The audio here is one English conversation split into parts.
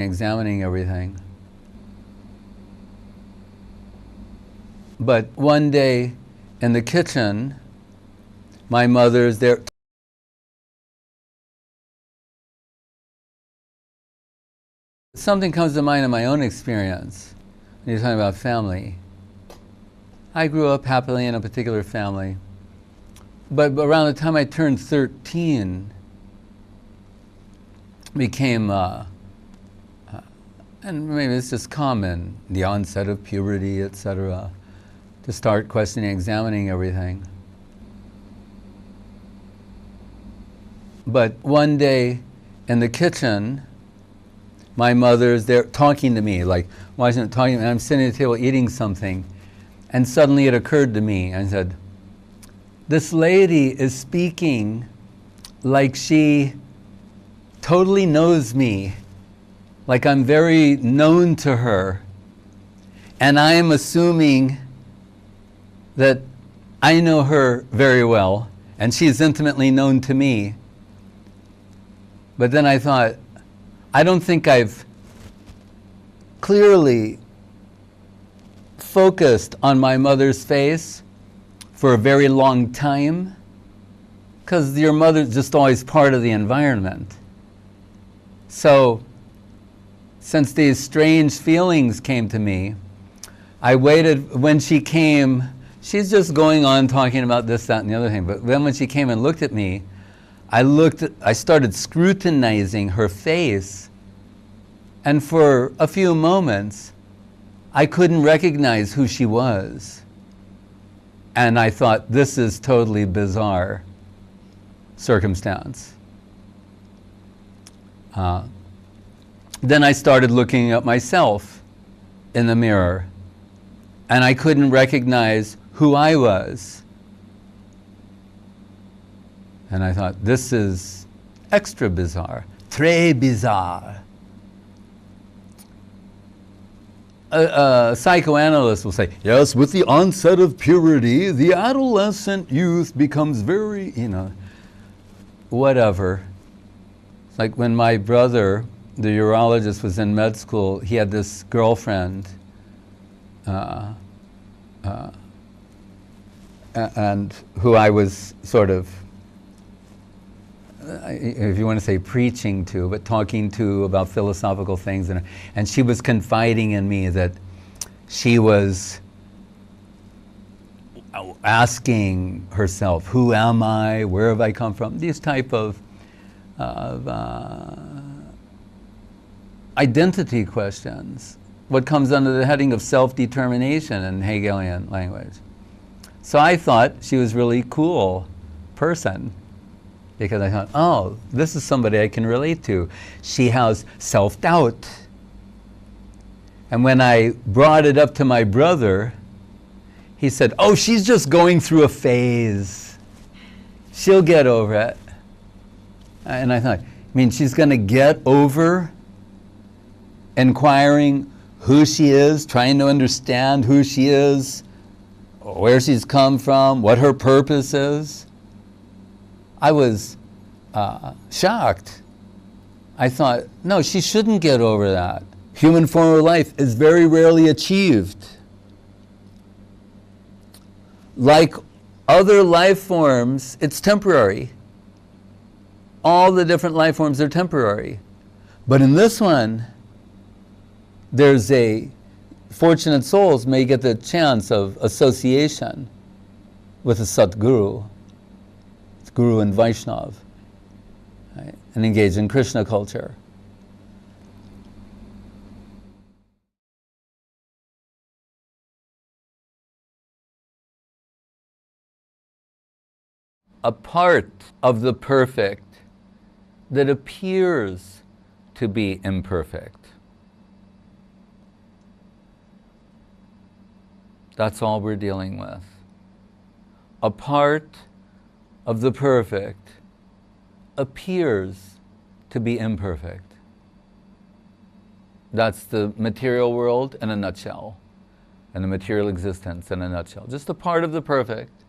examining everything. But one day in the kitchen, my mother's there. Something comes to mind in my own experience when you're talking about family. I grew up happily in a particular family, but around the time I turned 13, became, and maybe it's just common, the onset of puberty, etc., to start questioning, examining everything. But one day in the kitchen, my mother's there talking to me, like, why isn't it talking to me? And I'm sitting at the table eating something, and suddenly it occurred to me, and I said, this lady is speaking like she totally knows me, like I'm very known to her, and I am assuming that I know her very well, and she's intimately known to me. But then I thought, I don't think I've clearly focused on my mother's face for a very long time, because your mother's just always part of the environment. So, since these strange feelings came to me, I waited. When she came, she's just going on talking about this, that, and the other thing, but then when she came and looked at me, I started scrutinizing her face, and for a few moments, I couldn't recognize who she was. And I thought, this is totally bizarre circumstance. Then I started looking at myself in the mirror, and I couldn't recognize who I was. And I thought, this is extra bizarre, très bizarre. A psychoanalyst will say, yes, with the onset of puberty, the adolescent youth becomes very, whatever. It's like when my brother, the urologist, was in med school, he had this girlfriend, and who I was sort of, if you want to say preaching to, but talking to about philosophical things. And she was confiding in me that she was asking herself, who am I? Where have I come from? These type of identity questions, what comes under the heading of self-determination in Hegelian language. So I thought she was a really cool person, because I thought, oh, this is somebody I can relate to. She has self-doubt. And when I brought it up to my brother, he said, oh, she's just going through a phase. She'll get over it. And I thought, she's going to get over inquiring who she is, trying to understand who she is, where she's come from, what her purpose is. I was shocked. I thought, no, she shouldn't get over that. Human form of life is very rarely achieved. Like other life forms, it's temporary. All the different life forms are temporary. But in this one, there's fortunate souls may get the chance of association with a Satguru, Guru and Vaishnav, right, and engage in Krishna culture. A part of the perfect that appears to be imperfect. That's all we're dealing with. A part of the perfect appears to be imperfect. That's the material world in a nutshell, and the material existence in a nutshell. Just a part of the perfect,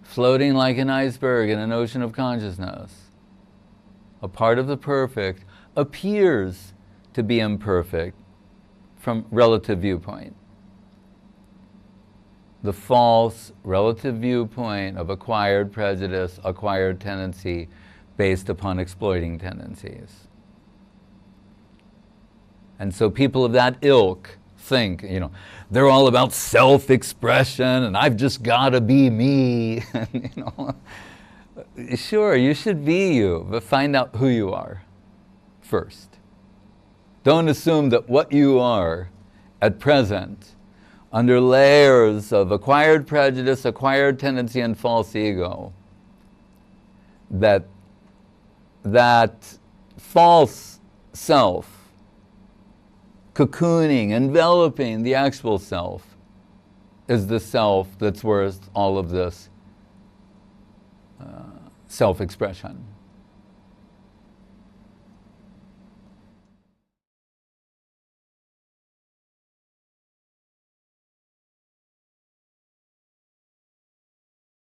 floating like an iceberg in an ocean of consciousness. A part of the perfect appears to be imperfect from relative viewpoint. The false relative viewpoint of acquired prejudice, acquired tendency based upon exploiting tendencies. And so people of that ilk think, they're all about self-expression and I've just got to be me. Sure, you should be you, but find out who you are first. Don't assume that what you are at present, under layers of acquired prejudice, acquired tendency, and false ego, that false self, cocooning, enveloping the actual self, is the self that's worth all of this self-expression.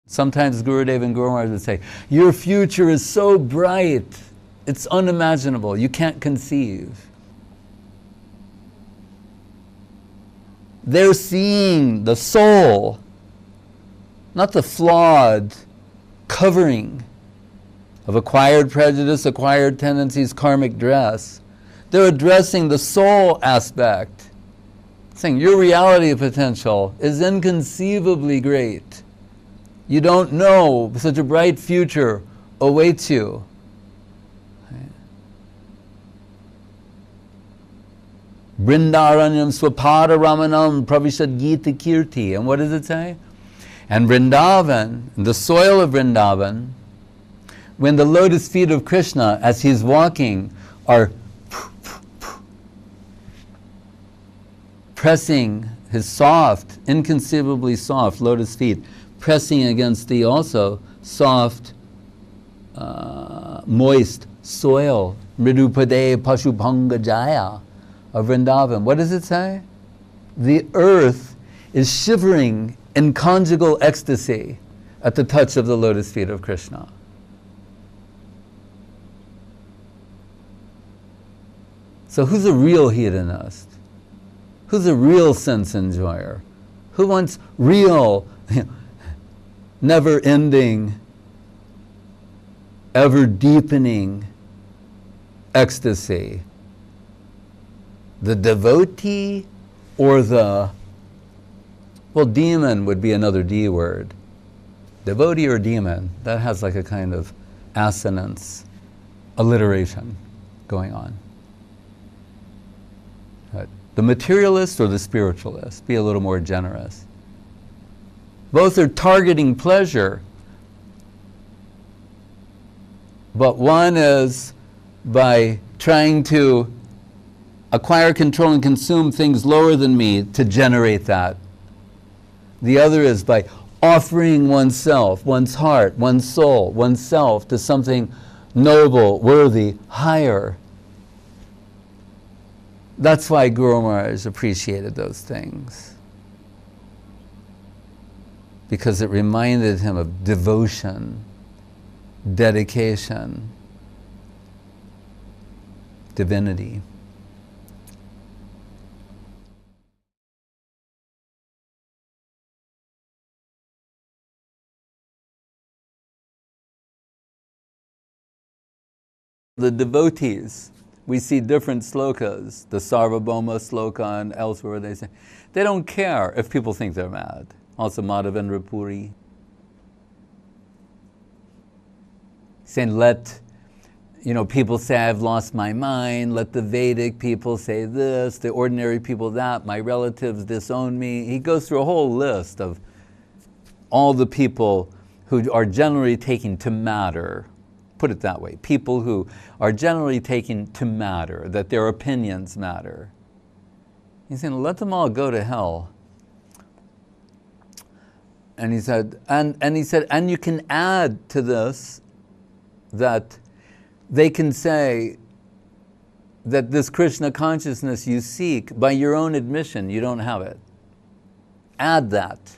Sometimes Gurudev and Guru Maharaj would say, your future is so bright, it's unimaginable, you can't conceive. They're seeing the soul, not the flawed covering of acquired prejudice, acquired tendencies, karmic dress. They're addressing the soul aspect, saying your reality potential is inconceivably great. You don't know such a bright future awaits you. Vrindaranyam swapada ramanam pravishad gita kirti. And what does it say? And Vrindavan, the soil of Vrindavan, when the lotus feet of Krishna, as he's walking, are pressing his soft, inconceivably soft lotus feet, pressing against the also soft, moist soil, mridupade pashupanga jaya of Vrindavan. What does it say? The earth is shivering in conjugal ecstasy at the touch of the lotus feet of Krishna. So who's a real hedonist? Who's a real sense enjoyer? Who wants real, never-ending, ever-deepening ecstasy? The devotee or the, demon would be another D word. Devotee or demon, that has like a kind of assonance, alliteration going on. Right. The materialist or the spiritualist, be a little more generous. Both are targeting pleasure, but one is by trying to acquire, control, and consume things lower than me to generate that. The other is by offering oneself, one's heart, one's soul, oneself to something noble, worthy, higher. That's why Guru Maharaj appreciated those things. Because it reminded him of devotion, dedication, divinity. The devotees, we see different slokas, the Sarvabhauma sloka and elsewhere they say, they don't care if people think they're mad. Also Madhavendra Puri. Saying let, people say I've lost my mind, let the Vedic people say this, the ordinary people that, my relatives disown me. He goes through a whole list of all the people who are generally taken to matter. Put it that way, people who are generally taken to matter, that their opinions matter. He's saying, let them all go to hell. And he said, and you can add to this that they can say that this Krishna consciousness you seek, by your own admission, you don't have it. Add that.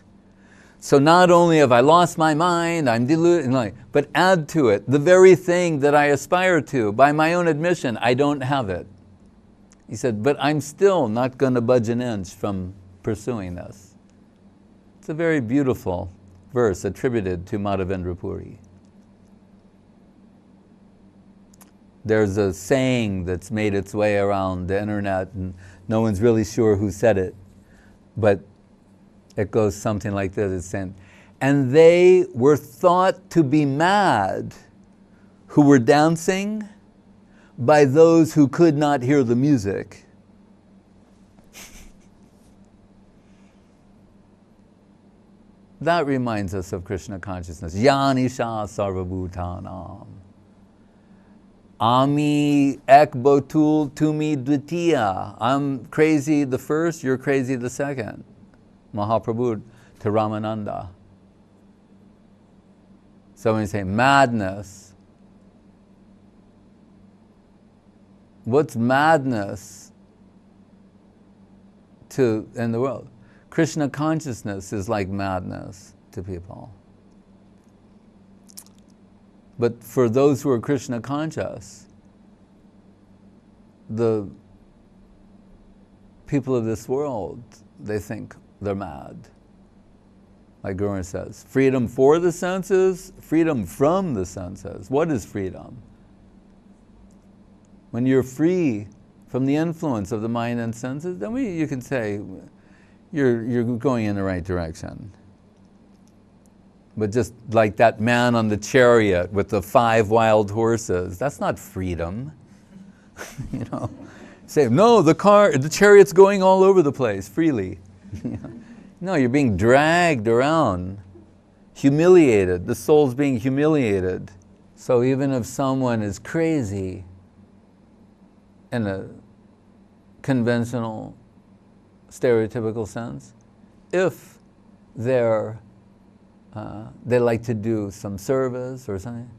So not only have I lost my mind, I'm deluded, but add to it the very thing that I aspire to. By my own admission, I don't have it. He said, but I'm still not going to budge an inch from pursuing this. It's a very beautiful verse attributed to Madhavendra Puri. There's a saying that's made its way around the internet and no one's really sure who said it, but it goes something like this. It's saying, and they were thought to be mad who were dancing by those who could not hear the music. That reminds us of Krishna consciousness. Yanisha sarvabhutanam. Ami ek botul tumi dvitiya. I'm crazy the first, you're crazy the second. Mahaprabhu to Ramananda. So when you say madness, what's madness in the world? Krishna consciousness is like madness to people. But for those who are Krishna conscious, the people of this world, they think they're mad. Like Guru says, freedom for the senses, freedom from the senses. What is freedom? When you're free from the influence of the mind and senses, then you can say you're going in the right direction. But just like that man on the chariot with the 5 wild horses, that's not freedom. You know, say, no, the chariot's going all over the place freely. No, you're being dragged around, humiliated. The soul's being humiliated. So even if someone is crazy in a conventional, stereotypical sense, if they like to do some service or something,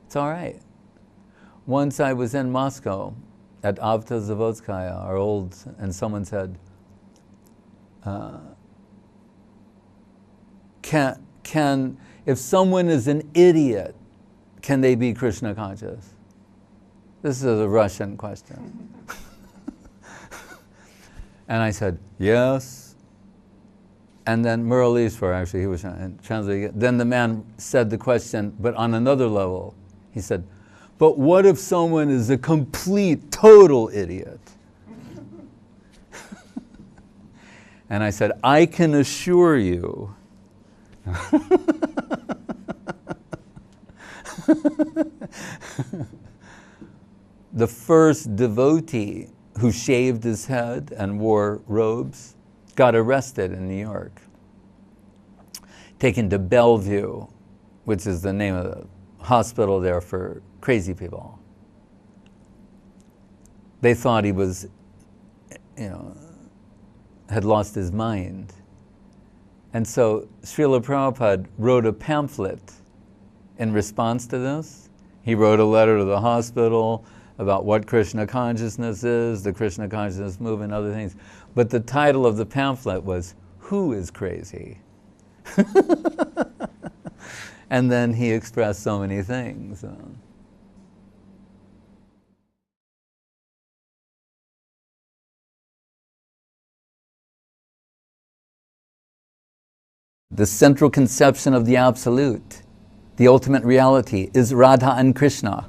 it's all right. Once I was in Moscow at Avta Zavodskaya, and someone said, if someone is an idiot, can they be Krishna conscious? This is a Russian question. And I said, yes. And then Muralishwar, actually, he was translating it. Then the man said the question, but on another level. He said, but what if someone is a complete, total idiot? And I said, I can assure you the first devotee who shaved his head and wore robes got arrested in New York, taken to Bellevue, which is the name of the hospital there for crazy people. They thought he was, had lost his mind. And so Srila Prabhupada wrote a pamphlet in response to this. He wrote a letter to the hospital about what Krishna consciousness is, the Krishna consciousness movement, other things. But the title of the pamphlet was, Who is Crazy? And then he expressed so many things. The central conception of the Absolute, the ultimate reality, is Radha and Krishna.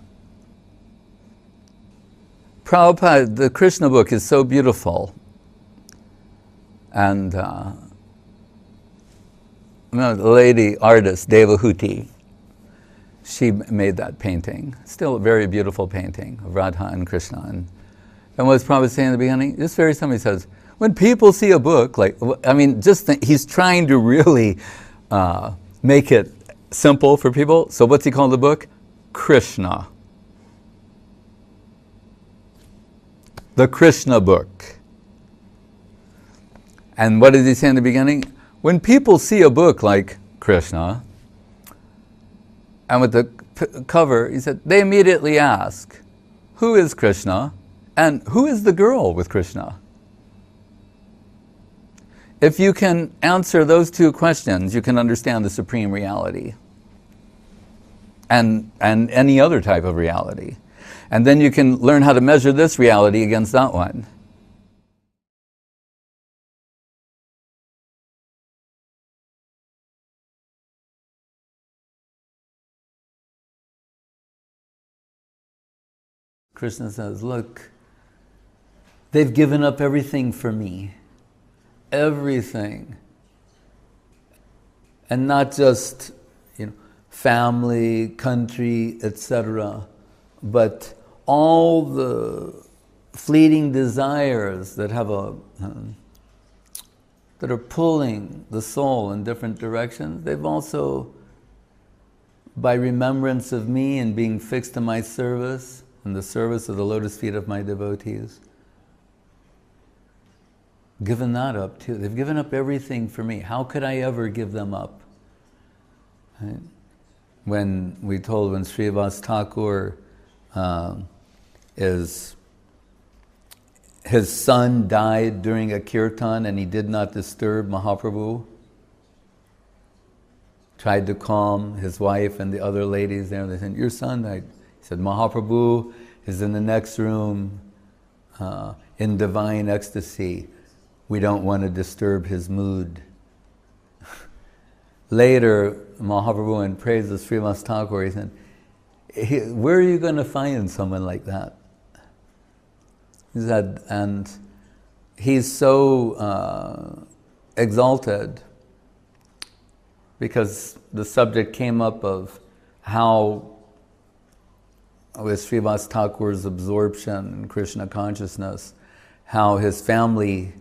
Prabhupada, the Krishna book is so beautiful. And the lady artist, Devahuti, she made that painting. Still a very beautiful painting of Radha and Krishna. And what Prabhupada saying in the beginning, this very time he says, when people see a book, just think, he's trying to really make it simple for people. So what's he call the book? Krishna. The Krishna book. And what did he say in the beginning? When people see a book like Krishna, and with the cover, he said, they immediately ask, who is Krishna? And who is the girl with Krishna? If you can answer those two questions, you can understand the supreme reality and any other type of reality. And then you can learn how to measure this reality against that one. Krishna says, look, they've given up everything for me. Everything. And not just, family, country, etc., but all the fleeting desires that have that are pulling the soul in different directions, they've also, by remembrance of me and being fixed to my service, and the service of the lotus feet of my devotees, given that up too. They've given up everything for me. How could I ever give them up? Right? When Srivas Thakur his son died during a kirtan and he did not disturb Mahaprabhu, tried to calm his wife and the other ladies there. They said, your son died. He said, Mahaprabhu is in the next room in divine ecstasy. We don't want to disturb his mood. Later, Mahaprabhu, in praise of Srivas Thakur, he said, where are you going to find someone like that? He said, and he's so exalted because the subject came up of how with Srivas Thakur's absorption in Krishna consciousness, how his family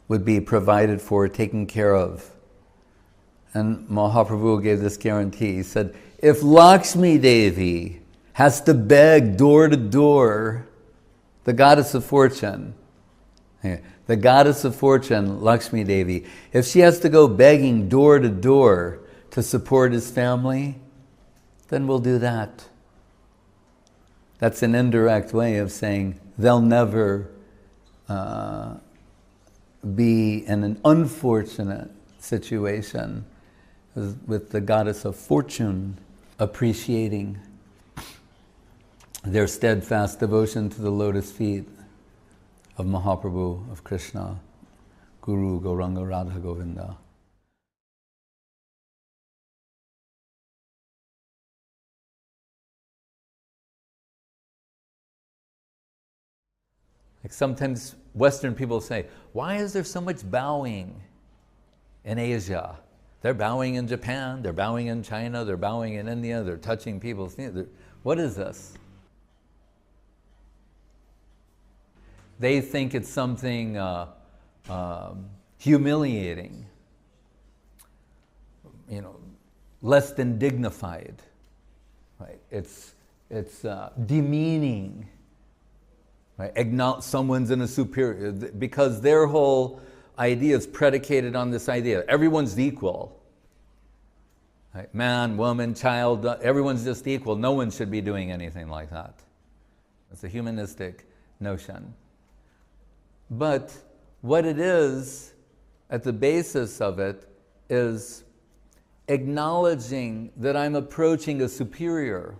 would be provided for, taken care of. And Mahaprabhu gave this guarantee. He said, if Lakshmi Devi has to beg door to door, the goddess of fortune, Lakshmi Devi, if she has to go begging door to door to support his family, then we'll do that. That's an indirect way of saying they'll never be in an unfortunate situation with the goddess of fortune appreciating their steadfast devotion to the lotus feet of Mahaprabhu, of Krishna, Guru Gauranga Radha Govinda. Like sometimes Western people say, why is there so much bowing in Asia? They're bowing in Japan, they're bowing in China, they're bowing in India, they're touching people's feet. What is this? They think it's something humiliating, less than dignified. Right? It's demeaning. Right? Someone's in a superior, because their whole idea is predicated on this idea. Everyone's equal. Right? Man, woman, child, everyone's just equal. No one should be doing anything like that. It's a humanistic notion. But what it is, at the basis of it, is acknowledging that I'm approaching a superior.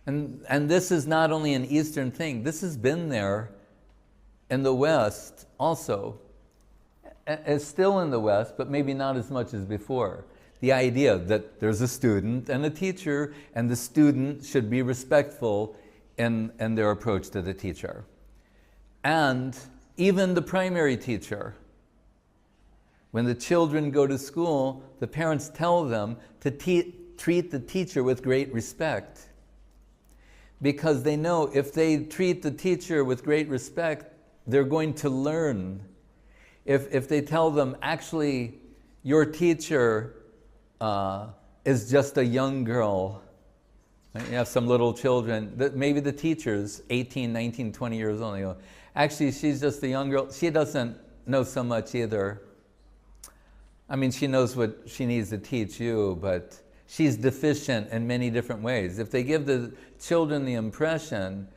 And this is not only an Eastern thing, this has been there in the West also. It's still in the West, but maybe not as much as before. The idea that there's a student and a teacher, and the student should be respectful in their approach to the teacher. And even the primary teacher. When the children go to school, the parents tell them to treat the teacher with great respect. Because they know if they treat the teacher with great respect, they're going to learn. If they tell them, actually, your teacher is just a young girl. Right? You have some little children, maybe the teacher's 18, 19, 20 years old. They go, actually, she's just a young girl. She doesn't know so much either. I mean, she knows what she needs to teach you, but she's deficient in many different ways. If they give the children the impression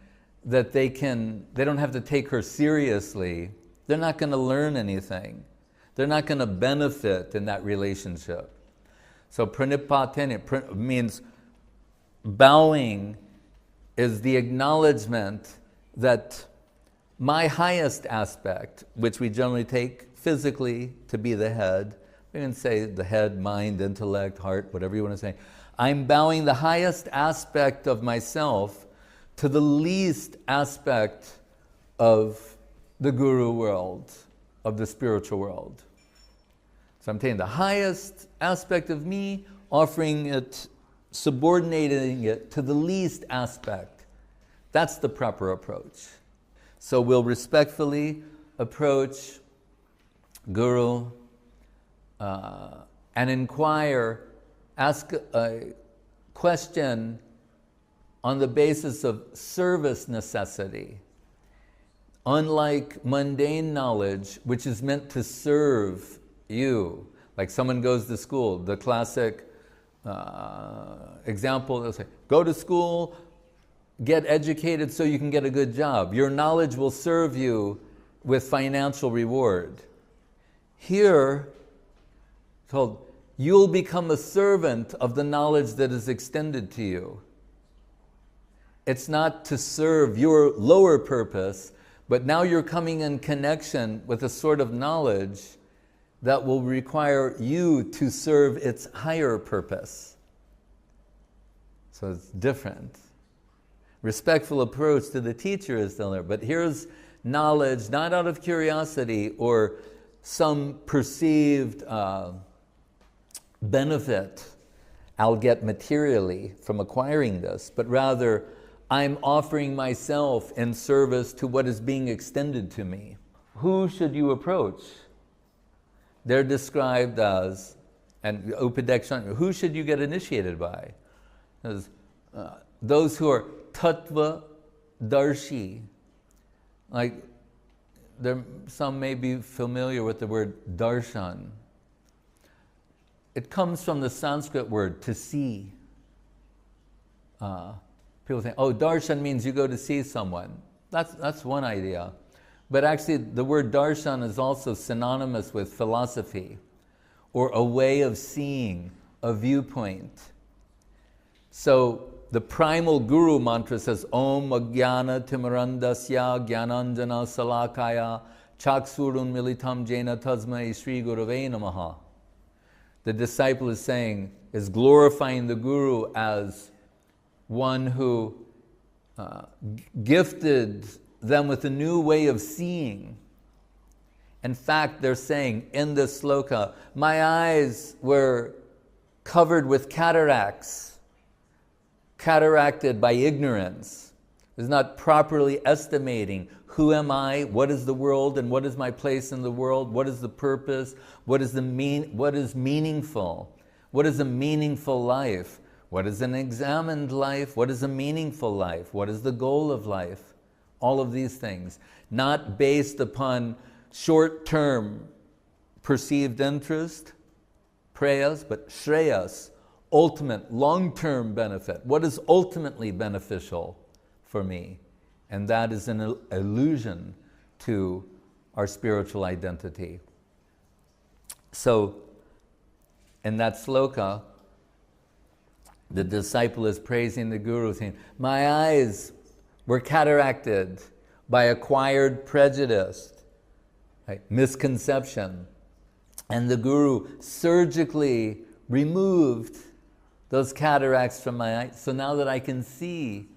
that they don't have to take her seriously, they're not going to learn anything. They're not going to benefit in that relationship. So pranipatene means Bowing is the acknowledgement that my highest aspect, which we generally take physically to be the head, we can say the head, mind, intellect, heart, whatever you want to say. I'm bowing the highest aspect of myself to the least aspect of the guru world, of the spiritual world. So I'm taking the highest aspect of me, offering it, subordinating it to the least aspect. That's the proper approach. So we'll respectfully approach Guru and inquire, ask a question on the basis of service necessity. Unlike mundane knowledge, which is meant to serve you, like someone goes to school, the classic example, they'll say, go to school, get educated so you can get a good job. Your knowledge will serve you with financial reward. Here, told, you'll become a servant of the knowledge that is extended to you. It's not to serve your lower purpose, but now you're coming in connection with a sort of knowledge that will require you to serve its higher purpose. So it's different. Respectful approach to the teacher is still there, but here's knowledge not out of curiosity or some perceived benefit I'll get materially from acquiring this, but rather I'm offering myself in service to what is being extended to me. Who should you approach? They're described as, and Upadeksha, who should you get initiated by? As, those who are tattva darshi. Like, some may be familiar with the word darshan. It comes from the Sanskrit word to see. People think, oh, darshan means you go to see someone. That's one idea. But actually, the word darshan is also synonymous with philosophy, or a way of seeing, a viewpoint. So the primal guru mantra says, Om Ajnana Timarandasya Jnananjana Salakaya Chaksurun Militam Jena Tasmai Sri Gurave Namaha. The disciple is saying, is glorifying the guru as one who gifted them with a new way of seeing. In fact, they're saying in this sloka, my eyes were covered with cataracts, cataracted by ignorance. Is not properly estimating who am I, what is the world, and what is my place in the world, what is the purpose, what is meaningful, what is a meaningful life, what is an examined life, what is a meaningful life, what is the goal of life. All of these things, not based upon short-term perceived interest, prayas, but shreyas, ultimate, long-term benefit. What is ultimately beneficial for me? And that is an illusion to our spiritual identity. So, in that sloka, the disciple is praising the guru, saying, my eyes were cataracted by acquired prejudice, right? Misconception. And the guru surgically removed those cataracts from my eyes. So now that I can see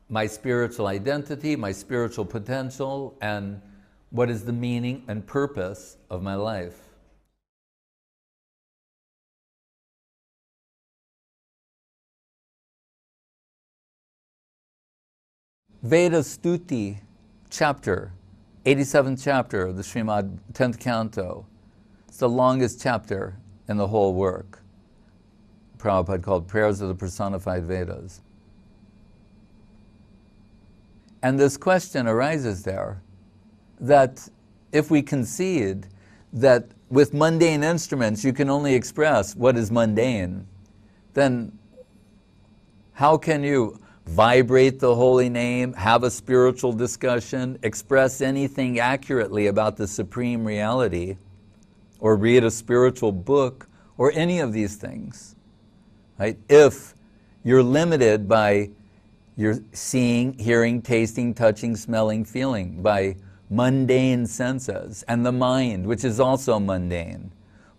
my spiritual identity, my spiritual potential, and what is the meaning and purpose of my life. Veda Stuti chapter, 87th chapter of the Srimad 10th Canto. It's the longest chapter in the whole work. Prabhupada called Prayers of the Personified Vedas. And this question arises there, that if we concede that with mundane instruments you can only express what is mundane, then how can you vibrate the holy name, have a spiritual discussion, express anything accurately about the supreme reality, or read a spiritual book, or any of these things, right? If You're limited by your seeing, hearing, tasting, touching, smelling, feeling, by mundane senses, and the mind, which is also mundane.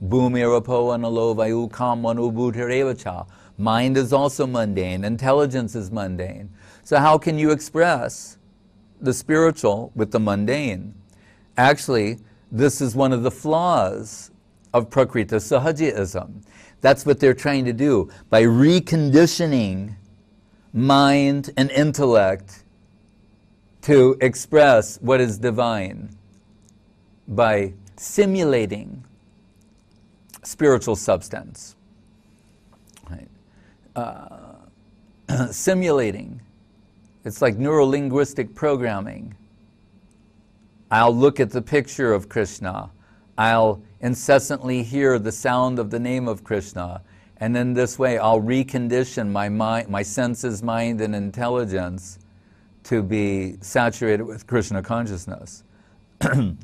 Bhumirapo analo vayu kam manubhutirevacha. Mind is also mundane. Intelligence is mundane. So how can you express the spiritual with the mundane? Actually, this is one of the flaws of Prakriti Sahajaism. That's what they're trying to do by reconditioning mind and intellect to express what is divine, by simulating spiritual substance. Right? Simulating. It's like neurolinguistic programming. I'll look at the picture of Krishna. I'll incessantly hear the sound of the name of Krishna. And in this way, I'll recondition my mind, my senses, mind, and intelligence to be saturated with Krishna consciousness. Guru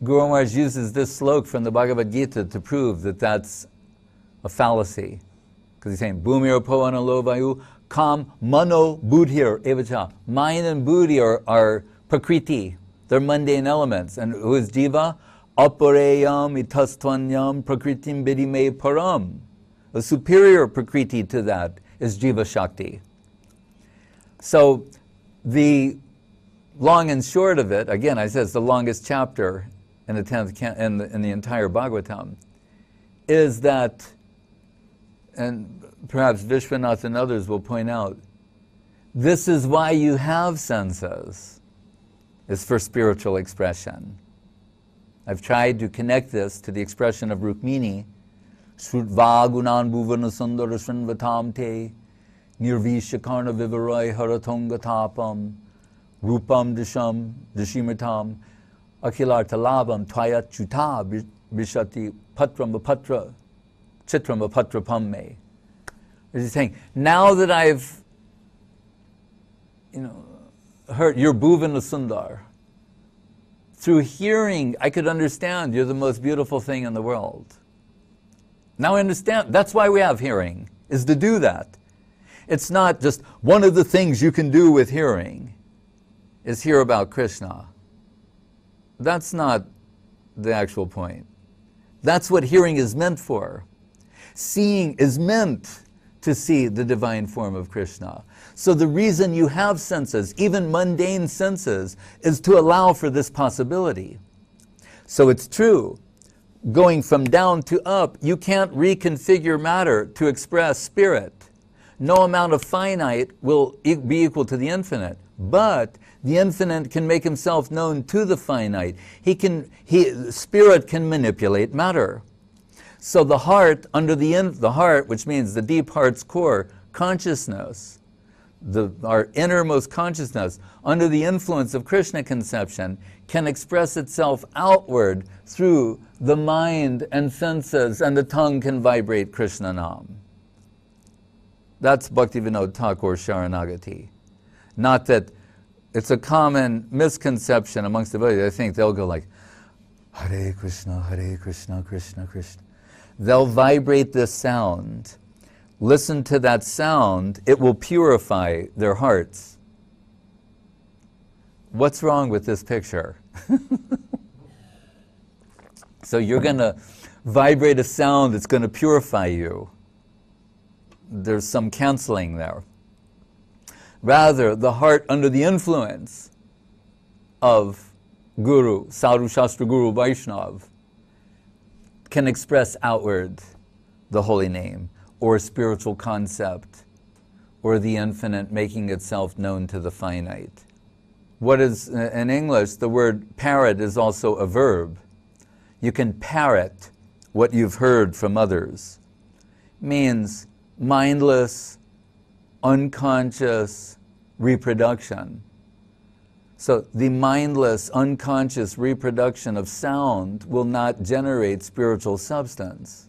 Maharaj uses this slok from the Bhagavad Gita to prove that that's a fallacy. Because he's saying, Bhumir Poana Vayu Kam Mano Buddhir Evacha. Mind and buddhi are prakriti. They're mundane elements. And who is jiva? Apareyam itastvanyam prakritim vidime param. A superior prakriti to that is jiva shakti. So the long and short of it, again, I said it's the longest chapter in the 10th in the entire Bhagavatam, is that, and perhaps Vishwanath and others will point out, this is why you have senses, is for spiritual expression. I've tried to connect this to the expression of Rukmini, Shrutva gunan bhuvana sundara srinvatam te, nirvishakarna vivarai haratongatapam, rupam disham dishimatam, akilartalabam tvayat chuta vishati patram vapatra, chitram vapatrapam me. He's saying, now that I've, heard your bhuvana sundar, through hearing, I could understand you're the most beautiful thing in the world. Now I understand. That's why we have hearing, is to do that. It's not just one of the things you can do with hearing is hear about Krishna. That's not the actual point. That's what hearing is meant for. Seeing is meant to see the divine form of Krishna. So the reason you have senses, even mundane senses, is to allow for this possibility. So it's true, going from down to up, you can't reconfigure matter to express spirit. No amount of finite will be equal to the infinite, but the infinite can make himself known to the finite. Spirit can manipulate matter. So the heart, the heart, which means the deep heart's core, consciousness, our innermost consciousness, under the influence of Krishna conception, can express itself outward through the mind and senses, and the tongue can vibrate Krishna Nam. That's Bhaktivinoda Thakur Sharanagati. Not that it's a common misconception amongst the devotees. I think they'll go like, Hare Krishna, Krishna Krishna. They'll vibrate this sound. Listen to that sound, it will purify their hearts. What's wrong with this picture? So you're going to vibrate a sound that's going to purify you. There's some canceling there. Rather, the heart under the influence of Guru, Sadhu Shastra Guru Vaishnav, can express outward the holy name, or spiritual concept, or the infinite making itself known to the finite. What is, in English, the word parrot is also a verb. You can parrot what you've heard from others. Means mindless, unconscious reproduction. So the mindless, unconscious reproduction of sound will not generate spiritual substance.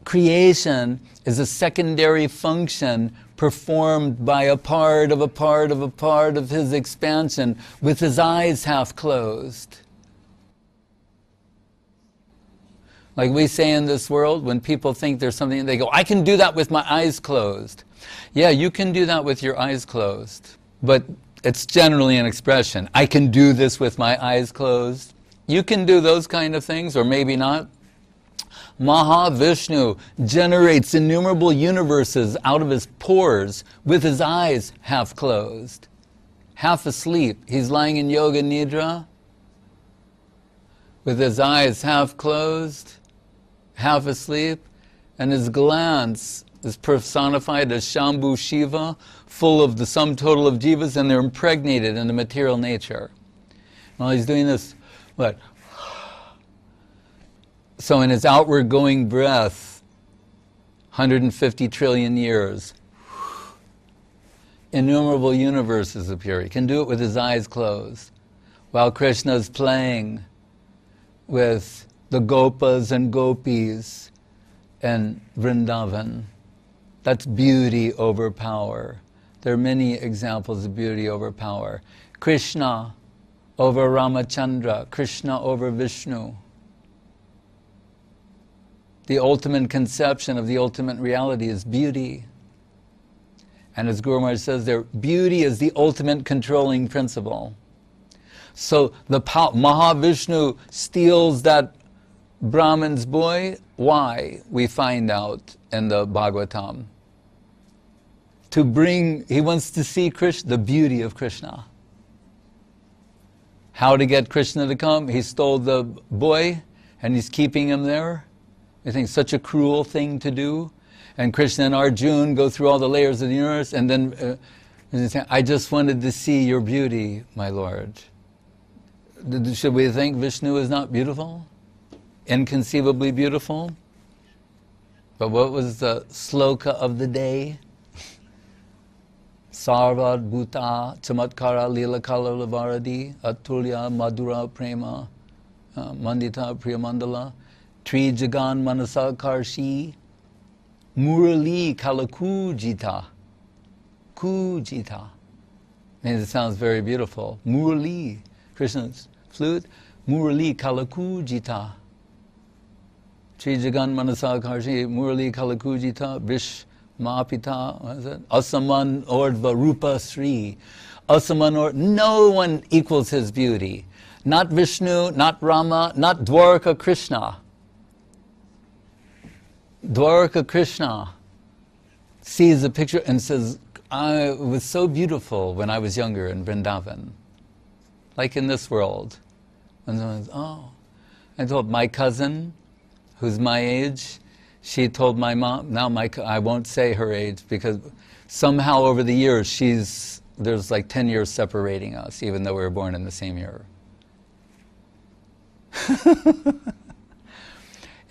Creation is a secondary function performed by a part of a part of a part of his expansion with his eyes half closed. Like we say in this world, when people think there's something, they go, I can do that with my eyes closed. Yeah, you can do that with your eyes closed. But it's generally an expression. I can do this with my eyes closed. You can do those kind of things, or maybe not. Mahavishnu generates innumerable universes out of his pores with his eyes half closed, half asleep. He's lying in yoga nidra with his eyes half closed, half asleep, and his glance is personified as Shambhu Shiva, full of the sum total of jivas, and they're impregnated in the material nature. While he's doing this, what? So in his outward going breath, 150 trillion years, innumerable universes appear. He can do it with his eyes closed, while Krishna's playing with the gopas and gopis and Vrindavan. That's beauty over power. There are many examples of beauty over power. Krishna over Ramachandra, Krishna over Vishnu. The ultimate conception of the ultimate reality is beauty. And as Guru Maharaj says there, beauty is the ultimate controlling principle. So the Mahavishnu steals that Brahman's boy. Why? We find out in the Bhagavatam. To bring, he wants to see Krishna, the beauty of Krishna. How to get Krishna to come? He stole the boy and he's keeping him there. I think such a cruel thing to do. And Krishna and Arjuna go through all the layers of the universe, and then I just wanted to see your beauty, my Lord. Should we think Vishnu is not beautiful? Inconceivably beautiful? But what was the sloka of the day? Sarvad bhuta chamatkara lila kala lavaradi atulya madhura prema mandita priyamandala Tri Jagan Manasa Karshi Murali Kalakujita. Kujita. And it sounds very beautiful. Murali, Krishna's flute. Murali Kalakujita. Tri Jagan Manasa Karshi Murali Kalakujita Vish Mapita. What is it? Asaman Ordva Rupa Sri. Asaman Ordva. No one equals his beauty. Not Vishnu, not Rama, not Dwarka Krishna. Dwarka Krishna sees a picture and says, it was so beautiful when I was younger in Vrindavan. Like in this world. And someone says, oh. I told my cousin, who's my age, she told my mom, now I won't say her age because somehow over the years there's like 10 years separating us, even though we were born in the same year.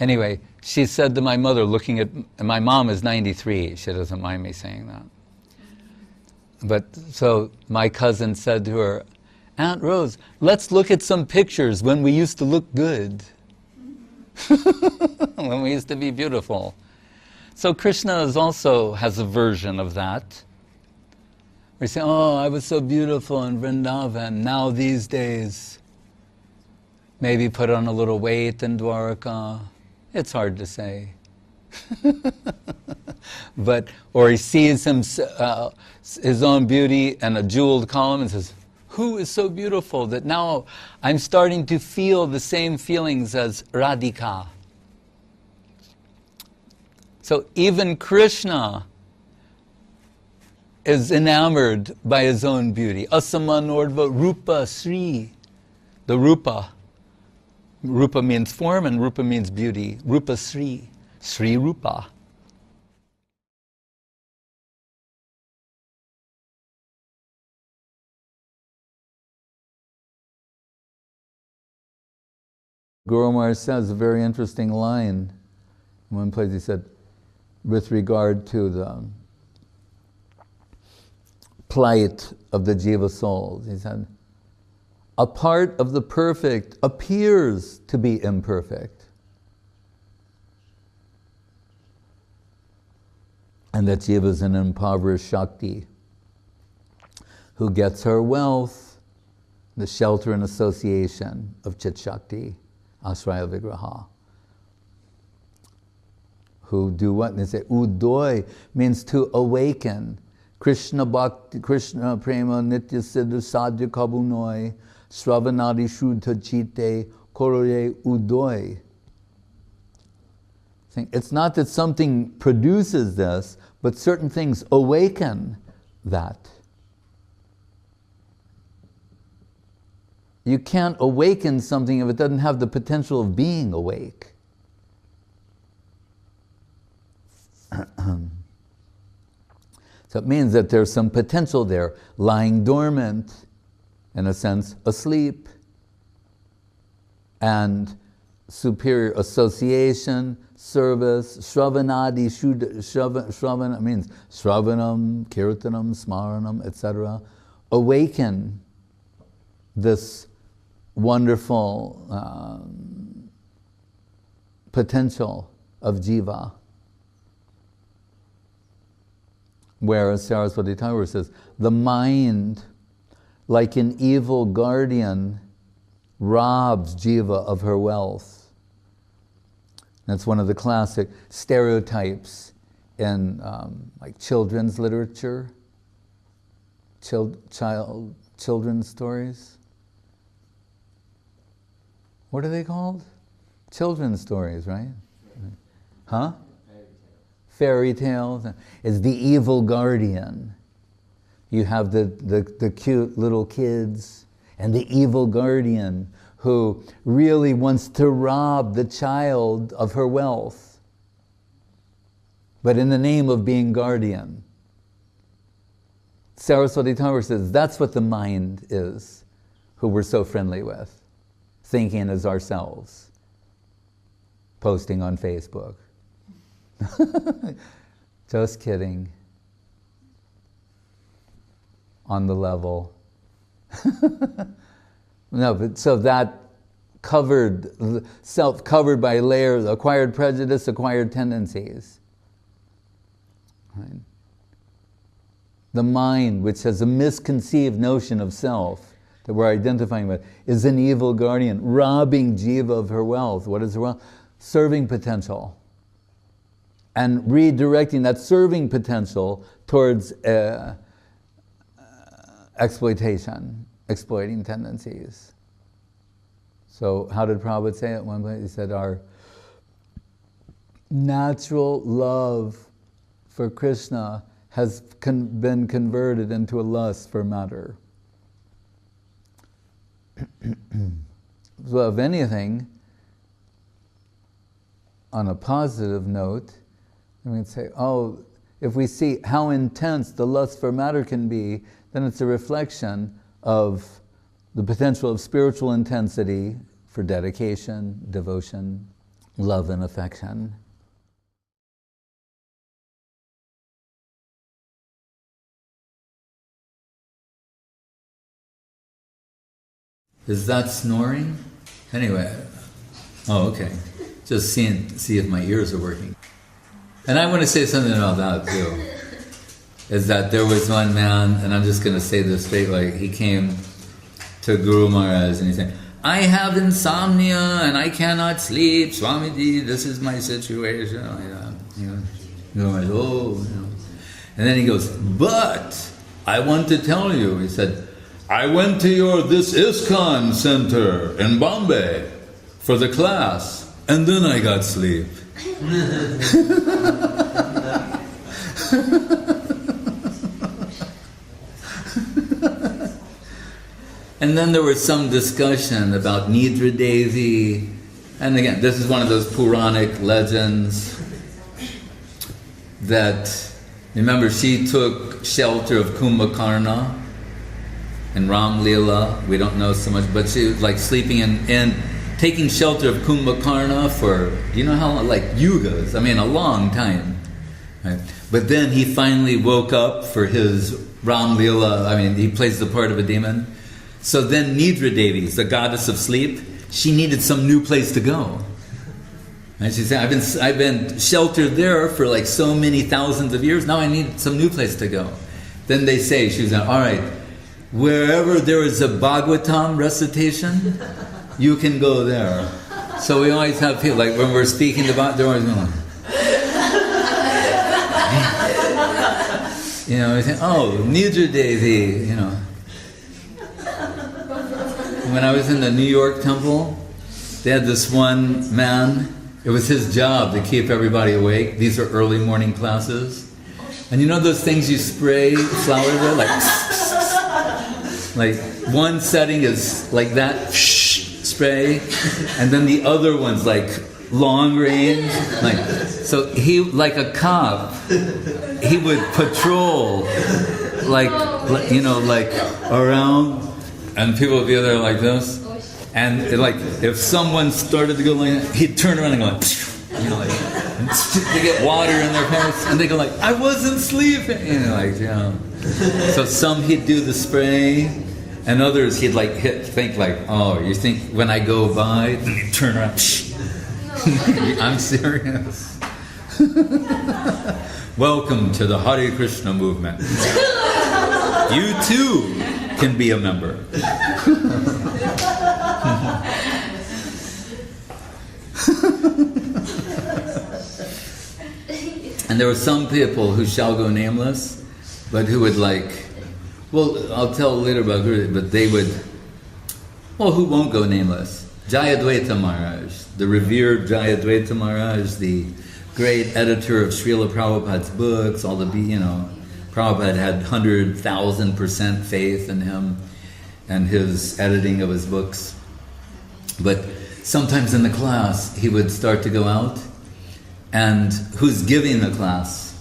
Anyway, she said to my mother, looking at, and my mom is 93, she doesn't mind me saying that. But so my cousin said to her, Aunt Rose, let's look at some pictures when we used to look good. When we used to be beautiful. So Krishna also has a version of that. We say, oh, I was so beautiful in Vrindavan, now these days. Maybe put on a little weight in Dwarka. It's hard to say. But, or he sees his own beauty and a jeweled column and says, who is so beautiful that now I'm starting to feel the same feelings as Radhika. So even Krishna is enamored by his own beauty. Asamanordva Rupa Sri. The Rupa. Rupa means form and Rupa means beauty. Rupa Sri. Sri Rupa. Guru Maharaj says a very interesting line. In one place he said, with regard to the plight of the jiva souls, he said, a part of the perfect appears to be imperfect. and that Jiva is an impoverished Shakti who gets her wealth, the shelter and association of Chit Shakti, Ashraya Vigraha. Who do what? And they say, Udoy means to awaken. Krishna Bhakti, Krishna Prema, Nitya Siddha Sadhya Kabunoi, Sravanadi Shuddha Chite, Koroye Udoy. It's not that something produces this, but certain things awaken that. You can't awaken something if it doesn't have the potential of being awake. So it means that there's some potential there, lying dormant, in a sense, asleep. And superior association, service, shravanadi, shravana means shravanam, kirtanam, smaranam, etc. Awaken this wonderful potential of jiva. Whereas Saraswati Thakur says, the mind, like an evil guardian, robs jiva of her wealth. That's one of the classic stereotypes in like children's literature, children's stories. What are they called? Children's stories, right? Huh? Fairy tales. It's the evil guardian. You have the cute little kids and the evil guardian who really wants to rob the child of her wealth, but in the name of being guardian. Saraswati Thakur says that's what the mind is, who we're so friendly with, thinking as ourselves, posting on Facebook. Just kidding. On the level. No, but so that covered, self covered by layers, acquired prejudice, acquired tendencies. Right? The mind, which has a misconceived notion of self that we're identifying with, is an evil guardian, robbing jiva of her wealth. What is her wealth? Serving potential. And redirecting that serving potential towards exploitation, exploiting tendencies. So how did Prabhupada say it at one place? He said, our natural love for Krishna has been converted into a lust for matter. So if anything, on a positive note, we can say, oh, if we see how intense the lust for matter can be, then it's a reflection of the potential of spiritual intensity for dedication, devotion, love and affection. Is that snoring? Anyway, oh, okay. Just see if my ears are working. And I want to say something about that too. Is that there was one man, and I'm just going to say this straight, like he came to Guru Maharaj and he said, I have insomnia and I cannot sleep, Swamiji, this is my situation. Guru Maharaj, And then he goes, but I want to tell you, he said, I went to this ISKCON center in Bombay for the class, and then I got sleep. And then there was some discussion about Nidra Devi, and again, this is one of those Puranic legends that, remember, she took shelter of Kumbhakarna in Ram Leela. We don't know so much, but she was like sleeping in taking shelter of Kumbhakarna for, you know how long, like yugas, I mean a long time. Right? But then he finally woke up for his Ram Leela, I mean he plays the part of a demon. So then Nidra Devi, the goddess of sleep, she needed some new place to go. And she said, I've been sheltered there for like so many thousands of years. Now I need some new place to go. Then they say, she was like, all right, wherever there is a Bhagavatam recitation, you can go there. So we always have people, like when we're speaking about, they're always going, you know, we say, oh, Nidra Devi, you know. When I was in the New York temple, they had this one man. It was his job to keep everybody awake. These are early morning classes. And you know those things you spray flowers with? Like one setting is like that spray, and then the other one's like long range. So he, like a cop, he would patrol like around, and people would be there like this. And if someone started to go like that, he'd turn around and go, they get water in their pants, and they go like, I wasn't sleeping, So some he'd do the spray, and others he'd think oh, you think when I go by, then he'd turn around, I'm serious. Welcome to the Hare Krishna movement. You too can be a member. And there were some people who shall go nameless, but who would I'll tell later about Guru, but they would, who won't go nameless? Jayadvaita Maharaj, the revered Jayadvaita Maharaj, the great editor of Srila Prabhupada's books, Prabhupada had 100,000% faith in him and his editing of his books. But sometimes in the class, he would start to go out, and who's giving the class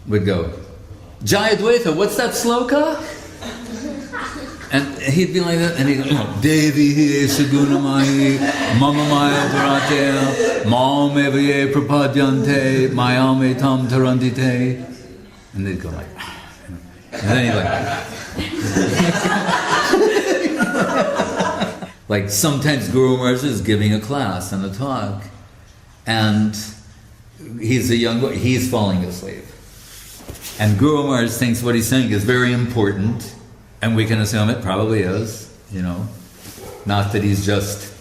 would go, Jayadvaita, what's that sloka? And he'd be like that, and he'd go, Devi hi sagunamayi, mama maya bharatya, maam evaye prapadyante, mayame tam tarandite. And they'd go like, and then he'd sometimes Guru Maharaj is giving a class and a talk, and he's a young boy, he's falling asleep. And Guru Maharaj thinks what he's saying is very important, and we can assume it probably is, not that he's just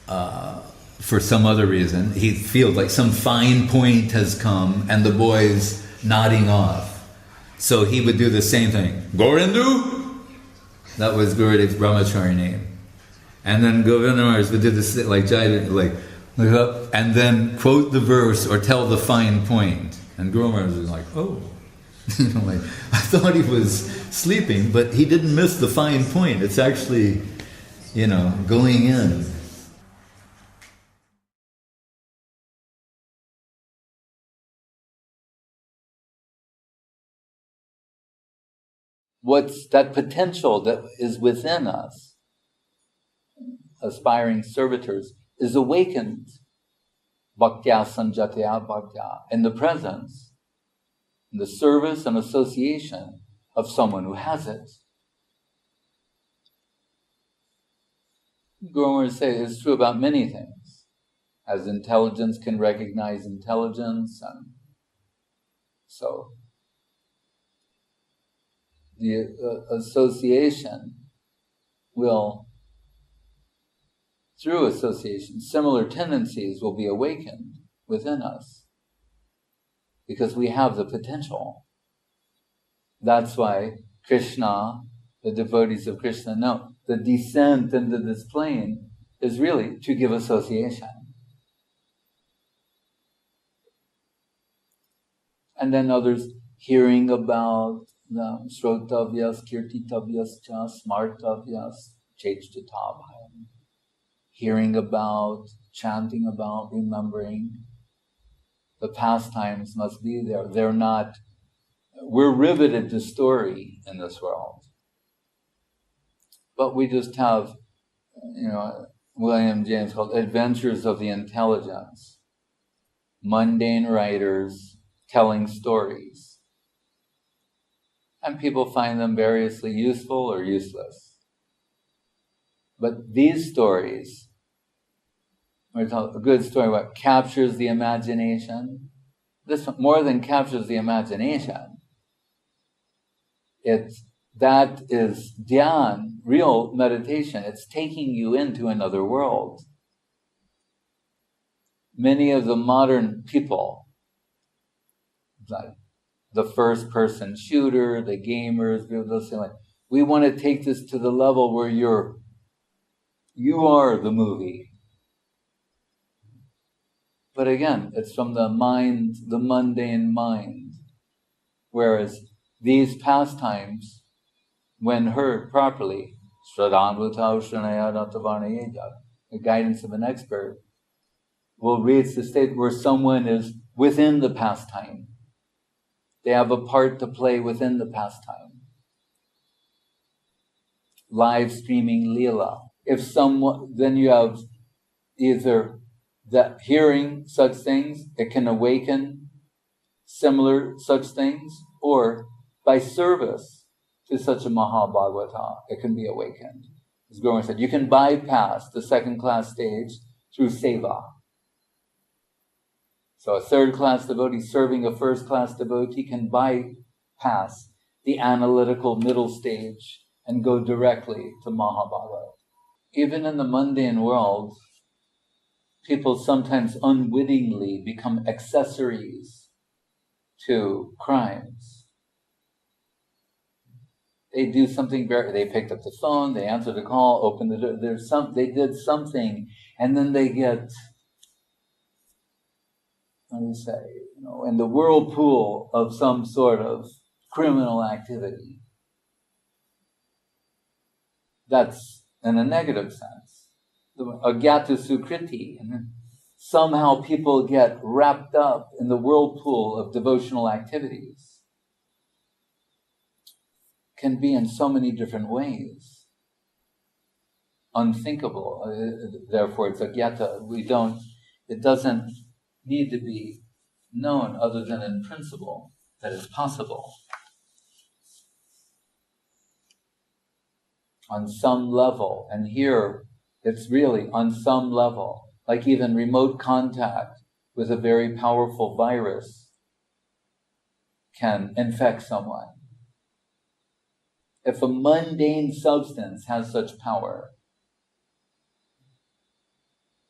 for some other reason. He feels like some fine point has come, and the boy's nodding off. So he would do the same thing. Gorindu? That was Gurudev's brahmachari name. And then Govinda Maharaj would do this, look up, and then quote the verse or tell the fine point. And Guru Maharaj was like, oh. I thought he was sleeping, but he didn't miss the fine point. It's actually, going in. What's that potential that is within us, aspiring servitors, is awakened. Bhaktya sanjatya bhaktya, in the presence, in the service and association of someone who has it. Guru Maharaj says it's true about many things. As intelligence can recognize intelligence, and so the association will, through association, similar tendencies will be awakened within us because we have the potential. That's why Krishna, the devotees of Krishna, know the descent into this plane is really to give association. And then others hearing about the Shrotavyas, Kirtitavyas cha, Smartavyas, Chejtatabhayam. Hearing about, chanting about, remembering. The pastimes must be there. They're not, we're riveted to story in this world. But we just have, William James called adventures of the intelligence. Mundane writers telling stories. And people find them variously useful or useless. But these stories we tell a good story what captures the imagination. This one, more than captures the imagination, that is dhyan, real meditation. It's taking you into another world. Many of the modern people, like the first person shooter, the gamers, they'll say like, we want to take this to the level where you are the movie. But again, it's from the mind, the mundane mind. Whereas these pastimes, when heard properly, the guidance of an expert, will reach the state where someone is within the pastime. They have a part to play within the pastime. Live streaming Leela. If someone, then you have either that hearing such things, it can awaken similar such things, or by service to such a Mahabhagavata, it can be awakened. As Guru said, you can bypass the second class stage through seva. So a third class devotee serving a first class devotee can bypass the analytical middle stage and go directly to Mahabhagavata. Even in the mundane world, people sometimes unwittingly become accessories to crimes. They do something they picked up the phone, they answered a call, opened the door, they did something, and then they get, in the whirlpool of some sort of criminal activity. That's in a negative sense. Agyata sukriti. Somehow people get wrapped up in the whirlpool of devotional activities. Can be in so many different ways. Unthinkable. Therefore, it's agyata. It doesn't need to be known other than in principle that it's possible. On some level, and here it's really on some level, like even remote contact with a very powerful virus can infect someone. If a mundane substance has such power,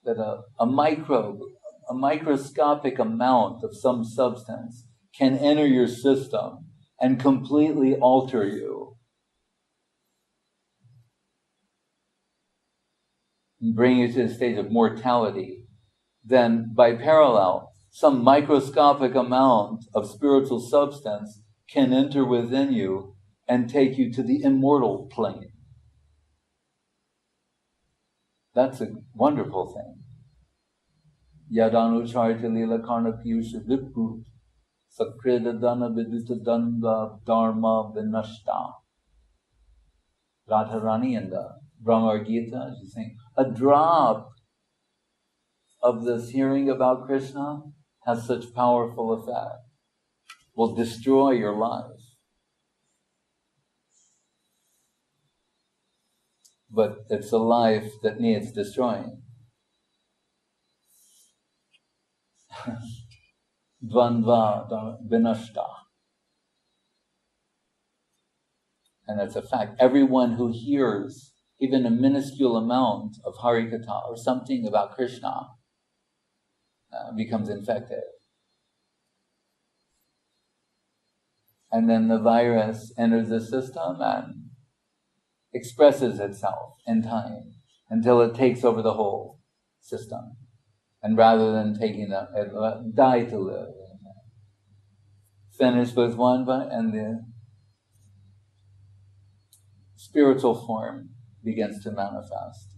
that a microbe, a microscopic amount of some substance can enter your system and completely alter you, and bring you to the stage of mortality, then by parallel, some microscopic amount of spiritual substance can enter within you and take you to the immortal plane. That's a wonderful thing. Yadanucharita lila karna piyusha vippu sakrida dana vidita danda dharma vinashta. Radharani in the Brahma Gita, she's saying, a drop of this hearing about Krishna has such powerful effect, will destroy your life. But it's a life that needs destroying. Dvandva vinashta. And that's a fact. Everyone who hears even a minuscule amount of Harikatha or something about Krishna becomes infected. And then the virus enters the system and expresses itself in time until it takes over the whole system. And rather than taking die to live, finish with one, and the spiritual form begins to manifest.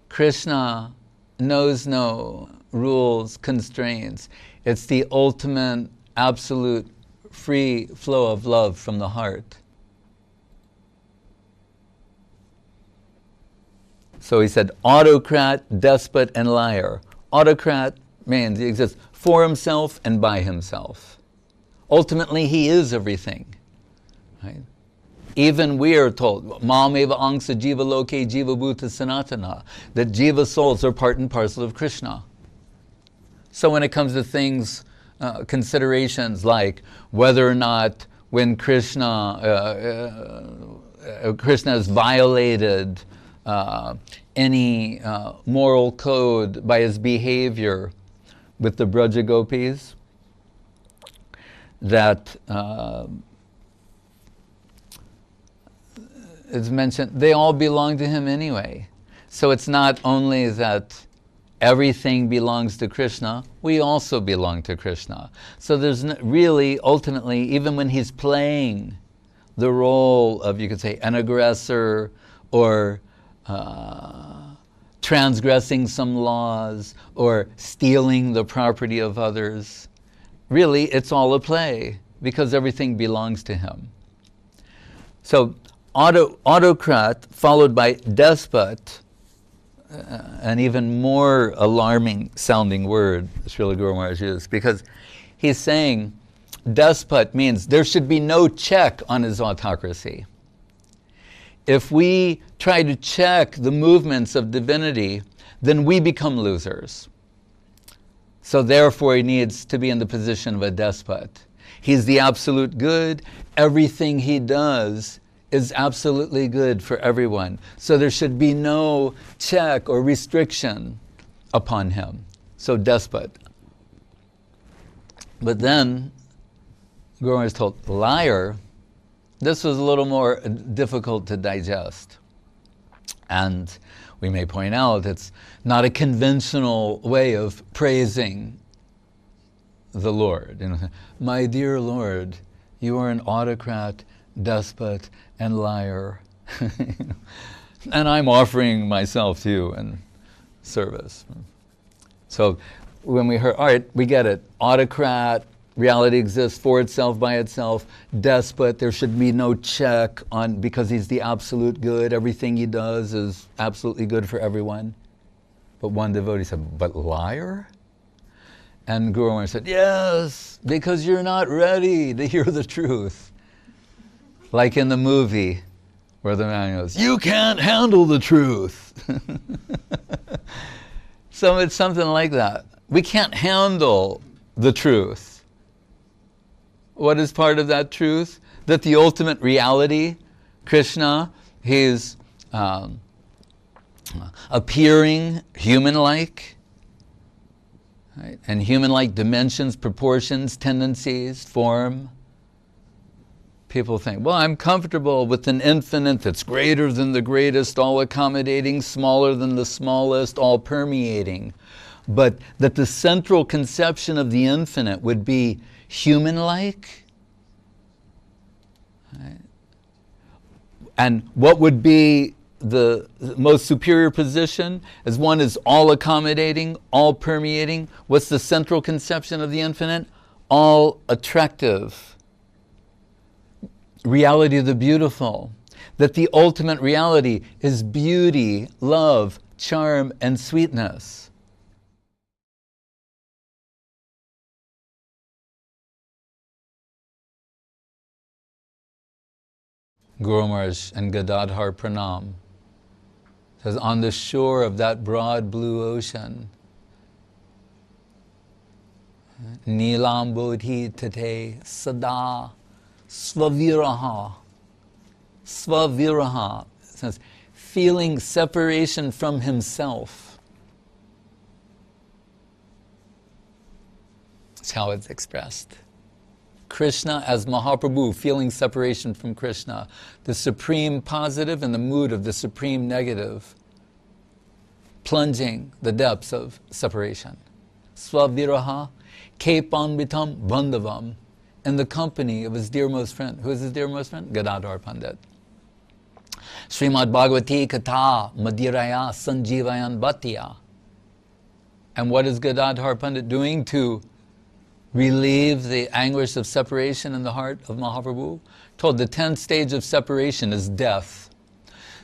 Krishna knows no rules, constraints. It's the ultimate, absolute, free flow of love from the heart. So he said, autocrat, despot, and liar. Autocrat means he exists for himself and by himself. Ultimately, he is everything. Right? Even we are told, Mameva angsa jiva loke jiva bhuta sanatana, that jiva souls are part and parcel of Krishna. So when it comes to things, considerations like whether or not when Krishna has violated any moral code by his behavior with the Braja Gopis, that is mentioned, they all belong to him anyway. So it's not only that everything belongs to Krishna, we also belong to Krishna. So there's really, ultimately, even when he's playing the role of, you could say, an aggressor or transgressing some laws or stealing the property of others, really it's all a play because everything belongs to him. So autocrat followed by despot, an even more alarming sounding word Srila Guru Maharaj used, because he's saying despot means there should be no check on his autocracy. If we try to check the movements of divinity, then we become losers. So therefore he needs to be in the position of a despot. He's the absolute good. Everything he does is absolutely good for everyone. So there should be no check or restriction upon him. So despot. But then, Guru Maharaj told liar. This was a little more difficult to digest. And we may point out it's not a conventional way of praising the Lord. You know, my dear Lord, you are an autocrat, despot, and liar. And I'm offering myself to you in service. So when we heard, all right, we get it. Autocrat, reality exists for itself, by itself. Despot, there should be no check on, because he's the absolute good. Everything he does is absolutely good for everyone. But one devotee said, but liar? And Guru Maharaj said, yes, because you're not ready to hear the truth. Like in the movie where the man goes, you can't handle the truth. So it's something like that. We can't handle the truth. What is part of that truth? That the ultimate reality, Krishna, he's appearing human-like, right? And human-like dimensions, proportions, tendencies, form. People think, well, I'm comfortable with an infinite that's greater than the greatest, all-accommodating, smaller than the smallest, all-permeating. But that the central conception of the infinite would be human-like. Right? And what would be the most superior position? As one is all-accommodating, all-permeating. What's the central conception of the infinite? All-attractive. Reality of the beautiful, that the ultimate reality is beauty, love, charm, and sweetness. Guru Maharaj and Gadadhar Pranam says, on the shore of that broad blue ocean, Nilam Bodhi Tate Sada Svaviraha. Svaviraha says feeling separation from himself. That's how it's expressed. Krishna as Mahaprabhu, feeling separation from Krishna. The supreme positive and the mood of the supreme negative. Plunging the depths of separation. Svaviraha, Kepanvitam Bandhavam. In the company of his dearmost friend. Who is his dearmost friend? Gadadhar Pandit. Srimad Bhagavati Katha Madiraya Sanjeevayan Bhattiya. And what is Gadadhar Pandit doing to relieve the anguish of separation in the heart of Mahaprabhu? Told the 10th stage of separation is death.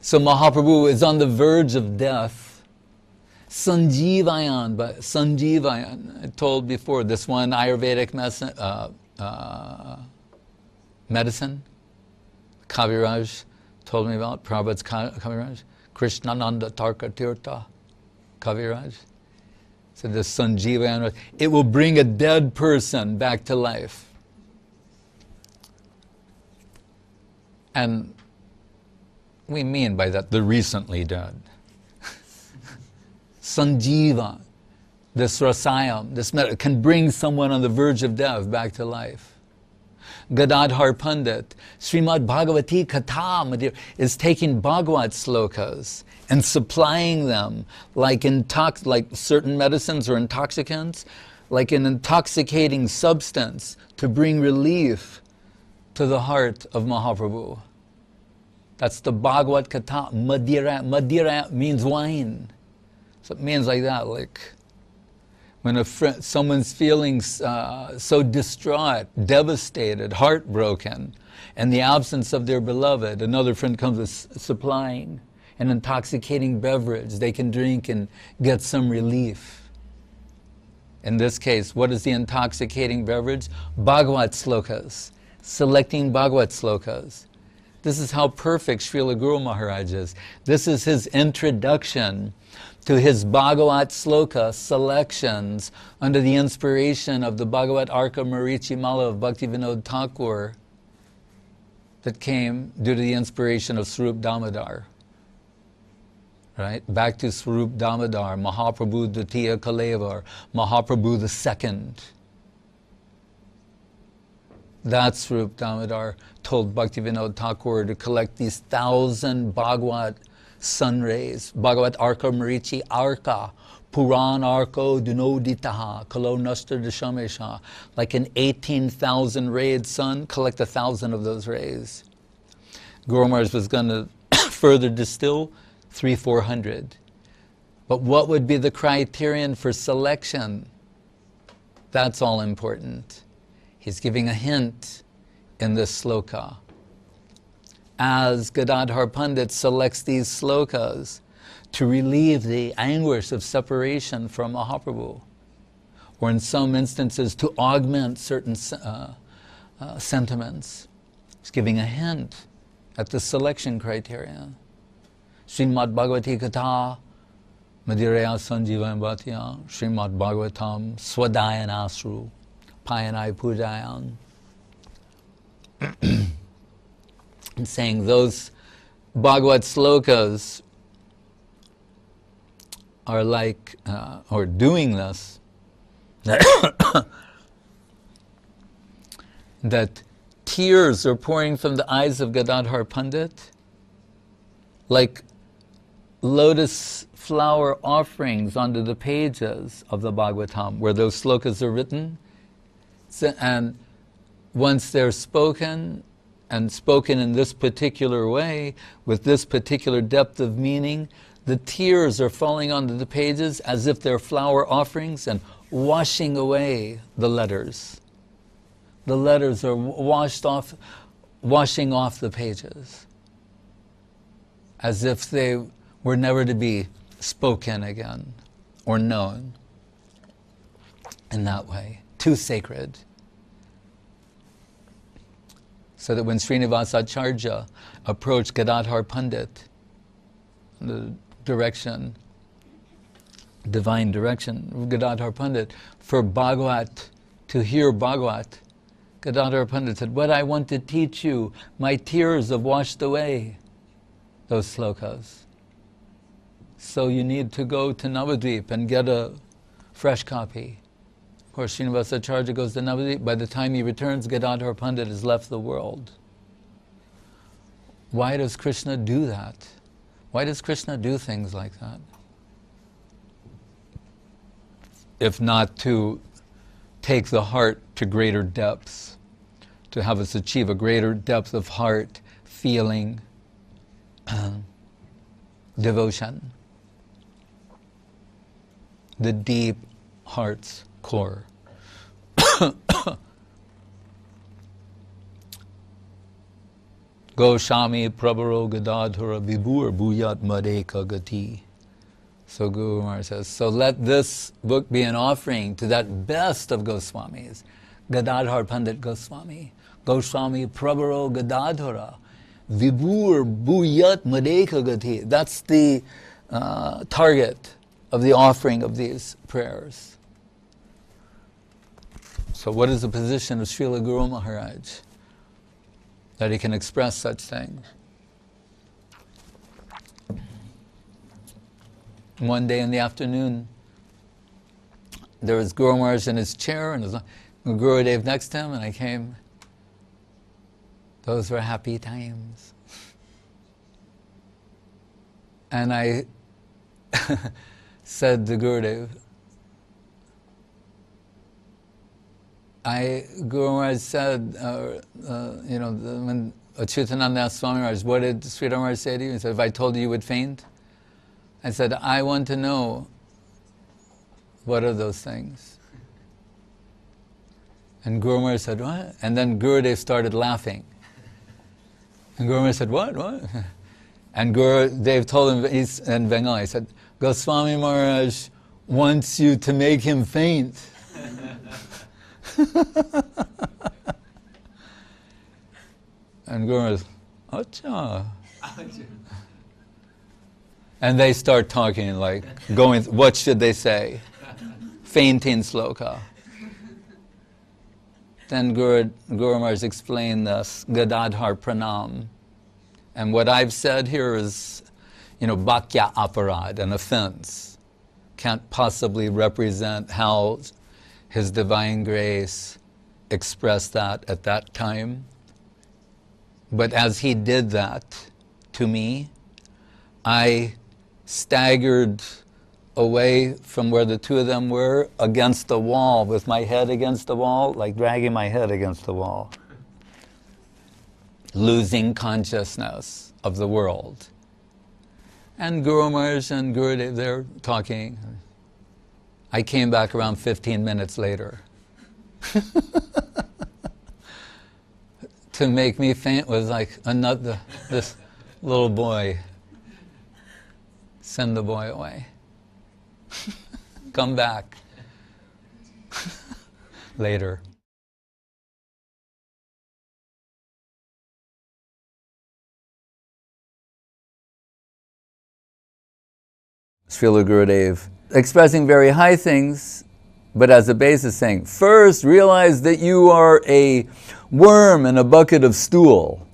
So Mahaprabhu is on the verge of death. Sanjeevayan, but Sanjeevayan, I told before, this one Ayurvedic medicine, Kaviraj told me about, Prabhupada's Kaviraj, Krishnananda Tarka Tirtha Kaviraj. So this Sanjeevayan, it will bring a dead person back to life. And we mean by that the recently dead. Sanjeeva, this rasayam, this can bring someone on the verge of death back to life. Gadadhar Pandit, Srimad Bhagavati Katha is taking Bhagavat slokas and supplying them like certain medicines or intoxicants, like an intoxicating substance to bring relief to the heart of Mahaprabhu. That's the Bhagavat Katha. Madira. Madira means wine. So it means like that, like when someone's feeling so distraught, devastated, heartbroken, and the absence of their beloved, another friend comes with supplying an intoxicating beverage they can drink and get some relief. In this case, what is the intoxicating beverage? Bhagavat slokas, selecting Bhagavat slokas. This is how perfect Srila Guru Maharaj is. This is his introduction to his Bhagavat sloka selections under the inspiration of the Bhagavat Arka Marichi Mala of Bhaktivinoda Thakur that came due to the inspiration of Swarup Damodar. Right? Back to Swarup Damodar, Mahaprabhu Dutiya Kalevar, Mahaprabhu the Second. That Swarup Damodar told Bhaktivinoda Thakur to collect these 1,000 Bhagavat sun rays, Bhagavat Arka Marichi Arka, Puran Arko Dunoditaha, Kalo Nashta Dashamesha, like an 18,000 rayed sun, collect 1,000 of those rays. Guru Maharaj was going to further distill 300-400. But what would be the criterion for selection? That's all important. He's giving a hint in this sloka. As Gadadhar Pandit selects these slokas to relieve the anguish of separation from Mahaprabhu, or in some instances to augment certain sentiments. He's giving a hint at the selection criteria. Srimad Bhagavati Katha Madiraya Sanjeevan Bhatya Srimad Bhagavatam Swadayanasru Payanai Pujayan. And saying those Bhagavat slokas are like, or doing this, that tears are pouring from the eyes of Gadadhar Pandit, like lotus flower offerings onto the pages of the Bhagavatam, where those slokas are written, and once they're spoken, and spoken in this particular way, with this particular depth of meaning, the tears are falling onto the pages as if they're flower offerings and washing away the letters. The letters are washing off the pages, as if they were never to be spoken again or known in that way. Too sacred. So that when Srinivasacharya approached Gadadhar Pandit, the direction, divine direction of Gadadhar Pandit, for Bhagavat, to hear Bhagavat, Gadadhar Pandit said, "What I want to teach you, my tears have washed away those slokas. So you need to go to Navadvip and get a fresh copy." Of course, Srinivasacharya goes to Navadvip. By the time he returns, Gadadhar Pandit has left the world. Why does Krishna do that? Why does Krishna do things like that? If not to take the heart to greater depths, to have us achieve a greater depth of heart, feeling, devotion, the deep heart's core. Goshami Prabharo Gadadhara Vibhur Bhuyat Madeka Gati So Guru Maharaj says, so let this book be an offering to that best of Goswamis, Gadadhar Pandit Goswami, Goswami Prabharo Gadadhara, Vibhur Bhuyat Madeka Gati. That's the target of the offering of these prayers. So what is the position of Srila Guru Maharaj that he can express such things? One day in the afternoon, there was Guru Maharaj in his chair and his Gurudev next to him, and I came. Those were happy times. And I said to Gurudev, Guru Maharaj said, when Achyutananda asked Swami Maharaj, what did Sridhar Maharaj say to you? He said, if I told you, you would faint. I said, I want to know, what are those things? And Guru Maharaj said, what? And then Gurudev started laughing. And Guru Maharaj said, what? And Gurudev told him in Bengali, he said, Goswami Maharaj wants you to make him faint. And Guru Maharaj, acha. And they start talking like, what should they say? Fainting sloka. Then Guru Maharaj explained this, Gadadhar Pranam. And what I've said here is, Bhakya Aparad, an offense. Can't possibly represent how His Divine Grace expressed that at that time. But as He did that to me, I staggered away from where the two of them were against the wall, with my head against the wall, like dragging my head against the wall. Losing consciousness of the world. And Guru Maharaj and Gurudev, they're talking. I came back around 15 minutes later. To make me faint was like this little boy. Send the boy away. Come back. Later. Srila Gurudev expressing very high things, but as a basis saying, first realize that you are a worm in a bucket of stool.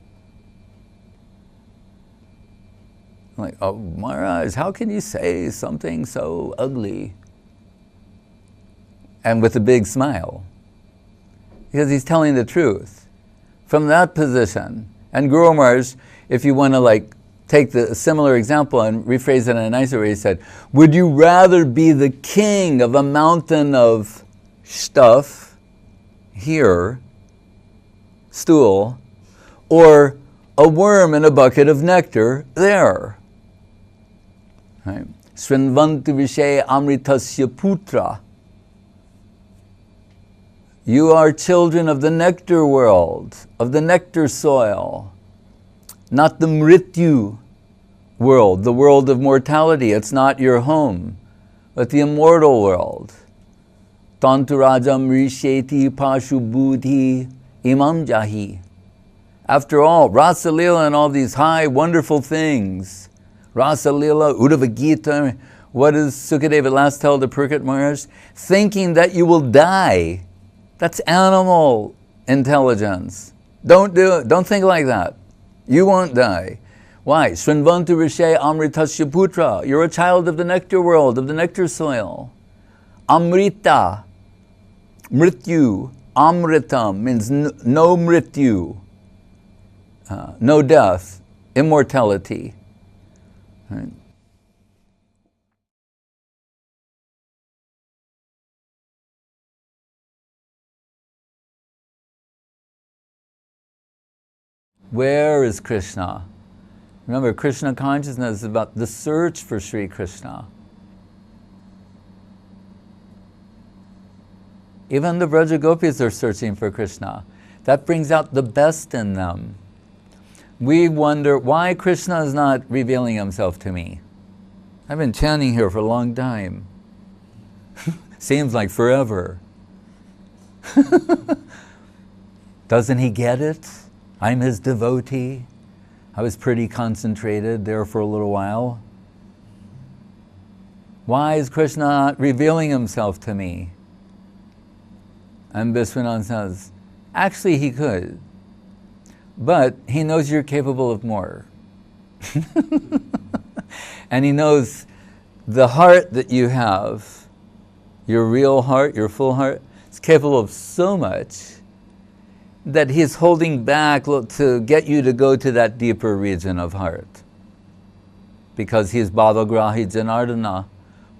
I'm like, oh Maharaj, how can you say something so ugly? And with a big smile. Because he's telling the truth. From that position, and Guru Maharaj, if you want to take the similar example and rephrase it in a nicer way, he said, would you rather be the king of a mountain of stuff, here, stool, or a worm in a bucket of nectar, there? Right? Srinvanti Vishay Amritasya Putra. You are children of the nectar world, of the nectar soil, not the mrityu world, the world of mortality. It's not your home, but the immortal world. Tanturajam risheti pashu buddhi imam jahi. After all, Rasa Lila and all these high, wonderful things, Rasa Lila, Uddhava Gita, what does Sukadeva at last tell the Parikshit Maharaj? Thinking that you will die. That's animal intelligence. Don't do it. Don't think like that. You won't die. Why? Srinvantu Rishe Amritasya Putra. You're a child of the nectar world, of the nectar soil. Amrita, mrityu, amritam means no mrityu, no death, immortality. Right? Where is Krishna? Remember, Krishna consciousness is about the search for Sri Krishna. Even the Vraja Gopis are searching for Krishna. That brings out the best in them. We wonder why Krishna is not revealing himself to me. I've been chanting here for a long time. Seems like forever. Doesn't he get it? I'm his devotee. I was pretty concentrated there for a little while. Why is Krishna not revealing himself to me? And Vishwanath says, actually he could, but he knows you're capable of more. And he knows the heart that you have, your real heart, your full heart, is capable of so much that he's holding back to get you to go to that deeper region of heart. Because he's Bhavagrahi Janardana,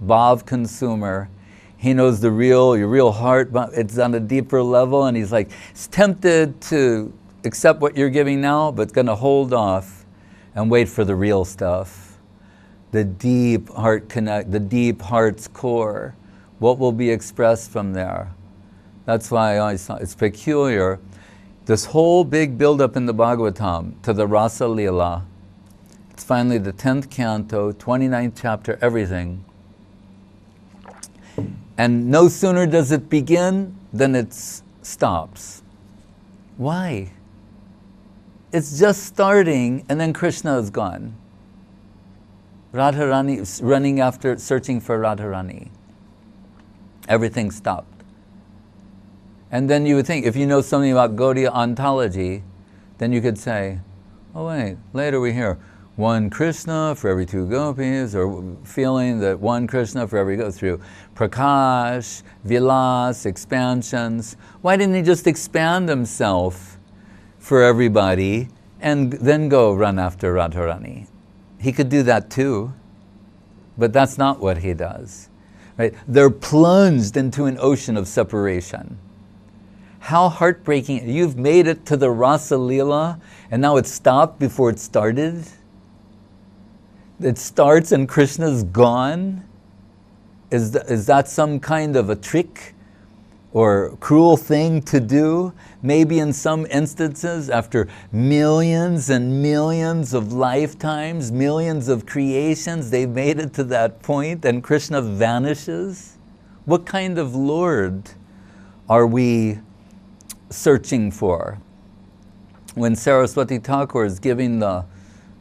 Bhav consumer. He knows your real heart, but it's on a deeper level, and he's like, he's tempted to accept what you're giving now, but gonna hold off and wait for the real stuff. The deep heart connect, the deep heart's core, what will be expressed from there. That's why it's peculiar. This whole big build-up in the Bhagavatam to the Rasa Lila, it's finally the 10th canto, 29th chapter, everything. And no sooner does it begin than it stops. Why? It's just starting and then Krishna is gone. Radharani running after, searching for Radharani. Everything stopped. And then you would think, if you know something about Gaudiya ontology, then you could say, oh wait, later we hear, one Krishna for every two gopis, or feeling that one Krishna for every go through Prakash, Vilas, expansions. Why didn't he just expand himself for everybody and then go run after Radharani? He could do that too, but that's not what he does. Right? They're plunged into an ocean of separation. How heartbreaking. You've made it to the Rasa Lila and now it stopped before it started. It starts and Krishna's gone. Is that some kind of a trick or cruel thing to do? Maybe in some instances, after millions and millions of lifetimes, millions of creations, they've made it to that point and Krishna vanishes? What kind of Lord are we searching for? When Saraswati Thakur is giving the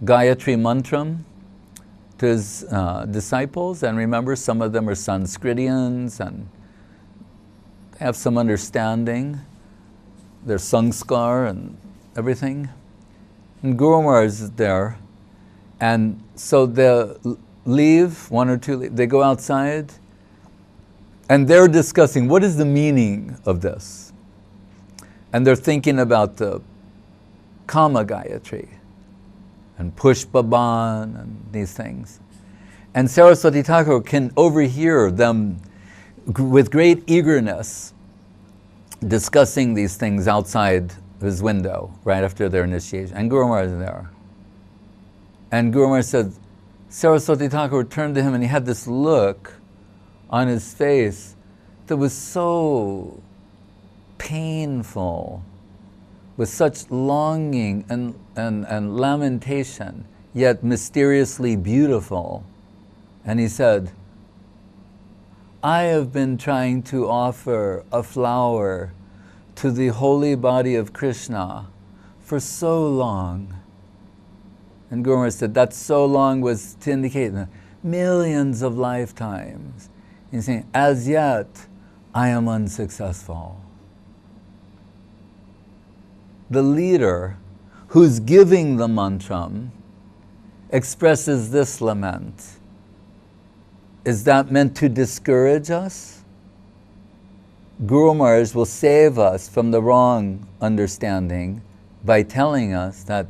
Gayatri Mantram to his disciples, and remember some of them are Sanskritians and have some understanding, their sanskar and everything. And Guru Maharaj is there, and so they leave, one or two, they go outside, and they're discussing what is the meaning of this. And they're thinking about the Kama Gayatri and Pushpaban and these things. And Saraswati Thakur can overhear them with great eagerness discussing these things outside his window right after their initiation. And Guru Maharaj is there. And Guru Maharaj said, Saraswati Thakur turned to him and he had this look on his face that was so painful, with such longing and lamentation, yet mysteriously beautiful. And he said, I have been trying to offer a flower to the holy body of Krishna for so long. And Guru Maharaj said that so long was to indicate millions of lifetimes. He's saying, as yet, I am unsuccessful. The leader who's giving the mantram expresses this lament. Is that meant to discourage us? Guru Maharaj will save us from the wrong understanding by telling us that,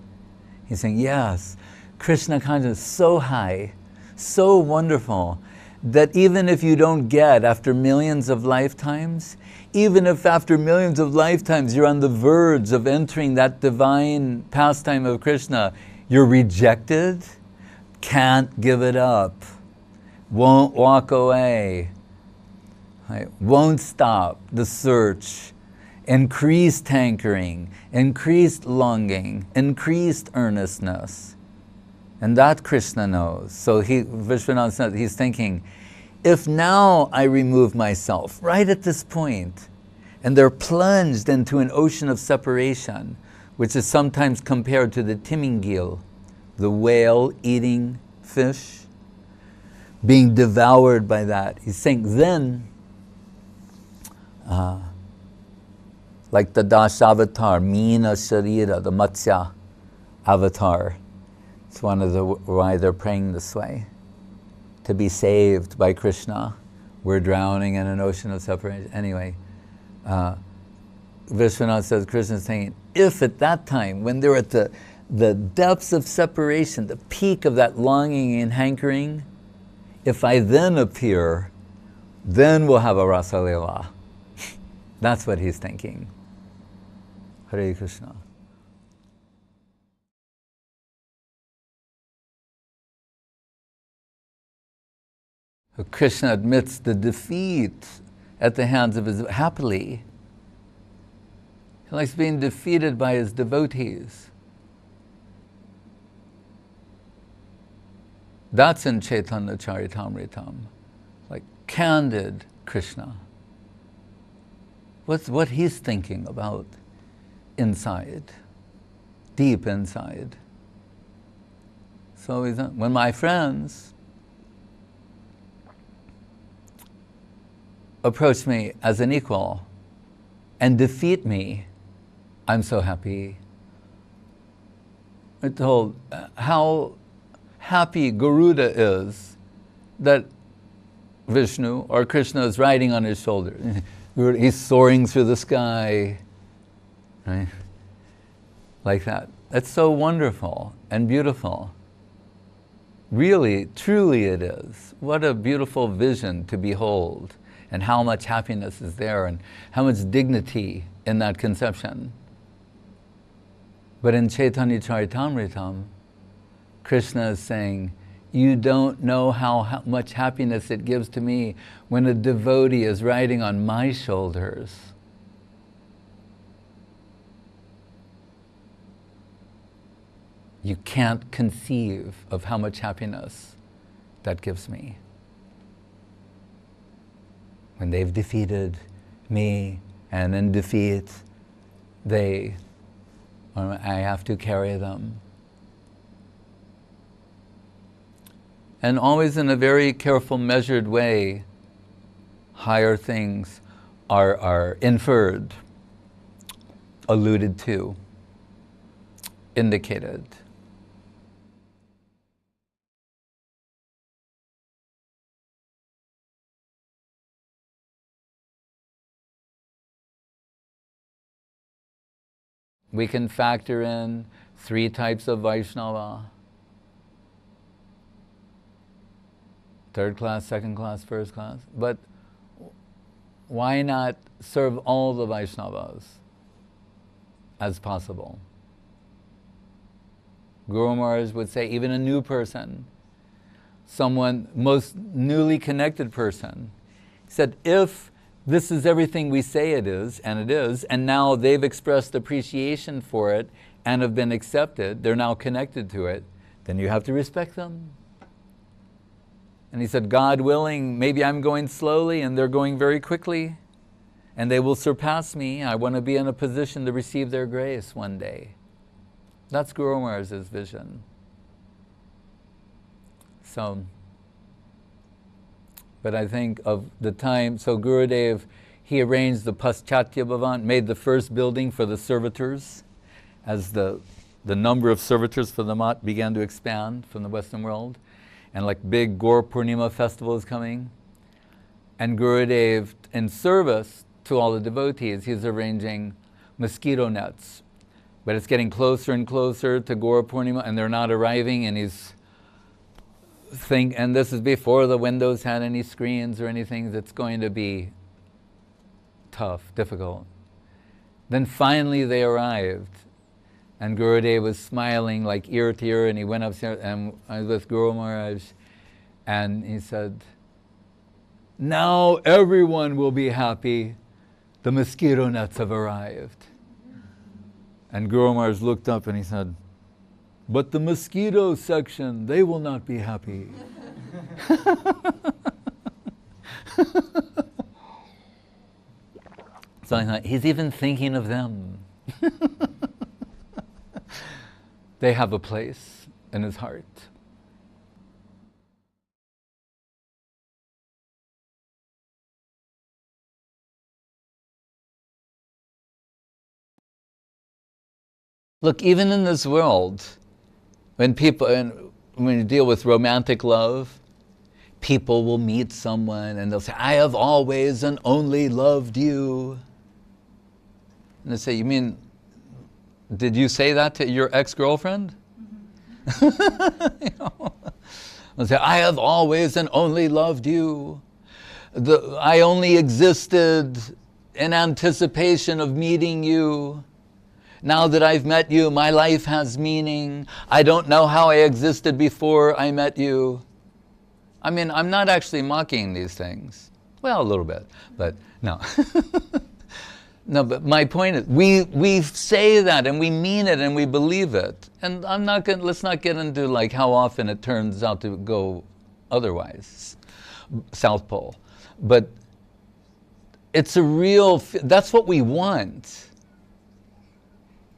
he's saying, yes, Krishna consciousness is so high, so wonderful, that even if you don't get after millions of lifetimes, even if after millions of lifetimes you're on the verge of entering that divine pastime of Krishna, you're rejected, can't give it up, won't walk away, right? Won't stop the search, increased hankering, increased longing, increased earnestness. And that Krishna knows. So Vishwanath said, he's thinking, if now I remove myself, right at this point, and they're plunged into an ocean of separation, which is sometimes compared to the timingil, the whale eating fish, being devoured by that. He's saying then, like the Dasavatar, Meena Sharira, the Matsya avatar. It's one of the why they're praying this way. To be saved by Krishna. We're drowning in an ocean of separation. Anyway, Vishwanath says, Krishna is saying, if at that time, when they're at the depths of separation, the peak of that longing and hankering, if I then appear, then we'll have a Rasa Leela. That's what he's thinking. Hare Krishna. Krishna admits the defeat at the hands of his, happily. He likes being defeated by his devotees. That's in Chaitanya Charitamritam, like candid Krishna. What he's thinking about inside, deep inside. So when my friends approach me as an equal and defeat me, I'm so happy. We're told how happy Garuda is that Vishnu or Krishna is riding on his shoulder. He's soaring through the sky, right? Like that. That's so wonderful and beautiful. Really, truly it is. What a beautiful vision to behold, and how much happiness is there, and how much dignity in that conception. But in Chaitanya Charitamritam, Krishna is saying, you don't know how much happiness it gives to me when a devotee is riding on my shoulders. You can't conceive of how much happiness that gives me. When they've defeated me, and in defeat, I have to carry them. And always in a very careful, measured way, higher things are inferred, alluded to, indicated. We can factor in 3 types of Vaishnava. 3rd class, 2nd class, 1st class. But why not serve all the Vaishnavas as possible? Guru Maharaj would say, even a new person, someone, most newly connected person, he said, if this is everything we say it is, and now they've expressed appreciation for it and have been accepted, they're now connected to it, then you have to respect them. And he said, God willing, maybe I'm going slowly and they're going very quickly, and they will surpass me. I want to be in a position to receive their grace one day. That's Guru Maharaj's vision. So, but I think of the time, so Gurudev, he arranged the Paschatya Bhavan, made the first building for the servitors, as the number of servitors for the Mat began to expand from the Western world, and like big Gaur Purnima festivals coming. And Gurudev, in service to all the devotees, he's arranging mosquito nets. But it's getting closer and closer to Gaur Purnima, and they're not arriving, and he's and this is before the windows had any screens or anything. That's going to be tough, difficult. Then finally they arrived, and Gurudev was smiling like ear to ear, and he went upstairs, and I was with Guru Maharaj, and he said, now everyone will be happy, the mosquito nets have arrived. And Guru Maharaj looked up and he said, But the mosquito section, they will not be happy. So I thought, he's even thinking of them. They have a place in his heart. Look, even in this world, when you deal with romantic love, people will meet someone and they'll say, I have always and only loved you. And they say, you mean, did you say that to your ex-girlfriend? They'll say, I have always and only loved you. I only existed in anticipation of meeting you. Now that I've met you, my life has meaning. I don't know how I existed before I met you. I mean, I'm not actually mocking these things. Well, a little bit, but no. No, but my point is, we say that and we mean it and we believe it. And let's not get into like how often it turns out to go otherwise, South Pole. But it's a real, that's what we want.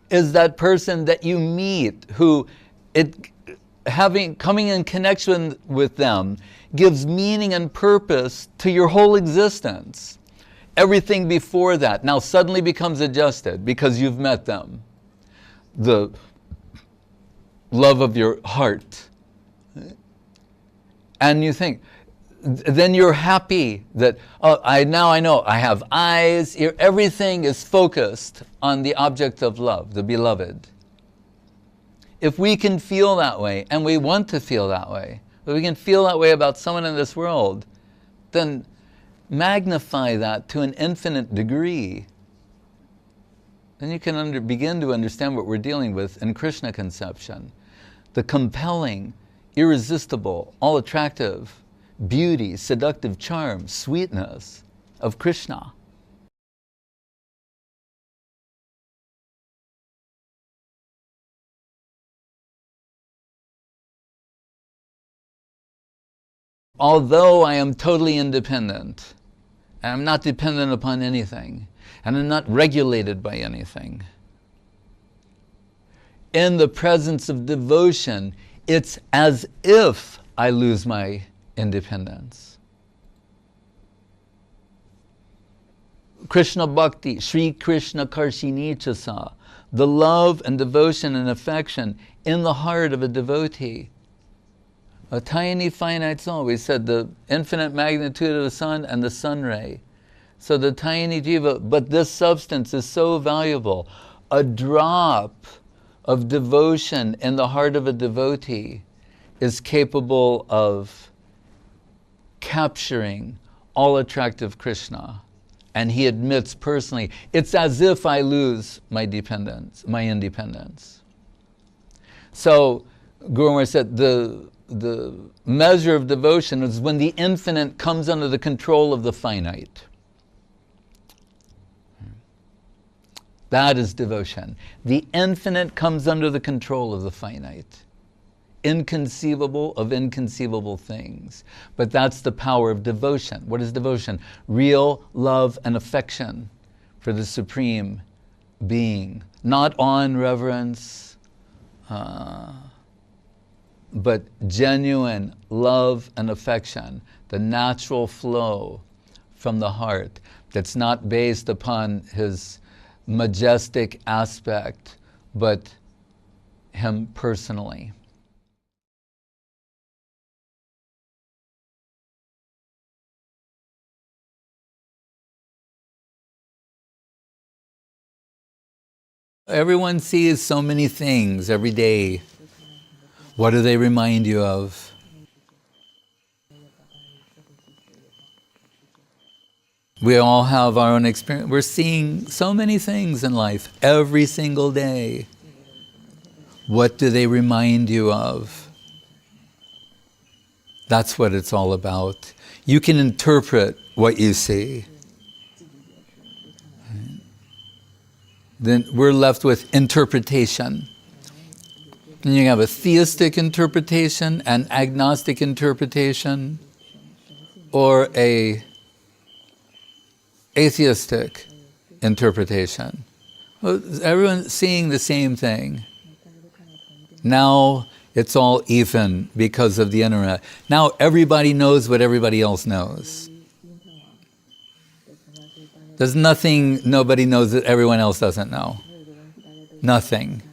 Is that person that you meet who coming in connection with them gives meaning and purpose to your whole existence. Everything before that now suddenly becomes adjusted because you've met them. The love of your heart. And you think, then you're happy that, now I know, I have eyes, ear, everything is focused on the object of love, the beloved. If we can feel that way, and we want to feel that way, if we can feel that way about someone in this world, then magnify that to an infinite degree. Then you can begin to understand what we're dealing with in Krishna conception. The compelling, irresistible, all attractive, beauty, seductive charm, sweetness of Krishna. Although I am totally independent, and I'm not dependent upon anything, and I'm not regulated by anything, in the presence of devotion, it's as if I lose my independence. Krishna Bhakti, Sri Krishna Karshini Chasa, the love and devotion and affection in the heart of a devotee. A tiny finite soul, we said the infinite magnitude of the sun and the sun ray. So the tiny jiva, but this substance is so valuable. A drop of devotion in the heart of a devotee is capable of capturing all attractive Krishna. And he admits personally, it's as if I lose my dependence, my independence. So Guru Maharaj said the measure of devotion is when the infinite comes under the control of the finite. That is devotion. The infinite comes under the control of the finite. Inconceivable of inconceivable things. But that's the power of devotion. What is devotion? Real love and affection for the Supreme Being. Not awe and reverence, but genuine love and affection. The natural flow from the heart that's not based upon his majestic aspect, but him personally. Everyone sees so many things every day. What do they remind you of? We all have our own experience. We're seeing so many things in life every single day. What do they remind you of? That's what it's all about. You can interpret what you see. Then we're left with interpretation. And you have a theistic interpretation, an agnostic interpretation, or a atheistic interpretation. Well, everyone's seeing the same thing. Now it's all even because of the internet. Now everybody knows what everybody else knows. There's nothing nobody knows that everyone else doesn't know. Nothing.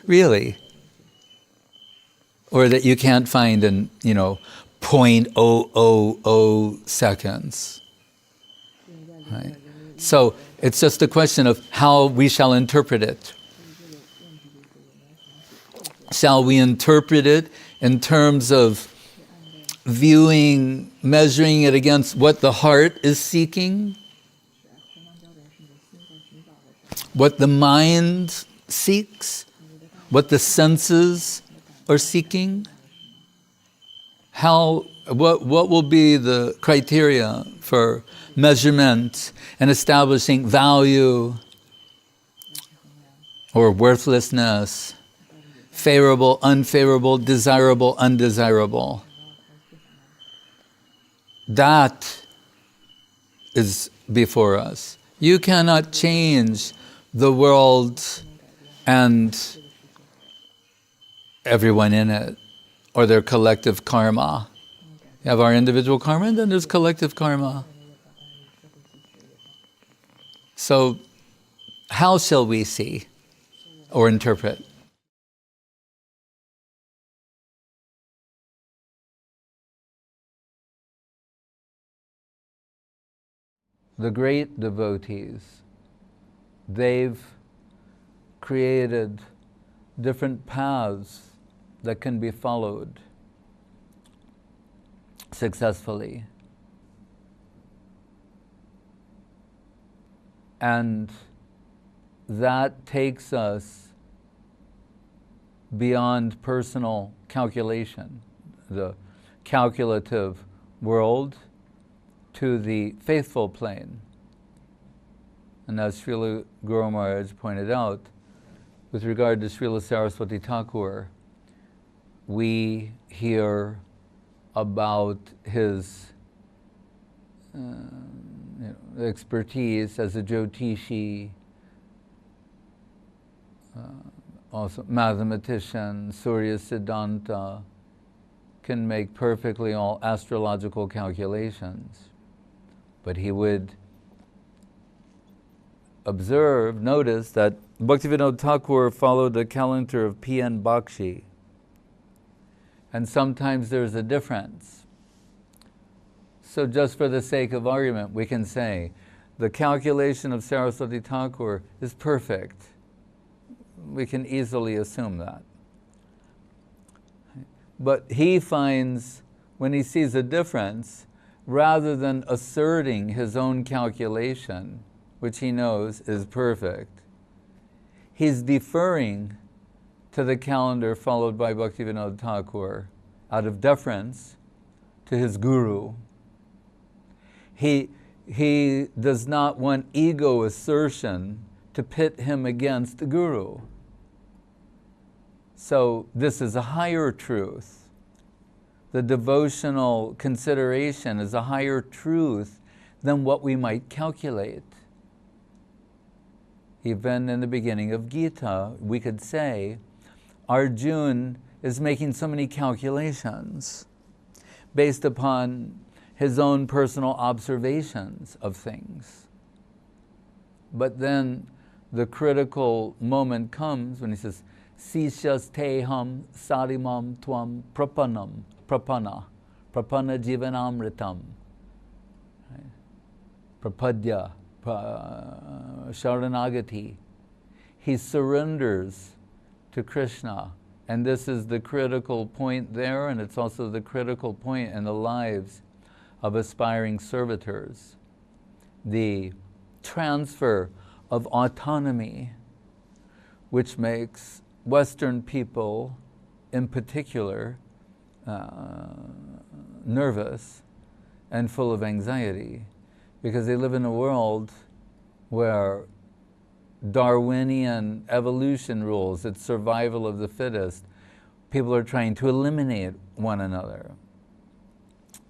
Really. Or that you can't find in, 0.000 seconds. Right? So it's just a question of how we shall interpret it. Shall we interpret it in terms of viewing, measuring it against what the heart is seeking? What the mind seeks? What the senses are seeking? What will be the criteria for measurement and establishing value or worthlessness, favorable, unfavorable, desirable, undesirable? That is before us. You cannot change the world and everyone in it, or their collective karma. You have our individual karma, and then there's collective karma. So, how shall we see or interpret? The great devotees, they've created different paths that can be followed successfully. And that takes us beyond personal calculation, the calculative world, to the faithful plane. And as Srila Guru Maharaj pointed out, with regard to Srila Saraswati Thakur, we hear about his expertise as a Jyotishi, also mathematician, Surya Siddhanta, can make perfectly all astrological calculations. But he would notice that Bhaktivinoda Thakur followed the calendar of P.N. Bakshi. And sometimes there's a difference. So just for the sake of argument, we can say the calculation of Saraswati Thakur is perfect. We can easily assume that. But he finds, when he sees a difference, rather than asserting his own calculation, which he knows is perfect, he's deferring to the calendar followed by Bhaktivinoda Thakur out of deference to his guru. He does not want ego assertion to pit him against the guru. So this is a higher truth. The devotional consideration is a higher truth than what we might calculate. Even in the beginning of Gita, we could say, Arjuna is making so many calculations based upon his own personal observations of things. But then the critical moment comes when he says, Sishas teham sarimam tvam prapanna jivanamritam. Prapadya, sharanagati. He surrenders to Krishna. And this is the critical point there, and it's also the critical point in the lives of aspiring servitors. The transfer of autonomy, which makes Western people in particular nervous and full of anxiety, because they live in a world where Darwinian evolution rules. It's survival of the fittest. People are trying to eliminate one another.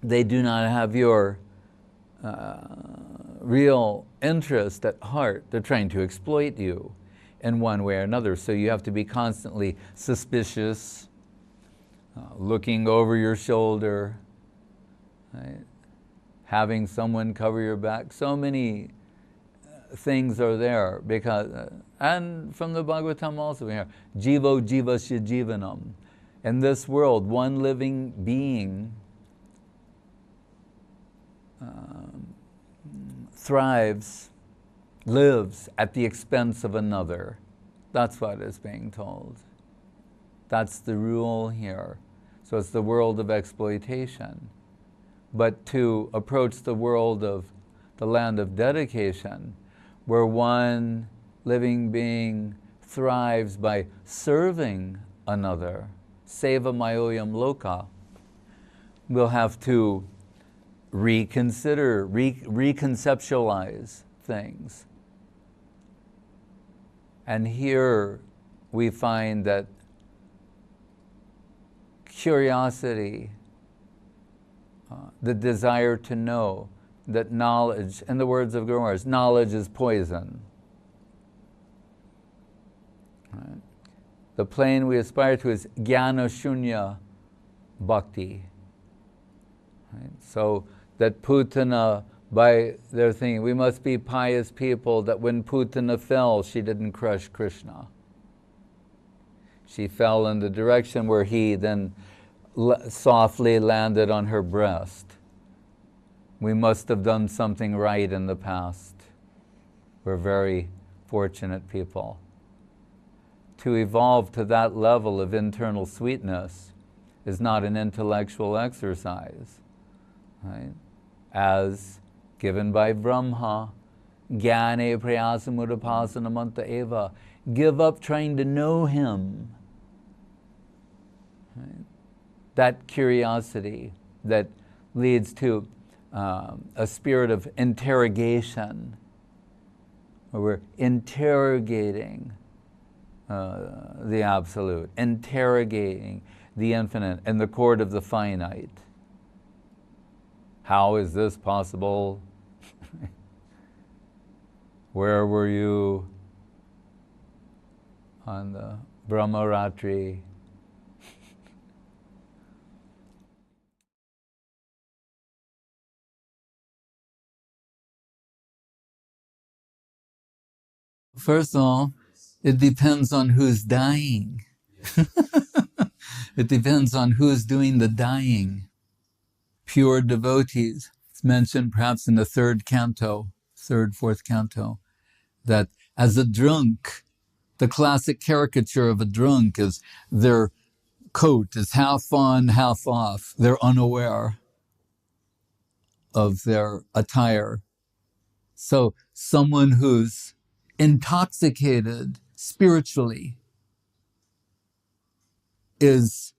They do not have your real interest at heart. They're trying to exploit you in one way or another. So you have to be constantly suspicious, looking over your shoulder, right? Having someone cover your back. So many things are there because, and from the Bhagavatam also we hear, Jivo Jivasya Jivanam. In this world, one living being thrives, lives at the expense of another. That's what is being told. That's the rule here. So it's the world of exploitation. But to approach the world of the land of dedication, where one living being thrives by serving another, seva mayoyam loka, we'll have to reconsider, reconceptualize things. And here we find that curiosity, the desire to know, that knowledge, in the words of Guru Maharaj, knowledge is poison. Right? The plane we aspire to is jnana shunya bhakti. Right? So that Putana, by their thinking, we must be pious people, that when Putana fell, she didn't crush Krishna. She fell in the direction where he then softly landed on her breast. We must have done something right in the past. We're very fortunate people. To evolve to that level of internal sweetness is not an intellectual exercise, right? As given by Brahma, jnane prayasamudapasana eva, give up trying to know him. Right? That curiosity that leads to a spirit of interrogation, where we're interrogating the Absolute, interrogating the infinite and the court of the finite. How is this possible? Where were you on the Brahmaratri? First of all, it depends on who's dying. It depends on who's doing the dying. Pure devotees. It's mentioned perhaps in the third, fourth canto, that as a drunk, the classic caricature of a drunk is their coat is half on, half off. They're unaware of their attire. So someone who's intoxicated spiritually is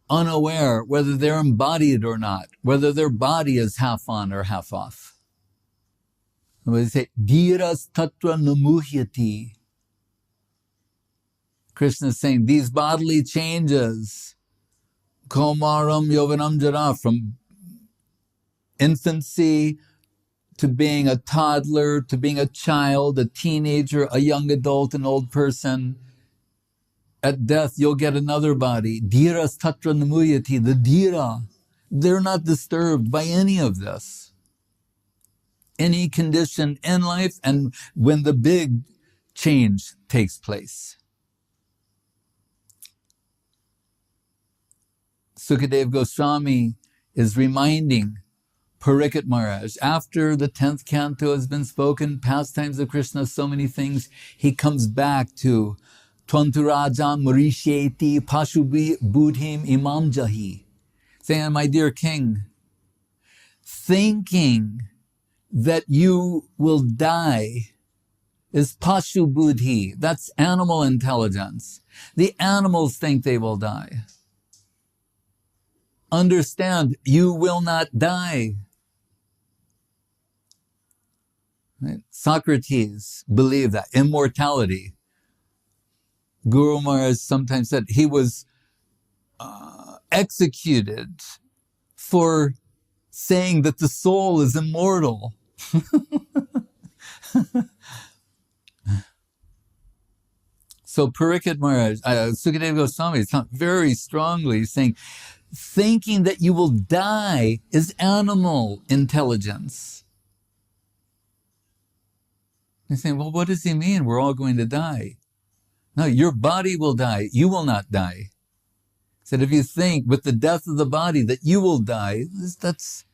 unaware whether they're embodied or not, whether their body is half on or half off. We say, Dhiras tatra namuhyati. Krishna is saying these bodily changes, Kaumaram Yovanam Jara, from infancy to being a toddler, to being a child, a teenager, a young adult, an old person. At death, you'll get another body. Dhiras tatra namuyati, the dhira. They're not disturbed by any of this. Any condition in life, and when the big change takes place. Sukadev Goswami is reminding Parikshit Maharaj, after the 10th canto has been spoken, pastimes of Krishna, so many things, he comes back to Twanturajam Marishyeti Pashubi Budhim Imam Jahi, saying, my dear king, thinking that you will die is Pashu Budhi. That's animal intelligence. The animals think they will die. Understand, you will not die. Right? Socrates believed that immortality. Guru Maharaj sometimes said he was executed for saying that the soul is immortal. So Parikshit Maharaj, Sukadeva Goswami is very strongly saying, thinking that you will die is animal intelligence. He's saying, well, what does he mean? We're all going to die. No, your body will die. You will not die. He said, if you think with the death of the body that you will die, that's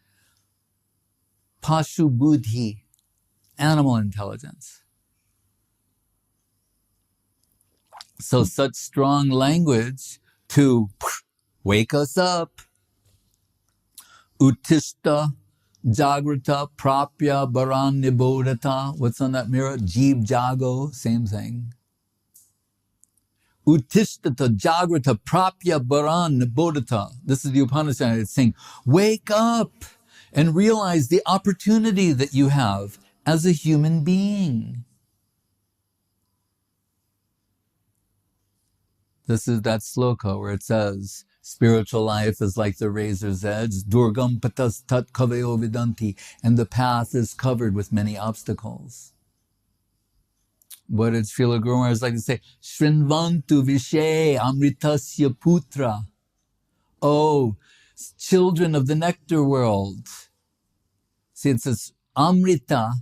pashu buddhi, animal intelligence. So such strong language to wake us up. Uttishta Jagrata Prapya Baran Nibodhata. What's on that mirror? Jeev Jago, same thing. Uttishtata Jagrata Prapya Baran Nibodhata. This is the Upanishad. It's saying, wake up and realize the opportunity that you have as a human being. This is that sloka where it says, spiritual life is like the razor's edge, durgam patas tat kaveo vidanti, and the path is covered with many obstacles. What did Srila Guru Maharaj like to say? Shrinvantu vishe amritasya putra. Oh, children of the nectar world. See, it says amrita,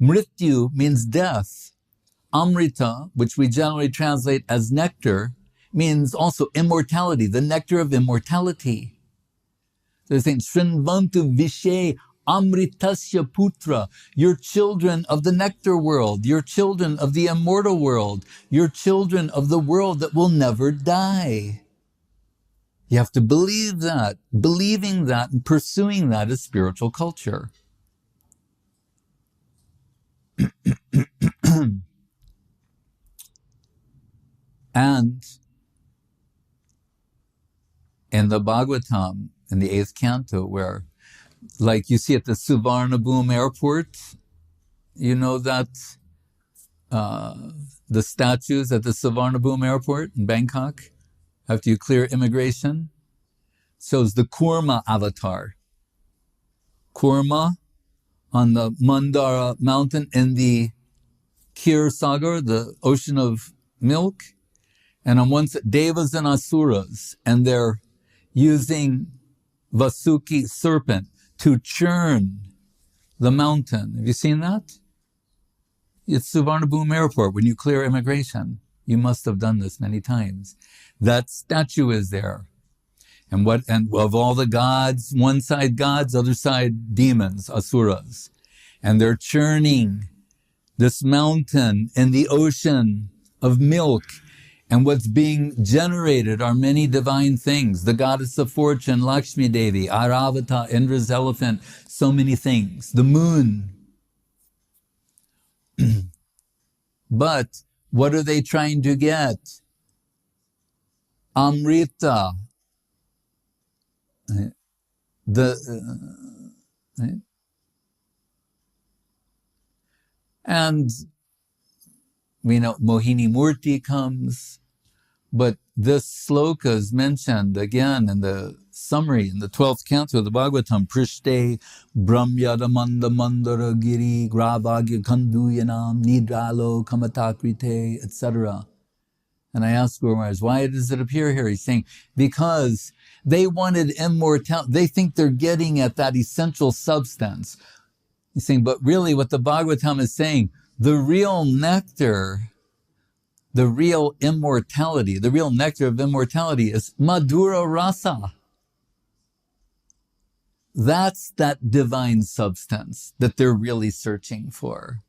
mrityu means death. Amrita, which we generally translate as nectar, means also immortality, the nectar of immortality. So they're saying, Shrinvantu vishe amritasya putra, you're children of the nectar world, you're children of the immortal world, you're children of the world that will never die. You have to believe that. Believing that and pursuing that is spiritual culture. And in the Bhagavatam, in the 8th canto, where, like you see at the Suvarnabhumi airport, you know that the statues at the Suvarnabhumi airport in Bangkok, after you clear immigration, shows the Kurma avatar. Kurma on the Mandara mountain in the Kir Sagar, the ocean of milk, and on one side, Devas and Asuras, and they're using Vasuki serpent to churn the mountain. Have you seen that? It's Suvarnabhumi airport when you clear immigration. You must have done this many times. That statue is there. And of all the gods, one side gods, other side demons, asuras. And they're churning this mountain in the ocean of milk. And what's being generated are many divine things. The goddess of fortune, Lakshmi Devi, Airavata, Indra's elephant, so many things. The moon. But what are they trying to get? Amrita. And we know Mohini Murti comes, but this sloka is mentioned again in the summary in the 12th canto of the Bhagavatam, Prishte Brahmyadamanda Mandara Giri Gravagya Kanduyanam Nidralo Kamatakrite, etc. And I asked Guru Maharaj, why does it appear here? He's saying, because they wanted immortality. They think they're getting at that essential substance. He's saying, but really what the Bhagavatam is saying, the real nectar, the real immortality, the real nectar of immortality is Madhura Rasa. That's that divine substance that they're really searching for.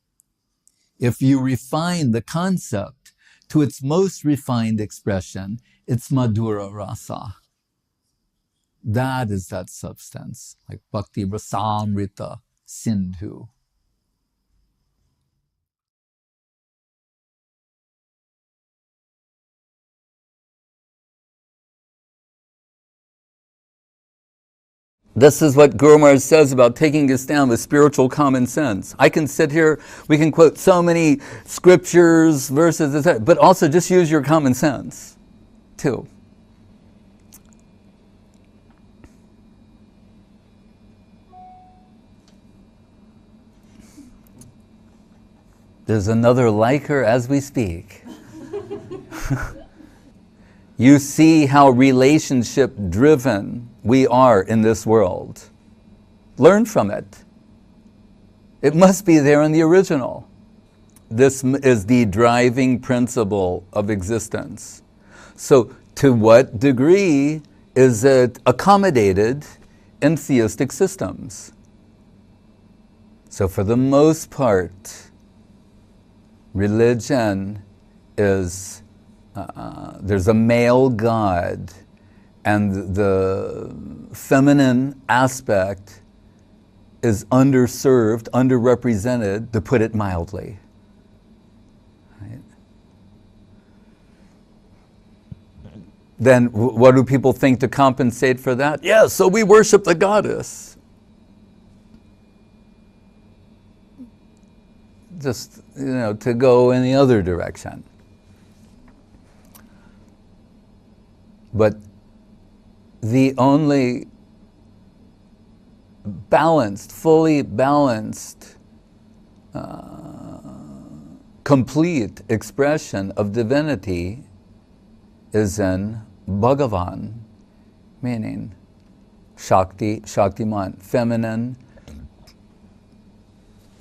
If you refine the concept to its most refined expression, it's Madhura Rasa. That is that substance, like Bhakti Rasamrita Sindhu. This is what Guru Maharaj says about taking a stand with spiritual common sense. I can sit here, we can quote so many scriptures, verses, etc., but also just use your common sense, too. There's another like her as we speak. You see how relationship-driven we are in this world. Learn from it. It must be there in the original. This is the driving principle of existence. So, to what degree is it accommodated in theistic systems? So, for the most part, religion is there's a male god, and the feminine aspect is underserved, underrepresented, to put it mildly. Right? Then what do people think to compensate for that? Yeah, so we worship the goddess. Just, to go in the other direction. But the only balanced, fully balanced, complete expression of divinity is in Bhagavan, meaning Shakti, Shaktiman, feminine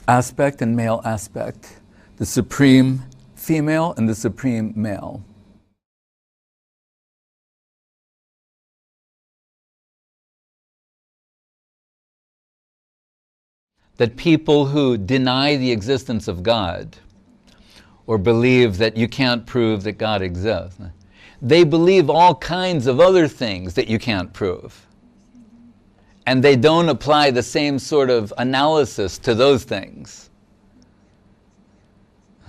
aspect and male aspect, the supreme female and the supreme male. That people who deny the existence of God, or believe that you can't prove that God exists, they believe all kinds of other things that you can't prove. And they don't apply the same sort of analysis to those things.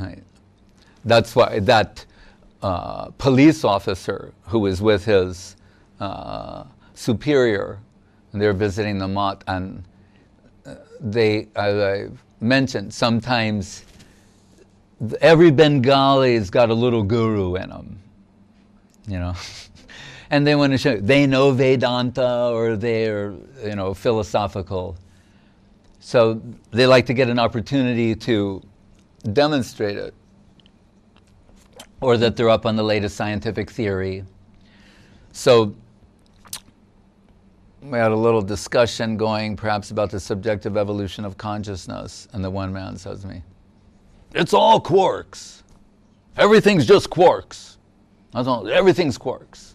Right. That's why that police officer who was with his superior, and they're visiting the mott, and I mentioned, sometimes every Bengali's got a little guru in them, and they want to show they know Vedanta, or they're philosophical. So they like to get an opportunity to demonstrate it, or that they're up on the latest scientific theory. So we had a little discussion going perhaps about the subjective evolution of consciousness, and the one man says to me, "It's all quarks. Everything's just quarks. Everything's quarks."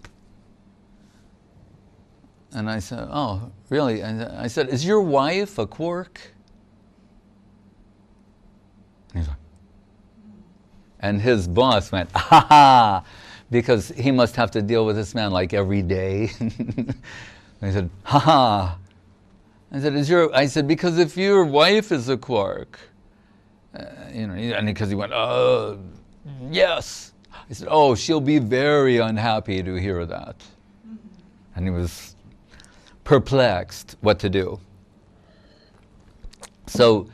And I said, "Oh, really?" And I said, "Is your wife a quark?" And he's like, and his boss went, "Ha ha," because he must have to deal with this man like every day. I said, "Ha ha." I said, "Because if your wife is a quark," and because he went, "Yes." I said, "Oh, she'll be very unhappy to hear that." And he was perplexed what to do. So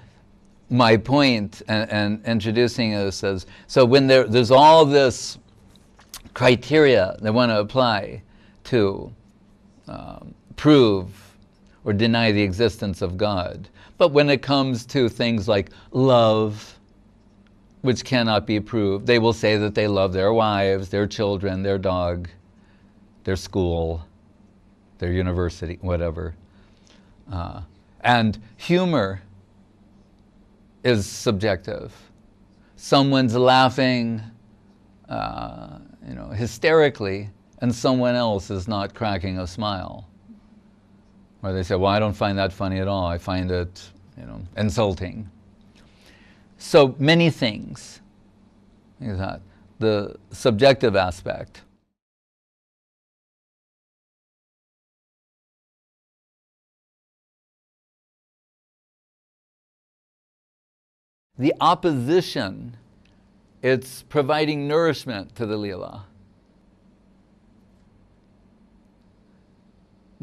my point and introducing this is, so when there's all this criteria they want to apply to prove or deny the existence of God. But when it comes to things like love, which cannot be proved, they will say that they love their wives, their children, their dog, their school, their university, whatever. And humor is subjective. Someone's laughing, hysterically, and someone else is not cracking a smile. Or they say, "Well, I don't find that funny at all. I find it, insulting." So many things. Is that the subjective aspect. The opposition, it's providing nourishment to the Leela.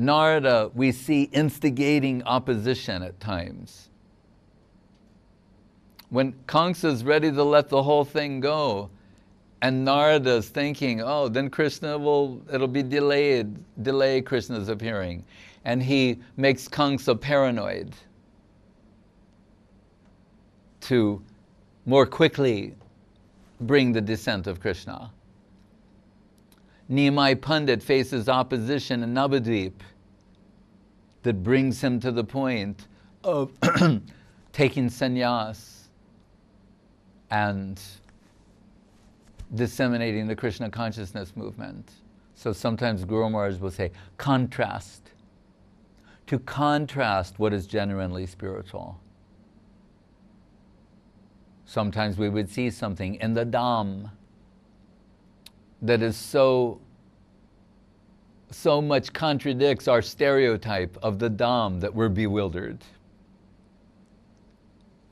Narada, we see instigating opposition at times. When Kamsa's ready to let the whole thing go, and Narada's thinking, oh, then it'll be delay Krishna's appearing. And he makes Kamsa paranoid to more quickly bring the descent of Krishna. Nimai Pandit faces opposition in Navadvip that brings him to the point of taking sannyas and disseminating the Krishna consciousness movement. So sometimes Guru Maharaj will say, contrast. To contrast what is genuinely spiritual. Sometimes we would see something in the Dham that is so much contradicts our stereotype of the Dham that we're bewildered.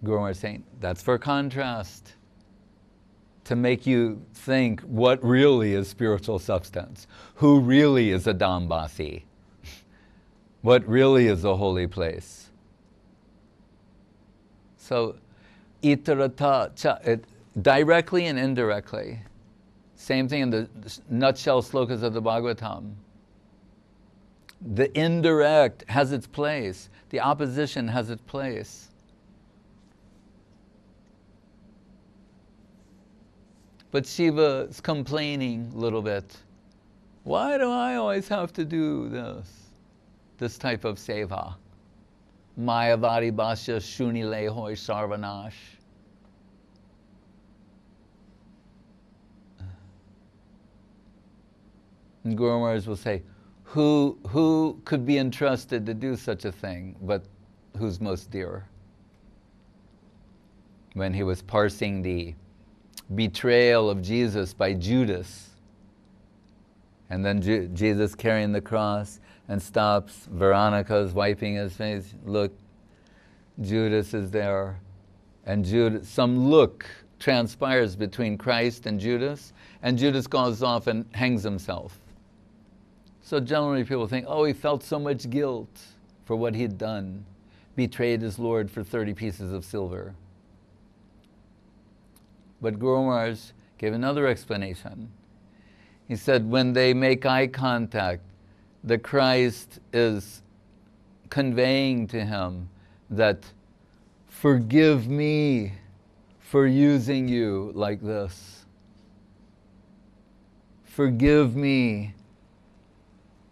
Guru Maharaj is saying, that's for contrast, to make you think what really is spiritual substance, who really is a Dhambasi, what really is a holy place. So, itarata, directly and indirectly. Same thing in the nutshell slokas of the Bhagavatam. The indirect has its place. The opposition has its place. But Shiva is complaining a little bit. Why do I always have to do this type of seva? Mayavadi Basya Shunile Hoy Sarvanash. And Guru Maharaj will say, who could be entrusted to do such a thing, but who's most dear? When he was parsing the betrayal of Jesus by Judas, and then Jesus carrying the cross and stops, Veronika's wiping his face, look, Judas is there, and some look transpires between Christ and Judas goes off and hangs himself. So generally people think, oh, he felt so much guilt for what he'd done, betrayed his Lord for 30 pieces of silver. But Guru Maharaj gave another explanation. He said, when they make eye contact, the Christ is conveying to him that, forgive me for using you like this. Forgive me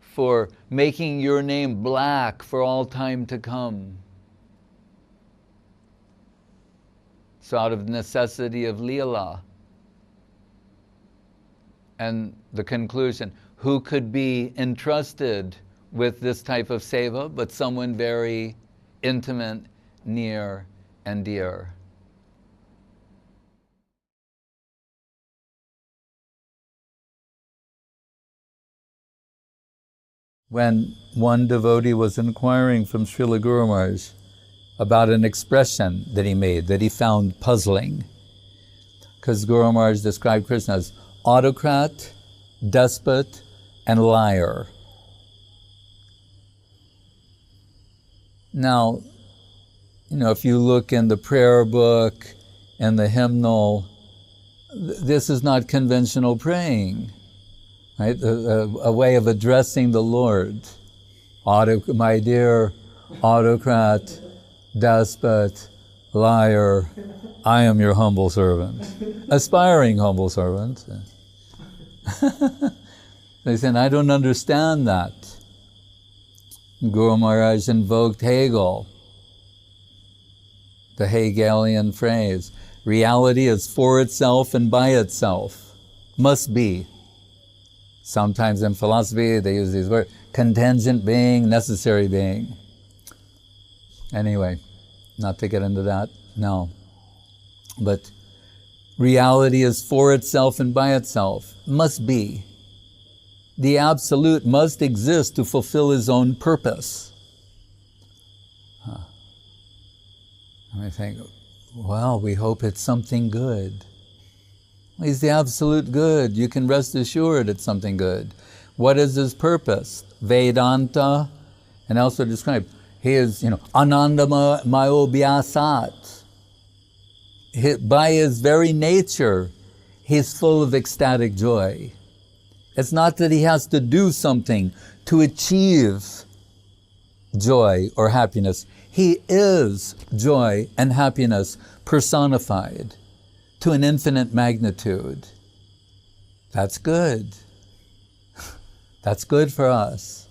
for making your name black for all time to come. So out of necessity of Leela. And the conclusion, who could be entrusted with this type of seva but someone very intimate, near, and dear? When one devotee was inquiring from Srila Guru Maharaj about an expression that he made, that he found puzzling, because Guru Maharaj described Krishna as autocrat, despot, and liar. Now, if you look in the prayer book and the hymnal, this is not conventional praying, right? A way of addressing the Lord. My dear autocrat, despot, liar, I am your humble servant. Aspiring humble servant. They said, I don't understand that. Guru Maharaj invoked Hegel, the Hegelian phrase, reality is for itself and by itself, must be. Sometimes in philosophy they use these words, contingent being, necessary being. Anyway, not to get into that, no. But reality is for itself and by itself, must be. The Absolute must exist to fulfill His own purpose. And I think, well, we hope it's something good. He's the Absolute Good. You can rest assured it's something good. What is His purpose? Vedanta, and elsewhere described. He is, Anandamayo Vyasat. By his very nature, he's full of ecstatic joy. It's not that he has to do something to achieve joy or happiness. He is joy and happiness personified to an infinite magnitude. That's good. That's good for us.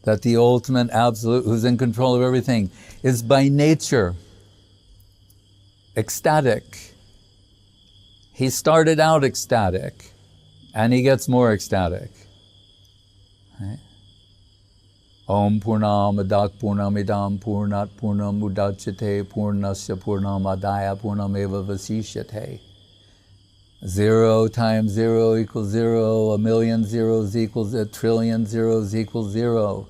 That the ultimate absolute, who's in control of everything, is by nature ecstatic. He started out ecstatic, and he gets more ecstatic. Right? Om Purnamadak Purnamidam Purnat Purnam Udachyate Purnasya Purnamadaya Purnameva Vasishyate. 0 times 0 equals 0, 1,000,000 zeros equals 1,000,000,000,000 zeros equals 0.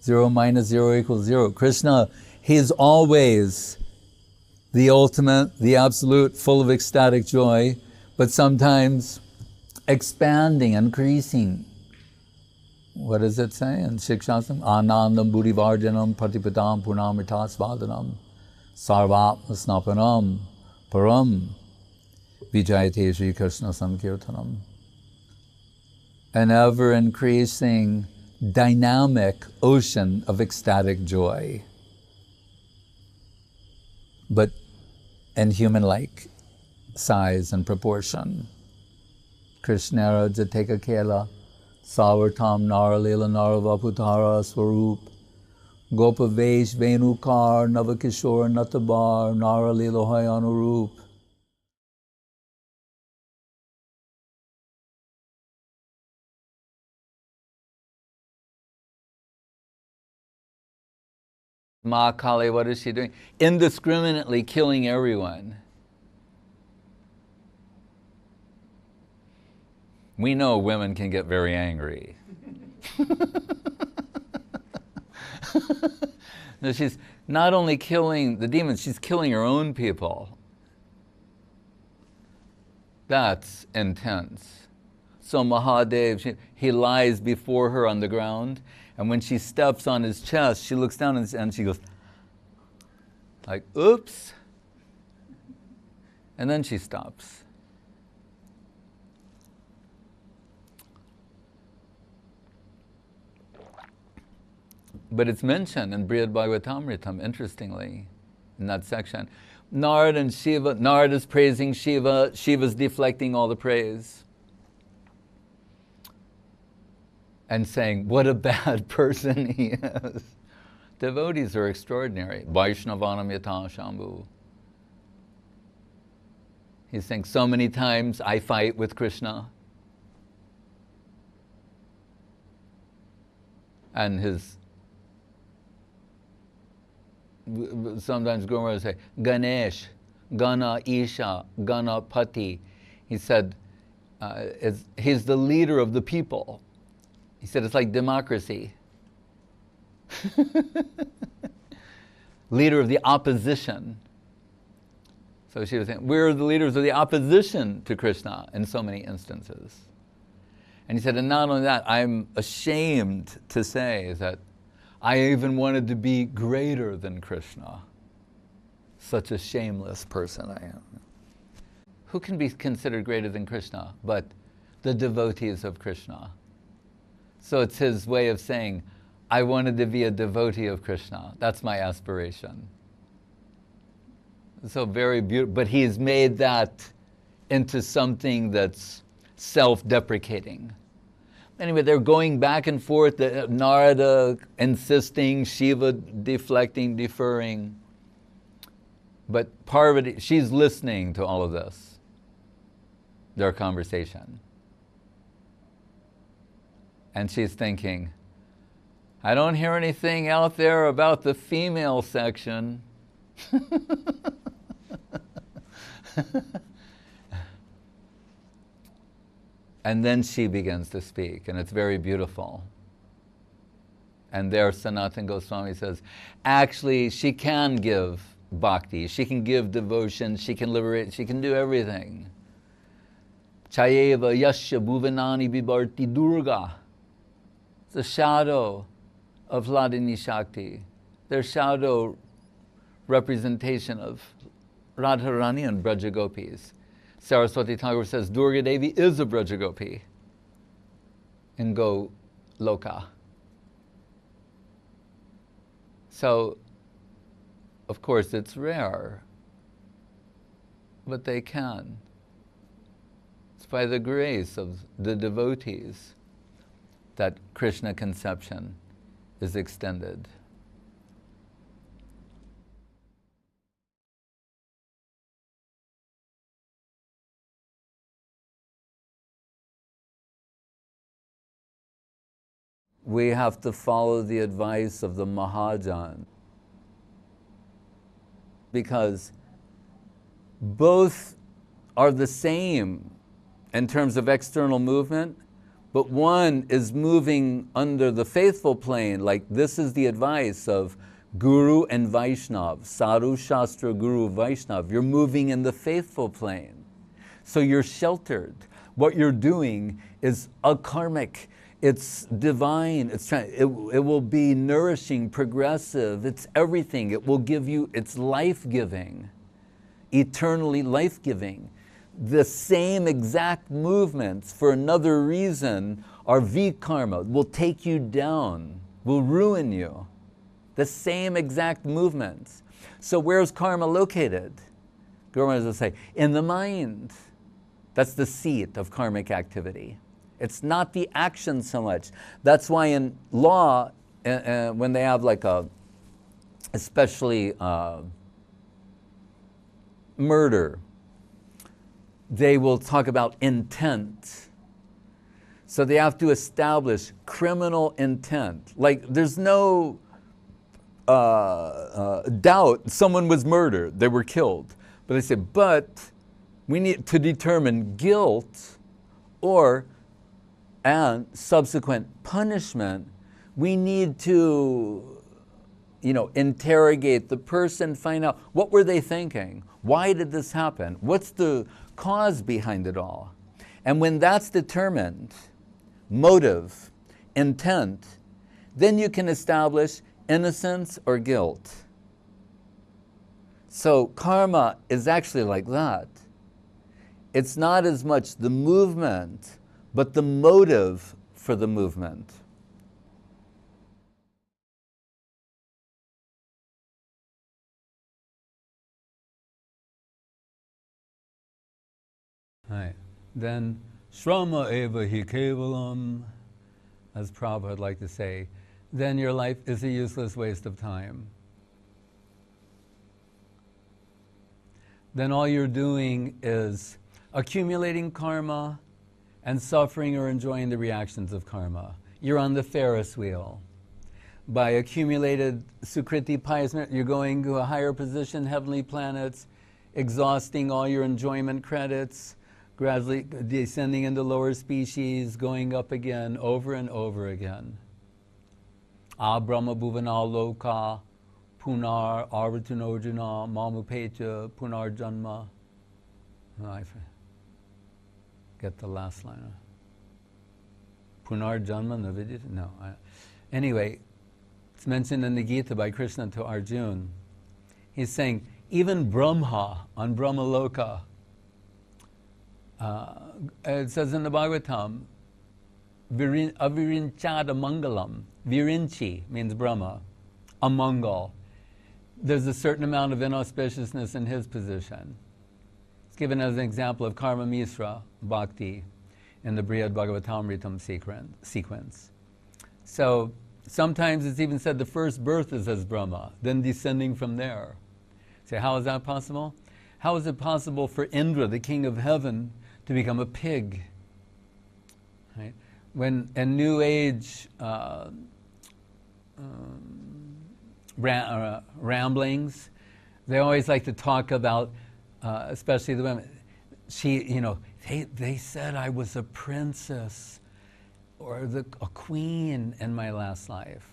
0 minus 0 equals 0. Krishna, he is always the ultimate, the absolute, full of ecstatic joy, but sometimes expanding, increasing. What does it say in Shikshasam? Anandam buddhivarjanam patipadam purnamritasvadanam sarvatma snapanam param vijayate Sri Krishna Sankirtanam. An ever-increasing, dynamic ocean of ecstatic joy, but in human-like size and proportion. Krishnara Jateka Kela Savartam Naralila Naravaputara Swarup Gopavesh Venukar Navakishore Natabar Naralila Hayanurup. Ma Kali, what is she doing? Indiscriminately killing everyone. We know women can get very angry. No, she's not only killing the demons, she's killing her own people. That's intense. So Mahadev, he lies before her on the ground, and when she steps on his chest, she looks down and she goes, like, oops. And then she stops. But it's mentioned in Brihad Bhagavatamritam, interestingly, in that section. Narada and Shiva, Narada's praising Shiva, Shiva's deflecting all the praise. And saying, what a bad person he is. Devotees are extraordinary. Vaishnavanam yata shambhu. He's saying, so many times I fight with Krishna. And sometimes Guru Maharaj will say, Ganesh, Gana Isha, Gana Pati. He said, he's the leader of the people. He said, it's like democracy. Leader of the opposition. So she was saying, we're the leaders of the opposition to Krishna in so many instances. And he said, and not only that, I'm ashamed to say that I even wanted to be greater than Krishna. Such a shameless person I am. Who can be considered greater than Krishna but the devotees of Krishna? So it's his way of saying, I wanted to be a devotee of Krishna. That's my aspiration. So very beautiful, but he's made that into something that's self-deprecating. Anyway, they're going back and forth, Narada insisting, Shiva deflecting, deferring. But Parvati, she's listening to all of this, their conversation. And she's thinking, I don't hear anything out there about the female section. And then she begins to speak, and it's very beautiful. And there Sanatana Goswami says, actually, she can give bhakti, she can give devotion, she can liberate, she can do everything. Chayeva yasya bhuvanani bibarti durga. It's a shadow of Hladini Shakti. Their shadow representation of Radharani and Brajagopis. Saraswati Thakur says Durga Devi is a Brajagopi in Go Loka. So, of course, it's rare, but they can. It's by the grace of the devotees that Krishna conception is extended. We have to follow the advice of the Mahajan, because both are the same in terms of external movement, but one is moving under the faithful plane, like this is the advice of Guru and Vaishnav, Sadhu, Shastra, Guru, Vaishnav. You're moving in the faithful plane. So you're sheltered. What you're doing is akarmic. It's divine, it will be nourishing, progressive, it's everything. It will give you, it's life-giving, eternally life-giving. The same exact movements for another reason are vikarma, will take you down, will ruin you. The same exact movements. So where's karma located? Guru Maharaj will say, in the mind. That's the seat of karmic activity. It's not the action so much. That's why in law, when they have like especially murder, they will talk about intent. So they have to establish criminal intent. Like there's no doubt someone was murdered, they were killed. But they say, but we need to determine guilt and subsequent punishment. We need to, interrogate the person, find out what were they thinking? Why did this happen? What's the cause behind it all? And when that's determined, motive, intent, then you can establish innocence or guilt. So karma is actually like that. It's not as much the movement, but the motive for the movement. Right. Then, Shrama eva hi kevalam, as Prabhupada would like to say, then your life is a useless waste of time. Then all you're doing is accumulating karma and suffering or enjoying the reactions of karma. You're on the Ferris wheel. By accumulated sukriti, pious merit, you're going to a higher position, heavenly planets, exhausting all your enjoyment credits, gradually descending into lower species, going up again, over and over again. Brahma bhuvana loka, punar arvatunojana, mamupecha, punar janma. I get the last line. Punar janma navidita? No. Anyway, it's mentioned in the Gita by Krishna to Arjuna. He's saying, even Brahma on Brahmaloka, it says in the Bhagavatam, avirinchada mangalam. Virinchi means Brahma, amangal. There's a certain amount of inauspiciousness in his position. It's given as an example of Karma Misra Bhakti in the Brihad Bhagavatamritam sequence. So sometimes it's even said the first birth is as Brahma, then descending from there. Say, how is that possible? How is it possible for Indra, the king of heaven, to become a pig? Right? When in New Age ramblings, they always like to talk about, especially the women, they said I was a princess or a queen in my last life.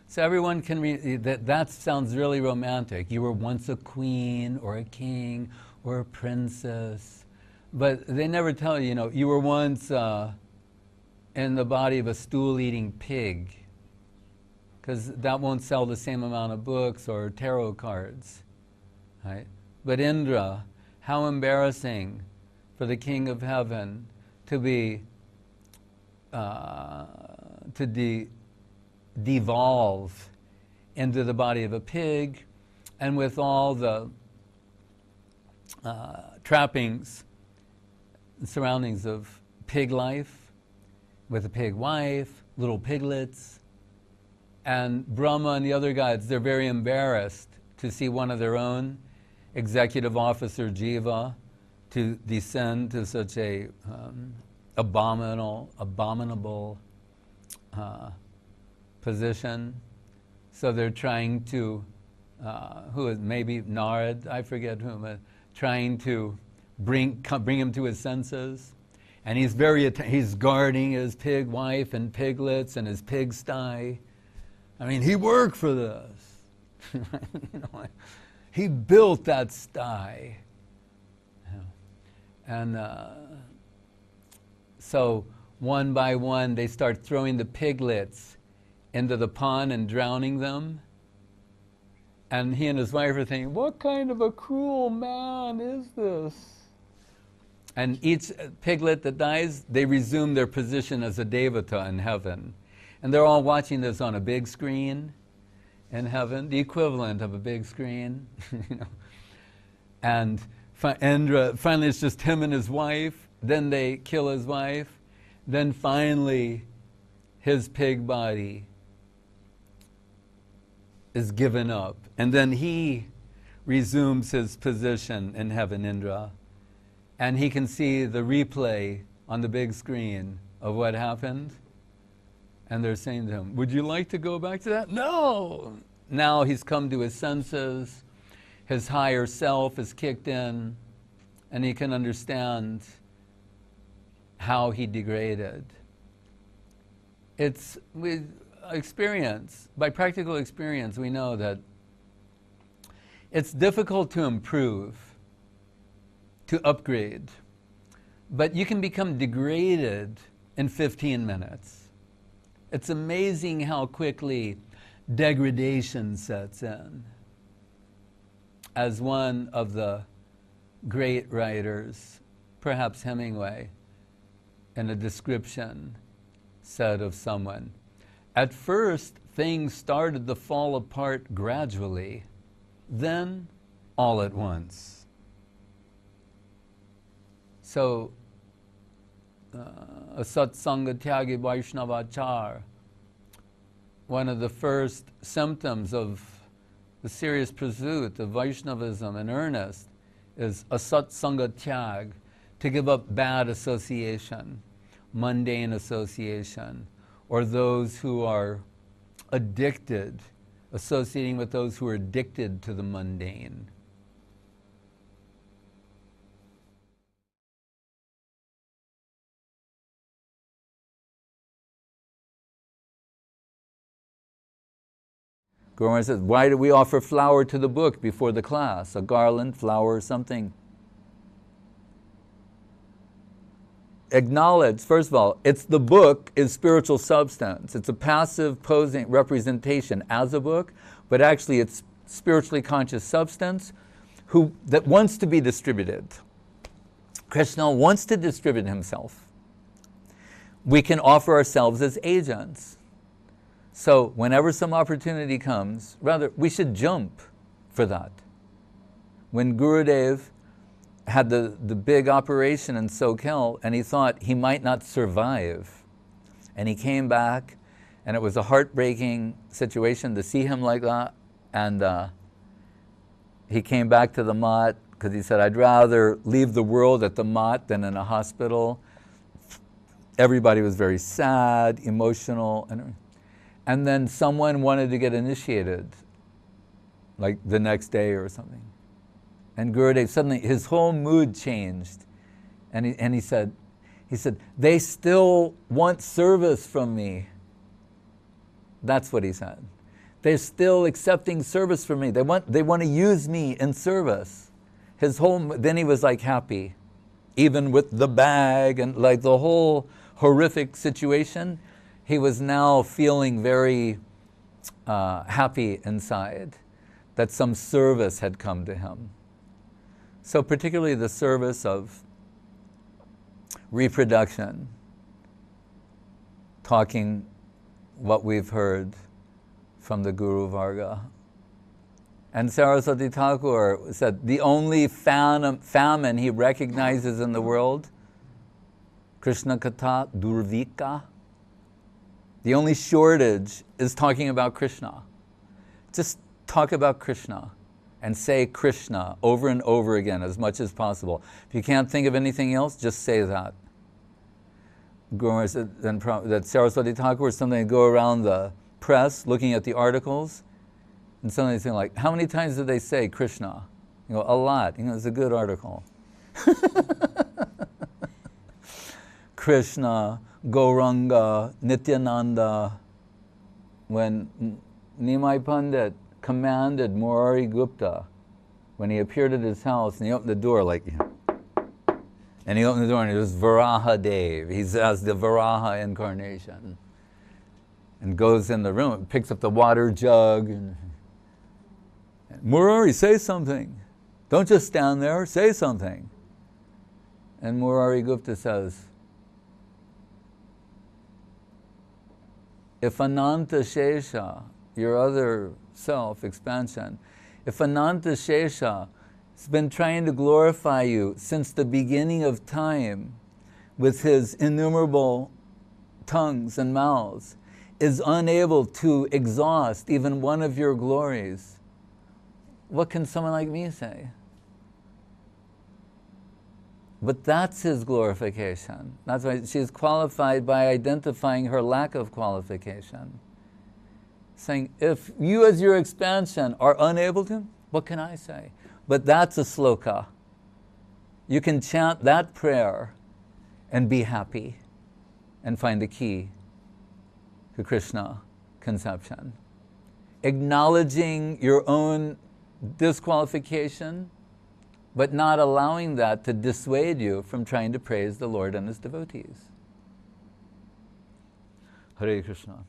So everyone can read that sounds really romantic. You were once a queen or a king or a princess. But they never tell you, you were once, in the body of a stool-eating pig, because that won't sell the same amount of books or tarot cards, right? But Indra, how embarrassing for the king of heaven to be devolve into the body of a pig, and with all the trappings and surroundings of pig life, with a pig wife, little piglets. And Brahma and the other gods, they're very embarrassed to see one of their own, executive officer Jiva, to descend to such a abominable position. So they're trying to, who is maybe Narad, I forget whom, trying to bring him to his senses. And he's guarding his pig wife and piglets and his pigsty. I mean, he worked for this. You know, he built that sty. And so one by one, they start throwing the piglets into the pond and drowning them. And he and his wife are thinking, what kind of a cruel man is this? And each piglet that dies, they resume their position as a devata in heaven. And they're all watching this on a big screen in heaven, the equivalent of a big screen. You know? And Indra, finally it's just him and his wife. Then they kill his wife. Then finally his pig body is given up. And then he resumes his position in heaven, Indra. And he can see the replay on the big screen of what happened. And they're saying to him, would you like to go back to that? No! Now he's come to his senses, his higher self is kicked in, and he can understand how he degraded. It's with experience, by practical experience, we know that it's difficult to improve, to upgrade, but you can become degraded in 15 minutes. It's amazing how quickly degradation sets in. As one of the great writers, perhaps Hemingway, in a description said of someone, at first things started to fall apart gradually, then all at once. So, a satsanga tyagi Vaishnavachar, one of the first symptoms of the serious pursuit of Vaishnavism in earnest is a satsanga tyag, to give up bad association, mundane association, or those who are addicted, associating with those who are addicted to the mundane. Guru Maharaj says, why do we offer flower to the book before the class? A garland, flower, something. Acknowledge, first of all, it's the book is spiritual substance. It's a passive posing representation as a book, but actually it's spiritually conscious substance that wants to be distributed. Krishna wants to distribute himself. We can offer ourselves as agents. So whenever some opportunity comes, rather, we should jump for that. When Gurudev had the big operation in SoCal, and he thought he might not survive, and he came back, and it was a heartbreaking situation to see him like that, and he came back to the Mat, because he said, I'd rather leave the world at the Mat than in a hospital. Everybody was very sad, emotional, and then someone wanted to get initiated, like the next day or something. And Gurudev, suddenly his whole mood changed. And he said, they still want service from me. That's what he said. They're still accepting service from me. They want to use me in service. Then he was like happy, even with the bag and like the whole horrific situation, he was now feeling very happy inside that some service had come to him. So particularly the service of reproduction, talking what we've heard from the Guru Varga. And Saraswati Thakur said the only famine he recognizes in the world, Krishna Katha Durvika, the only shortage is talking about Krishna. Just talk about Krishna and say Krishna over and over again as much as possible. If you can't think of anything else, just say that. Guru said that Saraswati Thakur was something to go around the press looking at the articles and something saying like, how many times did they say Krishna? You go, a lot. You know, it's a good article. Krishna, Gauranga, Nityananda. When Nimai Pandit commanded Murari Gupta, when he appeared at his house and he opened the door like, and he opened the door and it was Varaha Dev. He's as the Varaha incarnation. And goes in the room, picks up the water jug and Murari, say something. Don't just stand there, say something. And Murari Gupta says, if Ananta Shesha, your other self, expansion, if Ananta Shesha has been trying to glorify you since the beginning of time with his innumerable tongues and mouths, is unable to exhaust even one of your glories, what can someone like me say? But that's his glorification. That's why she's qualified by identifying her lack of qualification. Saying, if you as your expansion are unable to, what can I say? But that's a sloka. You can chant that prayer and be happy and find the key to Krishna conception. Acknowledging your own disqualification, but not allowing that to dissuade you from trying to praise the Lord and His devotees. Hare Krishna.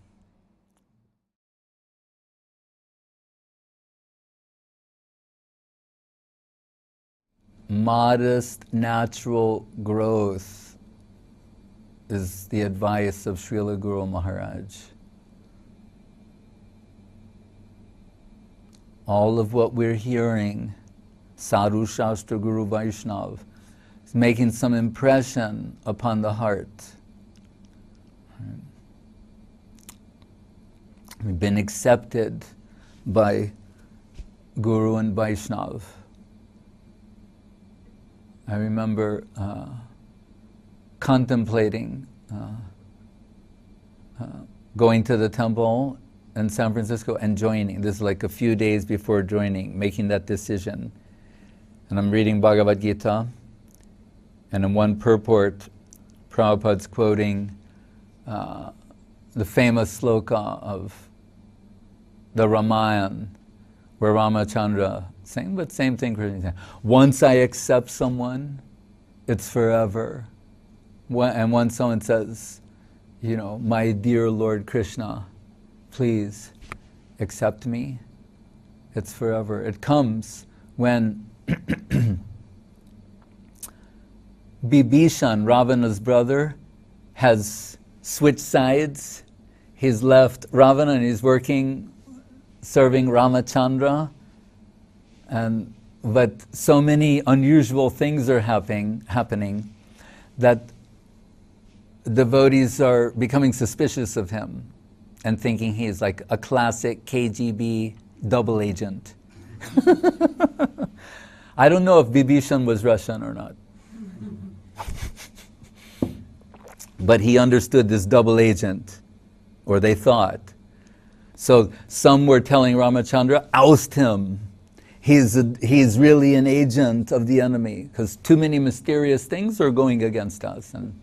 Modest, natural growth is the advice of Srila Guru Maharaj. All of what we're hearing, Sadhu Shastra Guru Vaishnav, is making some impression upon the heart. We've been accepted by Guru and Vaishnav. I remember contemplating going to the temple in San Francisco and joining. This is like a few days before joining, making that decision. And I'm reading Bhagavad Gita, and in one purport, Prabhupada's quoting the famous sloka of the Ramayana, where Ramachandra saying, but same thing Krishna saying, once I accept someone, it's forever. And when someone says, you know, my dear Lord Krishna, please accept me, it's forever. It comes when Bibhishan, Ravana's brother, has switched sides. He's left Ravana and he's working, serving Ramachandra. But so many unusual things are happening that devotees are becoming suspicious of him and thinking he's like a classic KGB double agent. I don't know if Bibhishan was Russian or not. But he understood this double agent, or they thought. So some were telling Ramachandra, oust him. He's really an agent of the enemy, because too many mysterious things are going against us. And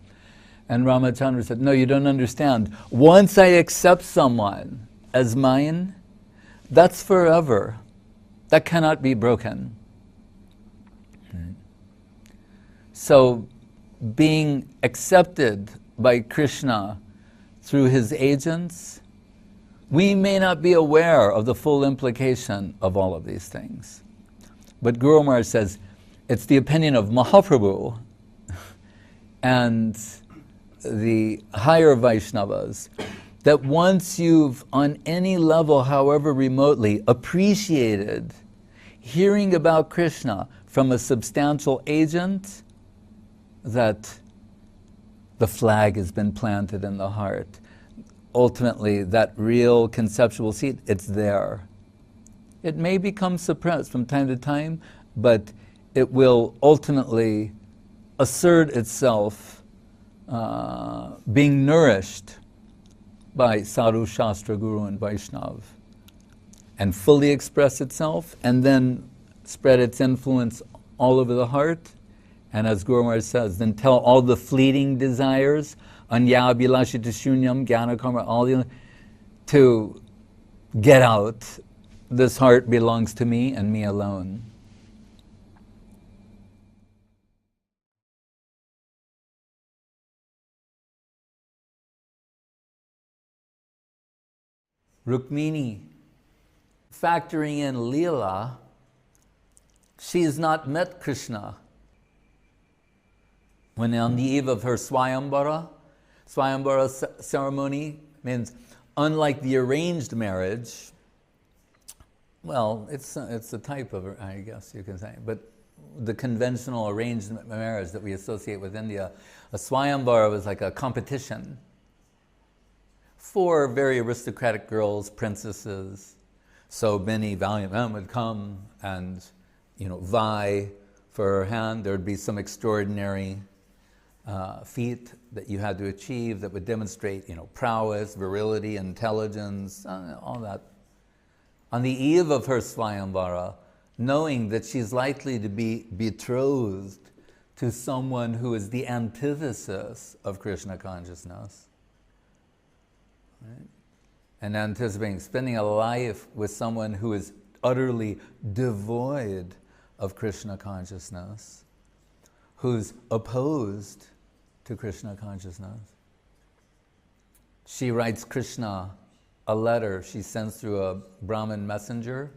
Ramachandra said, no, you don't understand. Once I accept someone as mine, that's forever. That cannot be broken. So being accepted by Krishna through his agents, we may not be aware of the full implication of all of these things. But Guru Maharaj says, it's the opinion of Mahaprabhu and the higher Vaishnavas that once you've, on any level, however remotely, appreciated hearing about Krishna from a substantial agent, that the flag has been planted in the heart. Ultimately, that real conceptual seed, it's there. It may become suppressed from time to time, but it will ultimately assert itself, being nourished by Sadhu, Shastra, Guru, and Vaishnav, and fully express itself, and then spread its influence all over the heart. And as Guru Maharaj says, then tell all the fleeting desires, anya abhilashita shunyam, jnana karma, all the, to get out. This heart belongs to me and me alone. Rukmini, factoring in Leela, she has not met Krishna. When on the eve of her Swayambara ceremony means, unlike the arranged marriage, well, it's a type of, I guess you can say, but the conventional arranged marriage that we associate with India, a Swayambara was like a competition for very aristocratic girls, princesses. So many valiant men would come and, vie for her hand. There would be some extraordinary feat that you had to achieve that would demonstrate, prowess, virility, intelligence, all that. On the eve of her Swayambara, knowing that she's likely to be betrothed to someone who is the antithesis of Krishna consciousness, right? And anticipating spending a life with someone who is utterly devoid of Krishna consciousness, who's opposed to Krishna consciousness. She writes Krishna a letter she sends through a Brahmin messenger,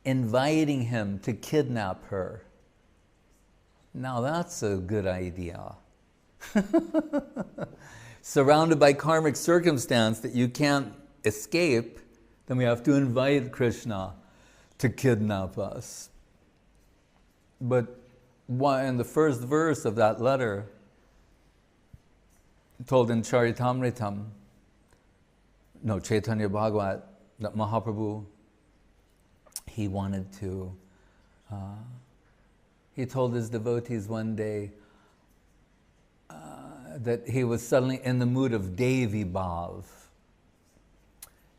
inviting him to kidnap her. Now that's a good idea. Surrounded by karmic circumstance that you can't escape, then we have to invite Krishna to kidnap us. But in the first verse of that letter, told in Charitamritam, Chaitanya Bhagavat, that Mahaprabhu, he wanted to, he told his devotees one day that he was suddenly in the mood of Devi Bhav.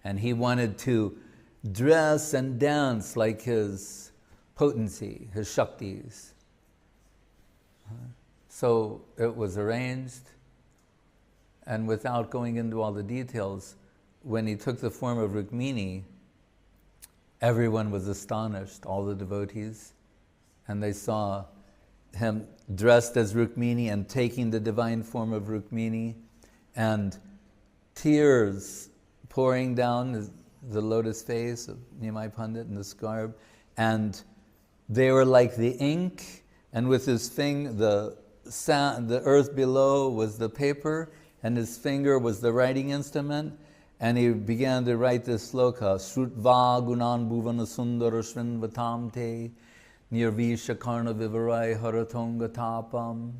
And he wanted to dress and dance like his potency, his Shaktis. So it was arranged, and without going into all the details, when he took the form of Rukmini, everyone was astonished, all the devotees, and they saw him dressed as Rukmini and taking the divine form of Rukmini, and tears pouring down the lotus face of Nimai Pandit in this garb, and they were like the ink, and with his finger, the earth below was the paper, and his finger was the writing instrument, and he began to write this sloka, Shrutva gunan bhuvana sundara shrinvatam te, nirvisha karna vivarai haratonga tapam,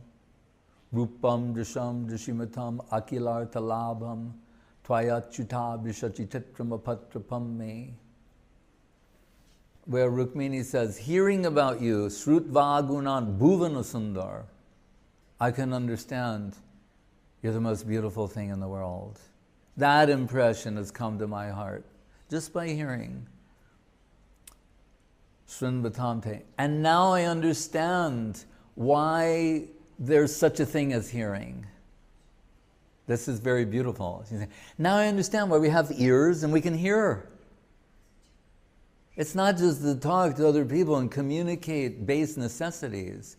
rupam drisham drishimatam akilarta labham, tvayachyuta vishachititram apatrapam me. Where Rukmini says, hearing about you, Shrutva gunan bhuvana sundar, I can understand you're the most beautiful thing in the world. That impression has come to my heart just by hearing Srinvatamte. And now I understand why there's such a thing as hearing. This is very beautiful. Now I understand why we have ears and we can hear. It's not just to talk to other people and communicate base necessities.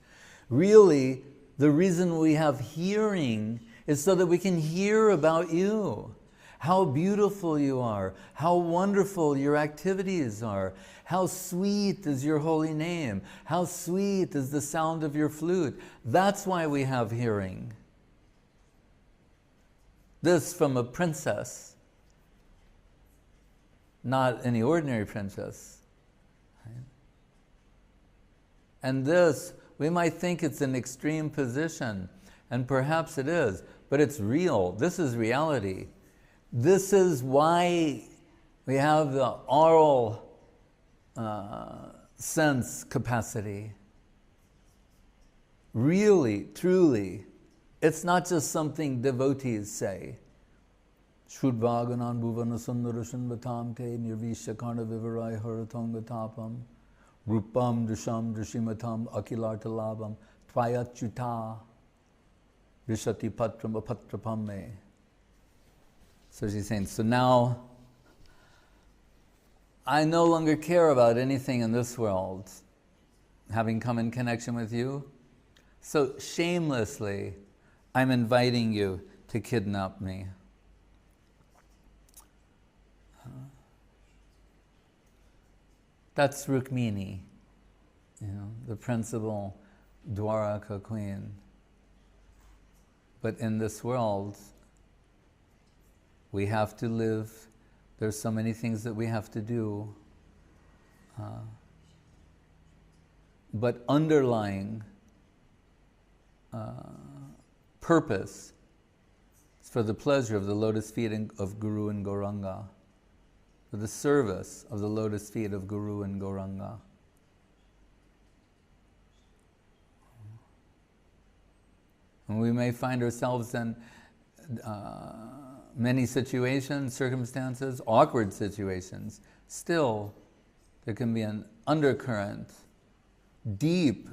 Really, The reason we have hearing is so that we can hear about you. How beautiful you are, how wonderful your activities are, how sweet is your holy name, how sweet is the sound of your flute. That's why we have hearing. This from a princess, not any ordinary princess. Right? And this, we might think it's an extreme position, and perhaps it is, but it's real. This is reality. This is why we have the oral sense capacity. Really, truly, it's not just something devotees say. Shrudvaganan bhuvana sundarashan batam te nirvisha karna vivarai haratonga tapam rupam drisham drishimatam akilartalabam tvayachyuta vishati patram apatrapam me. So she's saying, so now I no longer care about anything in this world, having come in connection with you. So shamelessly, I'm inviting you to kidnap me. That's Rukmini, the principal Dwaraka queen. But in this world, we have to live. There's so many things that we have to do. But underlying purpose is for the pleasure of the lotus feet of Guru and Gauranga, for the service of the lotus feet of Guru and Gauranga. And we may find ourselves in many situations, circumstances, awkward situations. Still, there can be an undercurrent, deep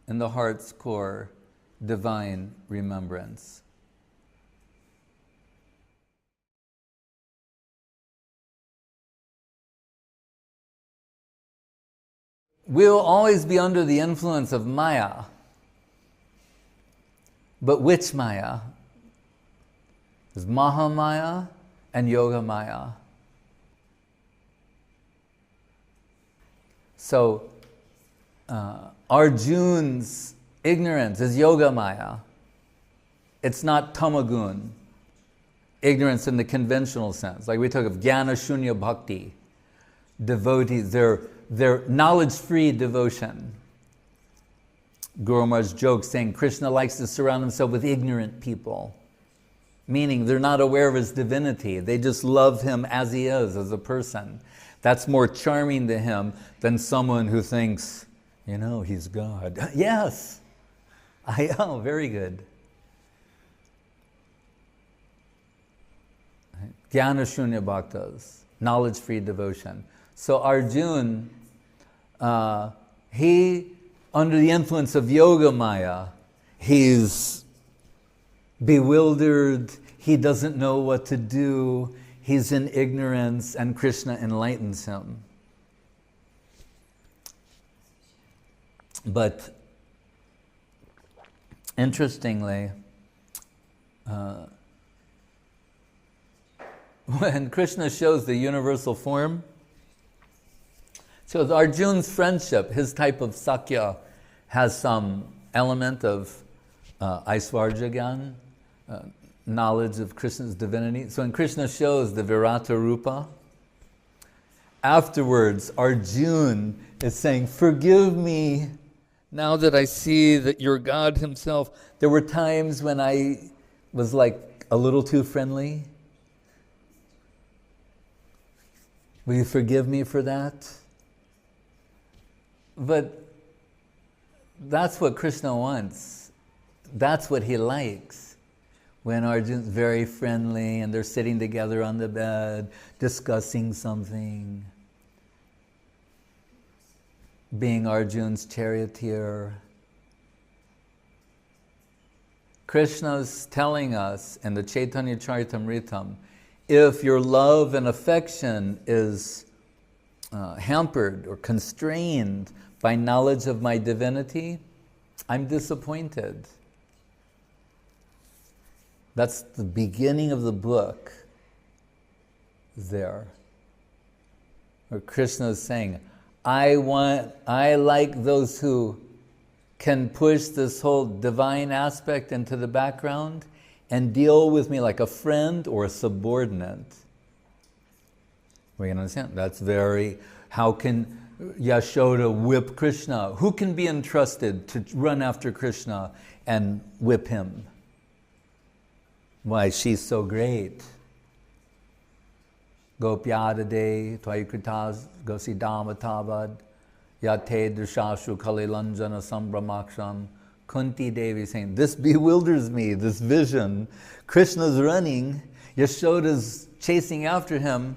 in the heart's core, divine remembrance. We'll always be under the influence of Maya. But which Maya? There's Mahamaya and Yoga Maya. So, Arjuna's ignorance is Yoga Maya. It's not Tamagun, ignorance in the conventional sense. Like we talk of Jnana Shunya Bhakti, devotees, their knowledge-free devotion. Guru Maharaj jokes saying Krishna likes to surround himself with ignorant people, meaning they're not aware of his divinity. They just love him as he is, as a person. That's more charming to him than someone who thinks, he's God. Yes, I know, very good. Jnana Shunya Bhaktas, knowledge-free devotion. So Arjuna, he, under the influence of Yoga Maya, he's bewildered, he doesn't know what to do, he's in ignorance, and Krishna enlightens him. But interestingly, when Krishna shows the universal form, so Arjuna's friendship, his type of Sakya, has some element of Aisvarjagyan, knowledge of Krishna's divinity. So when Krishna shows the Virata Rupa, afterwards Arjuna is saying, forgive me, now that I see that you're God himself. There were times when I was like a little too friendly. Will you forgive me for that? But that's what Krishna wants. That's what he likes. When Arjuna's very friendly and they're sitting together on the bed, discussing something, being Arjuna's charioteer. Krishna's telling us in the Chaitanya Charitamritam, if your love and affection is hampered or constrained by knowledge of my divinity, I'm disappointed. That's the beginning of the book there. Where Krishna is saying, I like those who can push this whole divine aspect into the background and deal with me like a friend or a subordinate. We can understand. That's very, how can Yashoda whip Krishna? Who can be entrusted to run after Krishna and whip him? Why, she's so great. Gopyadade, Tvaikritas, Gosidhamatavad, Yate Drishashu Kalilanjana Sambramaksham, Kunti Devi saying, this bewilders me, this vision. Krishna's running, Yashoda's chasing after him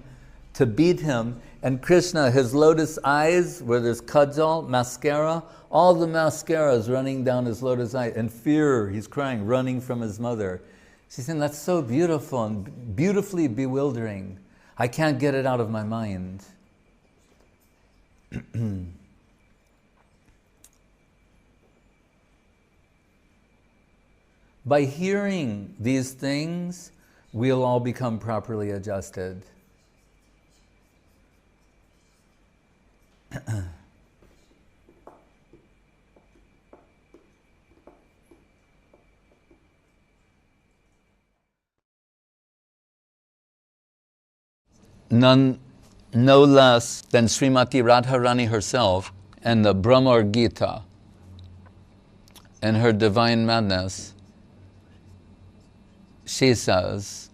to beat him, and Krishna, his lotus eyes, where there's kajal, mascara, all the mascara is running down his lotus eye. In fear, he's crying, running from his mother. She's saying, that's so beautiful and beautifully bewildering. I can't get it out of my mind. By hearing these things, we'll all become properly adjusted. None, no less than Srimati Radharani herself and the Brahma Gita and her divine madness, she says,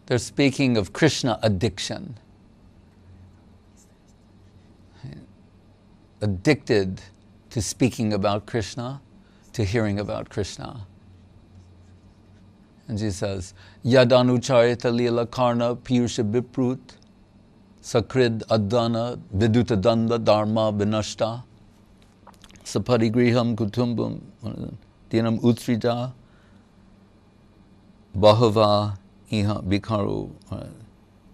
they're speaking of Krishna addiction. Addicted to speaking about Krishna, to hearing about Krishna. And she says, Yadanucharita lila karna piyusha viprut sakrid adana viduta danda dharma vinashta saparigriham kutumbam dinam utsrija bahava iha bikaru,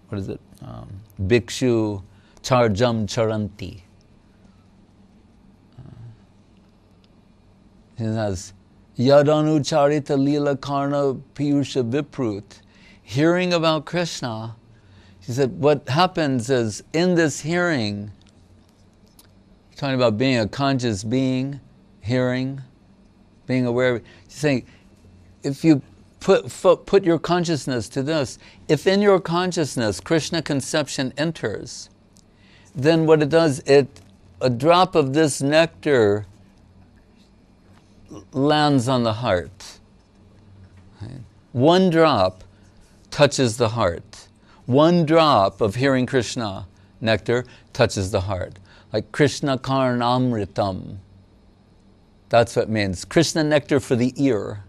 what is it? Bhikshu charjam charanti. He says, Yadanu charita lila karna piyusha viprut. Hearing about Krishna, she said, what happens is, in this hearing, talking about being a conscious being, hearing, being aware, she's saying, if you put your consciousness to this, if in your consciousness Krishna conception enters, then what it does, a drop of this nectar lands on the heart. One drop touches the heart. One drop of hearing Krishna nectar touches the heart. Like Krishna Karnamritam. That's what it means. Krishna nectar for the ear.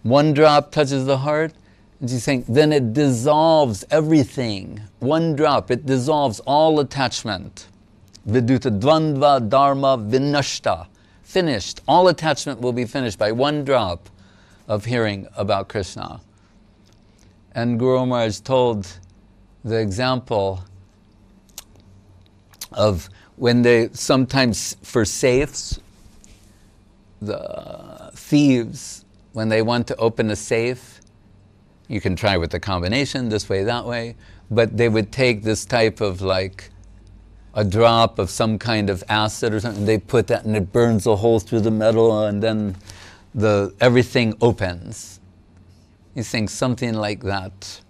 One drop touches the heart, and she's saying, then it dissolves everything. One drop, it dissolves all attachment. Viduta dvandva dharma vinashta. Finished. All attachment will be finished by one drop of hearing about Krishna. And Guru Maharaj told the example of when they sometimes, for safes, the thieves, when they want to open a safe, you can try with the combination, this way, that way, but they would take this type of like a drop of some kind of acid or something, they put that and it burns a hole through the metal and then everything opens. He's saying something like that.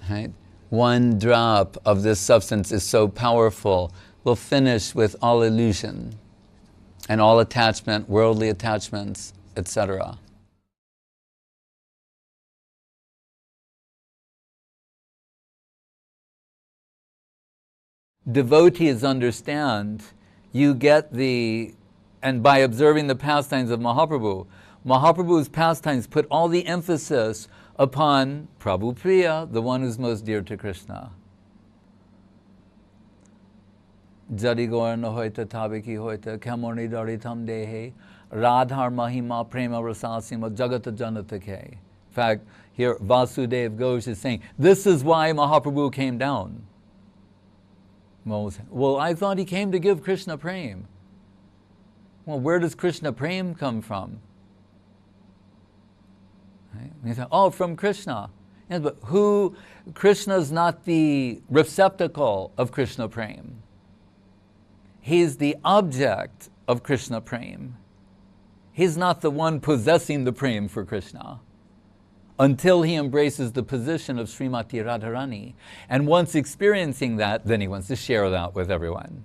Right? One drop of this substance is so powerful, will finish with all illusion and all attachment, worldly attachments, etc. Devotees understand, you get and by observing the pastimes of Mahaprabhu, Mahaprabhu's pastimes put all the emphasis upon Prabhu Priya, the one who's most dear to Krishna. Jari Gaurana hoita tabiki hoita kamoni daritam dehe radhar mahima prema rasasima jagata janata ke. In fact, here Vasudev Ghosh is saying, this is why Mahaprabhu came down. Well, I thought he came to give Krishna prem. Well, where does Krishna prem come from? Right? You say, oh, from Krishna. Yes, but who? Krishna is not the receptacle of Krishna Prem. He's the object of Krishna Prem. He's not the one possessing the Prem for Krishna until he embraces the position of Srimati Radharani. And once experiencing that, then he wants to share that with everyone.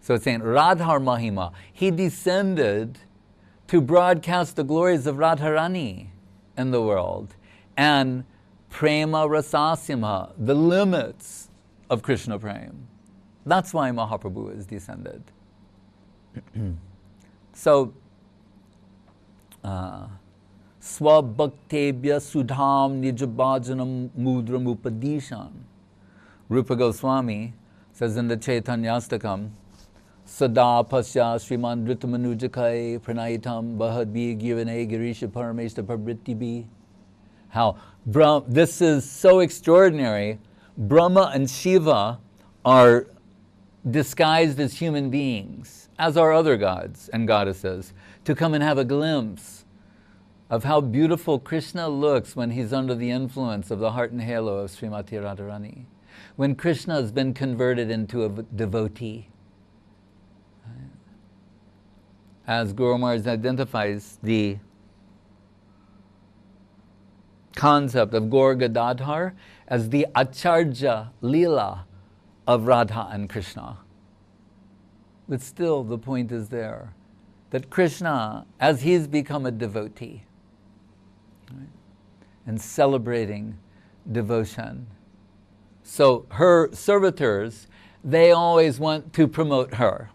So it's saying Radhar Mahima. He descended to broadcast the glories of Radharani in the world. And Prema Rasasimha, the limits of Krishna Prem. That's why Mahaprabhu is descended. So, Swabhaktebhya Sudham Nijabhajanam Mudram Upadishan. Rupa Goswami says in the Chaitanyastakam, Sada Pasya Sriman Dritamanujakai Pranayitam Bahadbi Givane Girisha Parameshta Pabrittibi. How this is so extraordinary. Brahma and Shiva are disguised as human beings, as are other gods and goddesses, to come and have a glimpse of how beautiful Krishna looks when he's under the influence of the heart and halo of Srimati Radharani. When Krishna has been converted into a devotee. As Guru Maharaj identifies the concept of Gaur Gadadhar as the Acharya Leela of Radha and Krishna. But still the point is there, that Krishna, as he's become a devotee, right, and celebrating devotion, so her servitors, they always want to promote her.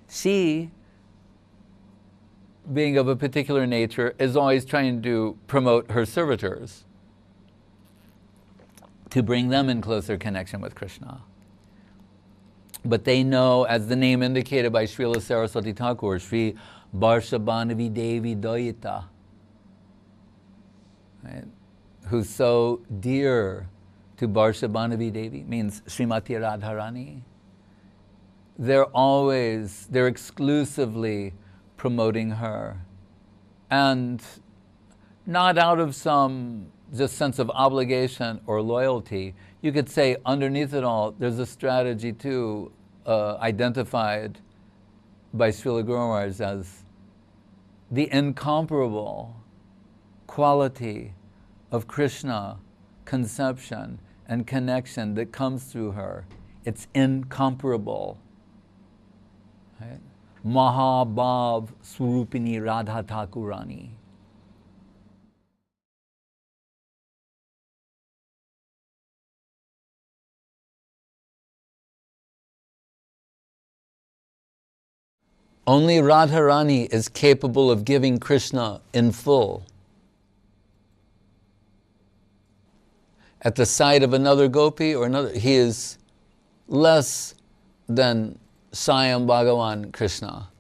She, being of a particular nature, is always trying to promote her servitors, to bring them in closer connection with Krishna. But they know, as the name indicated by Srila Saraswati Thakur, Sri Barshabhanavi Devi Dayita, right, who's so dear to Barshabhanavi Devi, means Srimati Radharani. They're exclusively promoting her. And not out of some just sense of obligation or loyalty. You could say underneath it all, there's a strategy too, identified by Srila Guru Maharaj as the incomparable quality of Krishna conception and connection that comes through her. It's incomparable. Right? Mahabhav Swarupini Radha Thakurani. Only Radharani is capable of giving Krishna in full. At the sight of another gopi or another, he is less than Swayam Bhagavan Krishna.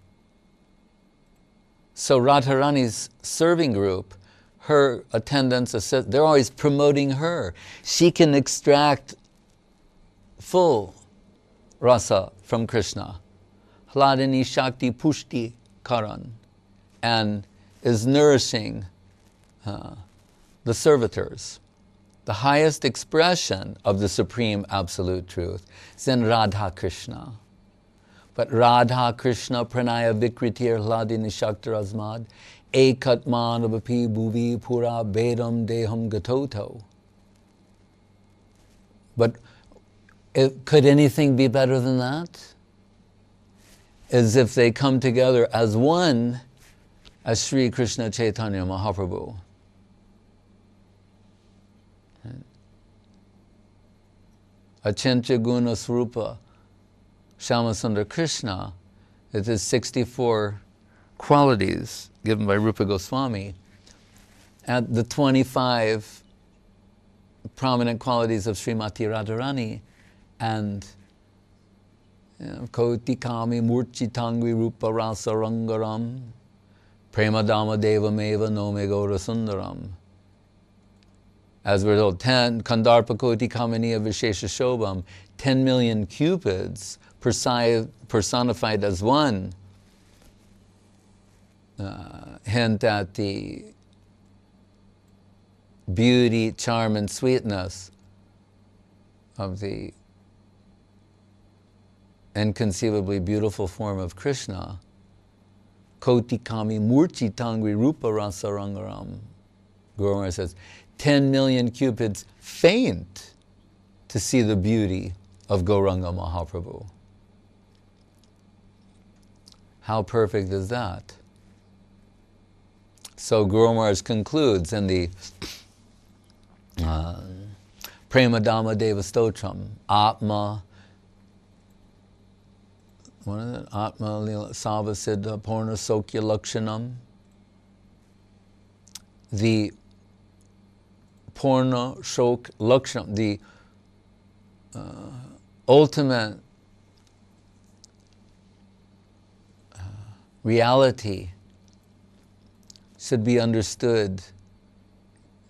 So Radharani's serving group, her attendants, they're always promoting her. She can extract full rasa from Krishna. Hladini Shakti Pushti Karan, and is nourishing the servitors. The highest expression of the Supreme Absolute Truth is in Radha Krishna. But Radha Krishna Pranaya Vikritir Hladini Shakti Razmad Ekatmanavapi Bhuvi Pura Bedam Deham Gatoto. But could anything be better than that? As if they come together as one, as Sri Krishna Chaitanya Mahaprabhu. Achintya Guna Swarupa Shyamasundar Krishna, it is 64 qualities given by Rupa Goswami, and the 25 prominent qualities of Srimati Radharani, and Koti Kami Murchitangvi Rupa Rasa Rangaram Premadama Deva Meva Nome Gaura Sundaram. As we're told, 10 Kandarpa Koti Kamaniya Vishesha Shobham, 10 million cupids personified as one, hint at the beauty, charm, and sweetness of the inconceivably beautiful form of Krishna, Koti Kami Murchi Tangri Rupa Rasa Rangaram. Guru Maharaj says, 10 million cupids faint to see the beauty of Gauranga Mahaprabhu. How perfect is that? So Guru Maharaj concludes in the Prema Dhamma Deva Stotram, Atma, what is it? Atma Lila Savasiddha Purna Sokya Lakshanam. The Purna Shok Lakshanam, the ultimate reality should be understood,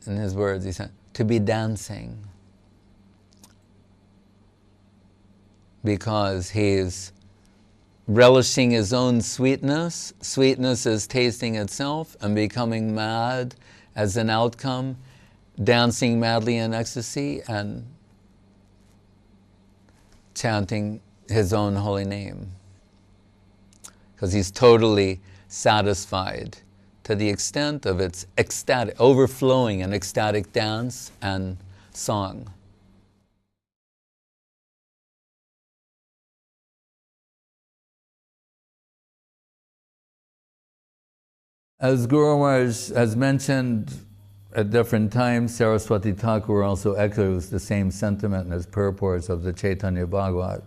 in his words, he said, to be dancing. Because he's relishing his own sweetness. Sweetness is tasting itself and becoming mad as an outcome, dancing madly in ecstasy and chanting his own holy name. Because he's totally satisfied to the extent of its ecstatic, overflowing in ecstatic dance and song. As Guru Maharaj has mentioned at different times, Saraswati Thakur also echoes the same sentiment in his purports of the Chaitanya Bhagavat.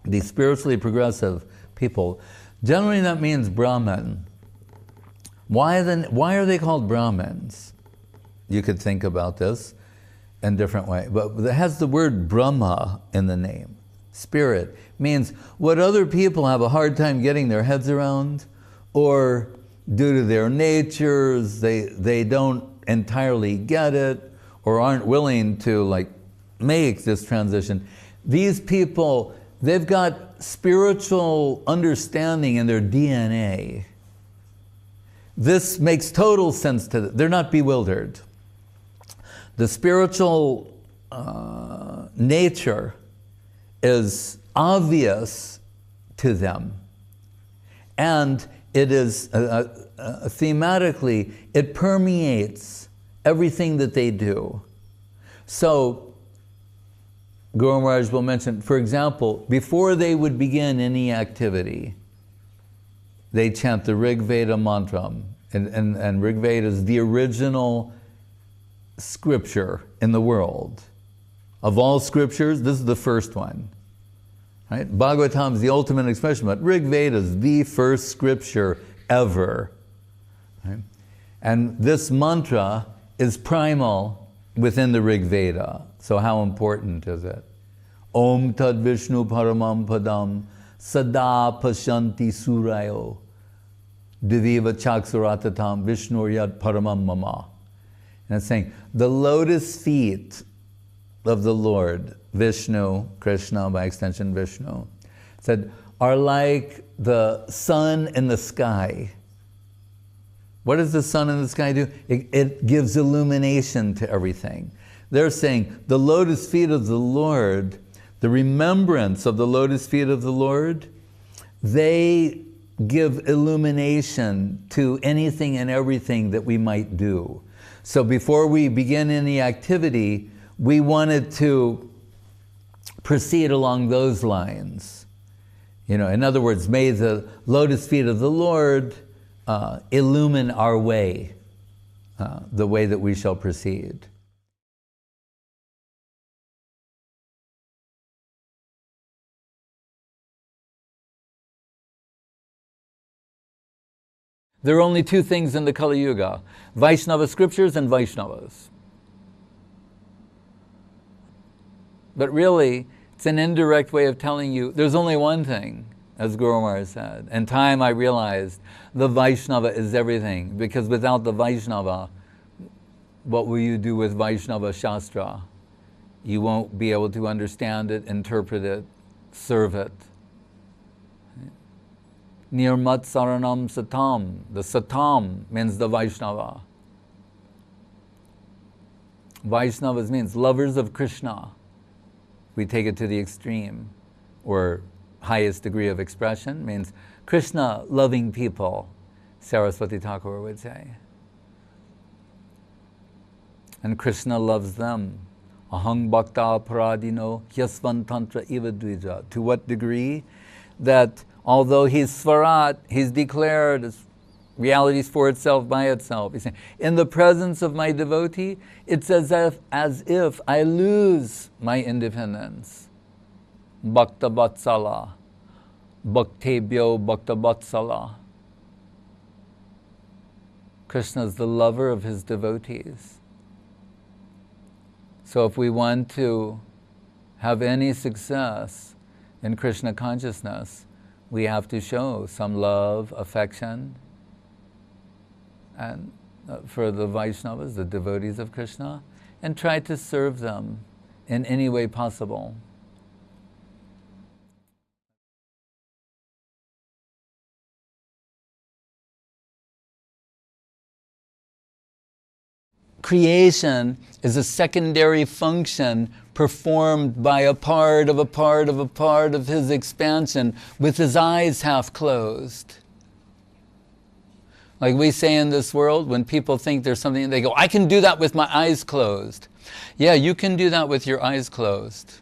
The spiritually progressive people, generally that means Brahman. Why are they called Brahmins? You could think about this in different ways, but it has the word Brahma in the name. Spirit means what other people have a hard time getting their heads around, or due to their natures, they don't entirely get it, or aren't willing to make this transition. These people, they've got spiritual understanding in their DNA. This makes total sense to them. They're not bewildered. The spiritual nature is obvious to them. And it is, thematically, it permeates everything that they do. So, Guru Maharaj will mention, for example, before they would begin any activity, they chant the Rig Veda mantra. And Rig Veda is the original scripture in the world. Of all scriptures, this is the first one. Right? Bhagavatam is the ultimate expression, but Rig Veda is the first scripture ever. Right? And this mantra is primal within the Rig Veda. So how important is it? Om Tad Vishnu Paramam Padam Sada Pashanti Surayo Diviva Chaksuratatam Vishnur Paramam Mama. And it's saying, the lotus feet of the Lord, Vishnu, Krishna, by extension Vishnu, said, are like the sun in the sky. What does the sun in the sky do? It gives illumination to everything. They're saying the lotus feet of the Lord, the remembrance of the lotus feet of the Lord, they give illumination to anything and everything that we might do. So before we begin any activity, we wanted to proceed along those lines. You know, in other words, may the lotus feet of the Lord illumine our way, the way that we shall proceed. There are only two things in the Kali Yuga: Vaishnava scriptures and Vaishnavas. But really, it's an indirect way of telling you there's only one thing, as Guru Maharaj said. In time I realized the Vaishnava is everything, because without the Vaishnava, what will you do with Vaishnava Shastra? You won't be able to understand it, interpret it, serve it. Nirmat Saranam Satam. The Satam means the Vaishnava. Vaishnavas means lovers of Krishna. We take it to the extreme, or highest degree of expression, means Krishna loving people, Saraswati Thakur would say. And Krishna loves them. Ahang bhakta paradino yasvan tantra iva dvija. To what degree? That although he's svarat, he's declared as realities for itself, by itself. He's saying, in the presence of my devotee, it's as if I lose my independence. Bhakta Vatsala. Bhaktebhyo Bhakta Vatsala. Krishna is the lover of his devotees. So if we want to have any success in Krishna consciousness, we have to show some love, affection, and for the Vaishnavas, the devotees of Krishna, and try to serve them in any way possible. Creation is a secondary function performed by a part of a part of a part of his expansion with his eyes half closed. Like we say in this world, when people think there's something, they go, I can do that with my eyes closed. Yeah, you can do that with your eyes closed.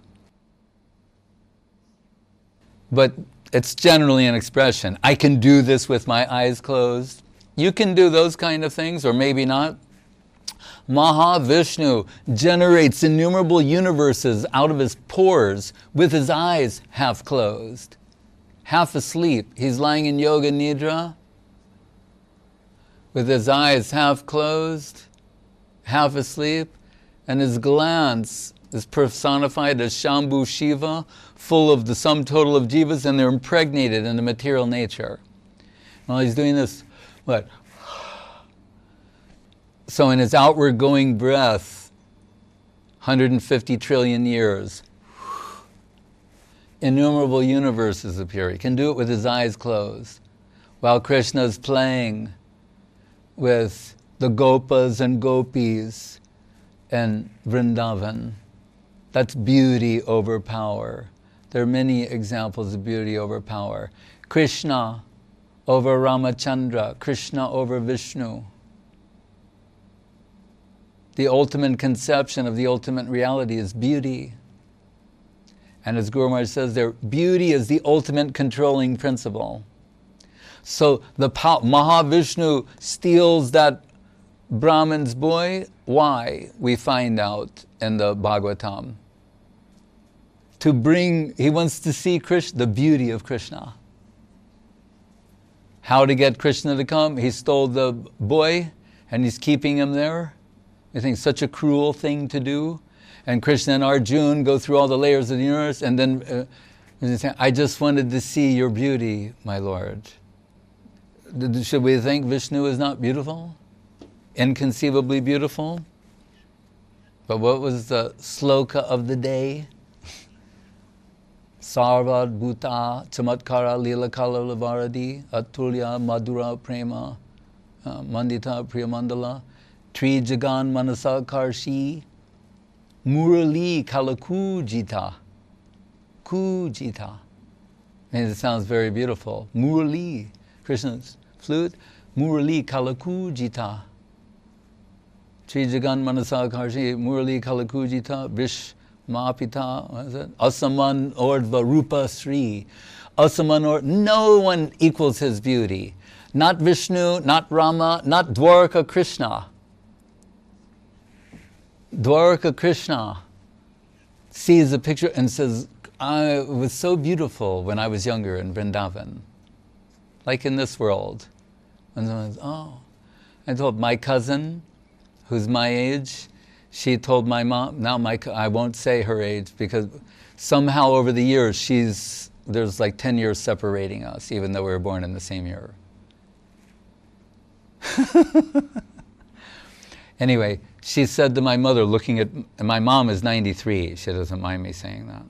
But it's generally an expression. I can do this with my eyes closed. You can do those kind of things, or maybe not. Mahavishnu generates innumerable universes out of his pores with his eyes half closed, half asleep. He's lying in yoga nidra with his eyes half closed, half asleep, and his glance is personified as Shambhu Shiva, full of the sum total of jivas, and they're impregnated in the material nature. While he's doing this, what? So in his outward going breath, 150 trillion years, innumerable universes appear. He can do it with his eyes closed, while Krishna is playing with the gopas and gopis in Vrindavan. That's beauty over power. There are many examples of beauty over power. Krishna over Ramachandra, Krishna over Vishnu. The ultimate conception of the ultimate reality is beauty. And as Guru Maharaj says there, beauty is the ultimate controlling principle. So the Mahavishnu steals that Brahman's boy. Why? We find out in the Bhagavatam. He wants to see Krishna, the beauty of Krishna. How to get Krishna to come? He stole the boy and he's keeping him there. You think such a cruel thing to do? And Krishna and Arjuna go through all the layers of the universe, and then I just wanted to see your beauty, my Lord. Should we think Vishnu is not beautiful? Inconceivably beautiful? But what was the sloka of the day? Sarvad Bhuta Chamatkara Lilakala Lavaradi Atulya Madhura Prema Mandita Priyamandala Tri Jagan Manasa Karshi Murali Kalaku Jita. Kujita. And it sounds very beautiful. Murali, Krishna's flute. Murali Kalaku Jita. Tri Jagan Manasa Karshi Murali Kalaku Jita. Vish Mapita, what is it? Asaman Ordva Rupa Sri. Asaman no one equals his beauty. Not Vishnu, not Rama, not Dwarka Krishna. Dwarka Krishna sees a picture and says, it was so beautiful when I was younger in Vrindavan. Like in this world. And someone says, oh. I told my cousin, who's my age, she told my mom, I won't say her age because somehow over the years there's like 10 years separating us, even though we were born in the same year. Anyway, she said to my mother, looking at, and my mom is 93, she doesn't mind me saying that.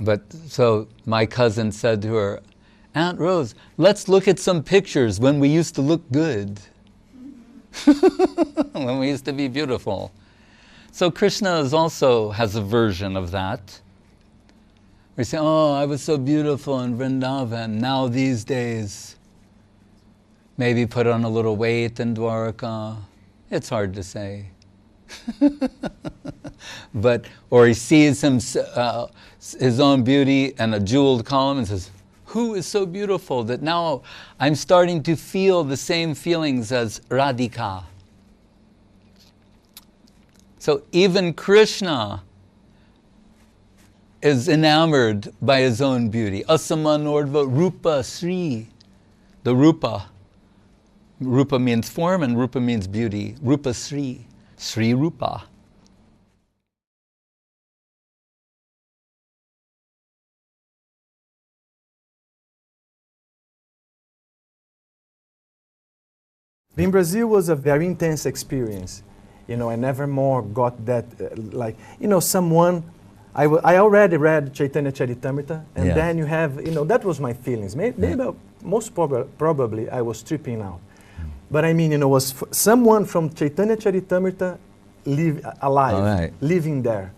But so my cousin said to her, Aunt Rose, let's look at some pictures when we used to look good. When we used to be beautiful. So Krishna also has a version of that. We say, oh, I was so beautiful in Vrindavan. Now these days, maybe put on a little weight in Dwarka. It's hard to say. But, or he sees his own beauty and a jeweled column and says, who is so beautiful that now I'm starting to feel the same feelings as Radhika. So even Krishna is enamored by his own beauty. Asamanordva Rupa Sri. The Rupa. Rupa means form and Rupa means beauty. Rupa Sri. Sri Rupa. In Brazil was a very intense experience. You know, I never more got that, someone, I already read Chaitanya Charitamrita, and then you have, that was my feelings. Maybe most probably I was tripping out. But I mean, was someone from Chaitanya Charitamrita alive, living there.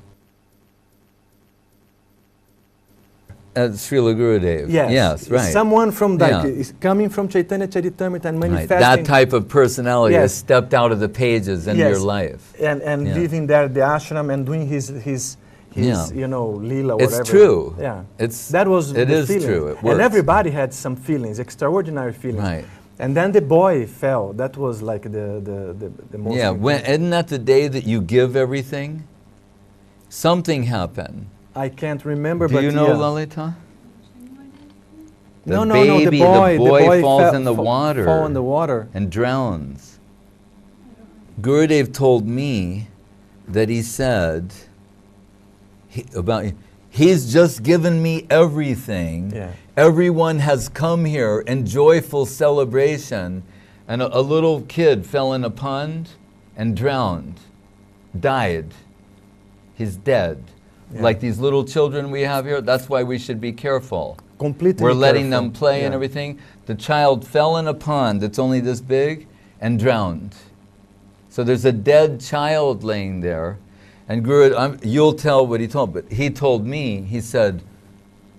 Srila Gurudev. Yes, right. Someone from is coming from Chaitanya Charitamrita and manifesting. That type of personality has stepped out of the pages in your life. And living there, the ashram, and doing his lila, whatever. It's true. Yeah. It is true. It works. And everybody had some feelings, extraordinary feelings. Right. And then the boy fell. That was like the most. Yeah. Isn't that the day that you give everything? Something happened. I can't remember. Do you know Lalita? No, the boy falls in the water. Fall in the water. And drowns. Gurudev told me that he said, he's just given me everything. Yeah. Everyone has come here in joyful celebration, and a little kid fell in a pond and drowned, died. He's dead. Yeah. Like these little children we have here, that's why we should be careful. Completely We're letting them play and everything. The child fell in a pond that's only this big and drowned. So there's a dead child laying there. And Guru, you'll tell what he told, but he told me, he said,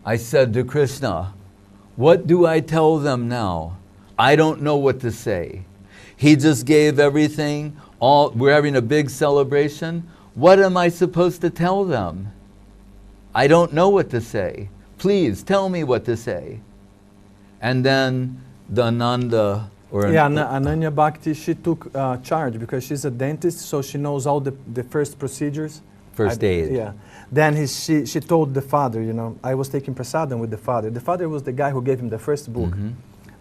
I said to Krishna, what do I tell them now? I don't know what to say. He just gave everything, we're having a big celebration. What am I supposed to tell them? I don't know what to say. Please tell me what to say. And then the Ananda, Ananya Bhakti, she took charge because she's a dentist, so she knows all the first procedures. First aid. Yeah. Then she told the father, I was taking prasadam with the father. The father was the guy who gave him the first book. Mm-hmm.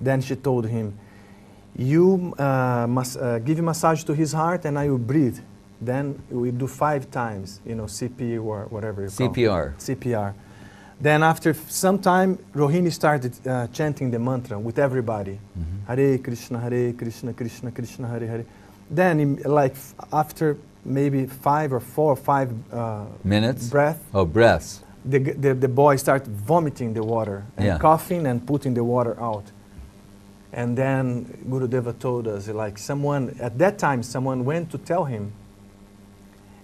Then she told him, you must give a massage to his heart and I will breathe. Then we do 5 times, CP or whatever you call it. CPR. Then after some time, Rohini started chanting the mantra with everybody. Mm-hmm. Hare Krishna, Krishna Krishna, Hare Hare. Then, after maybe 5 or 4 or 5 minutes, breaths, the boy started vomiting the water and coughing and putting the water out. And then Gurudeva told us, at that time, someone went to tell him.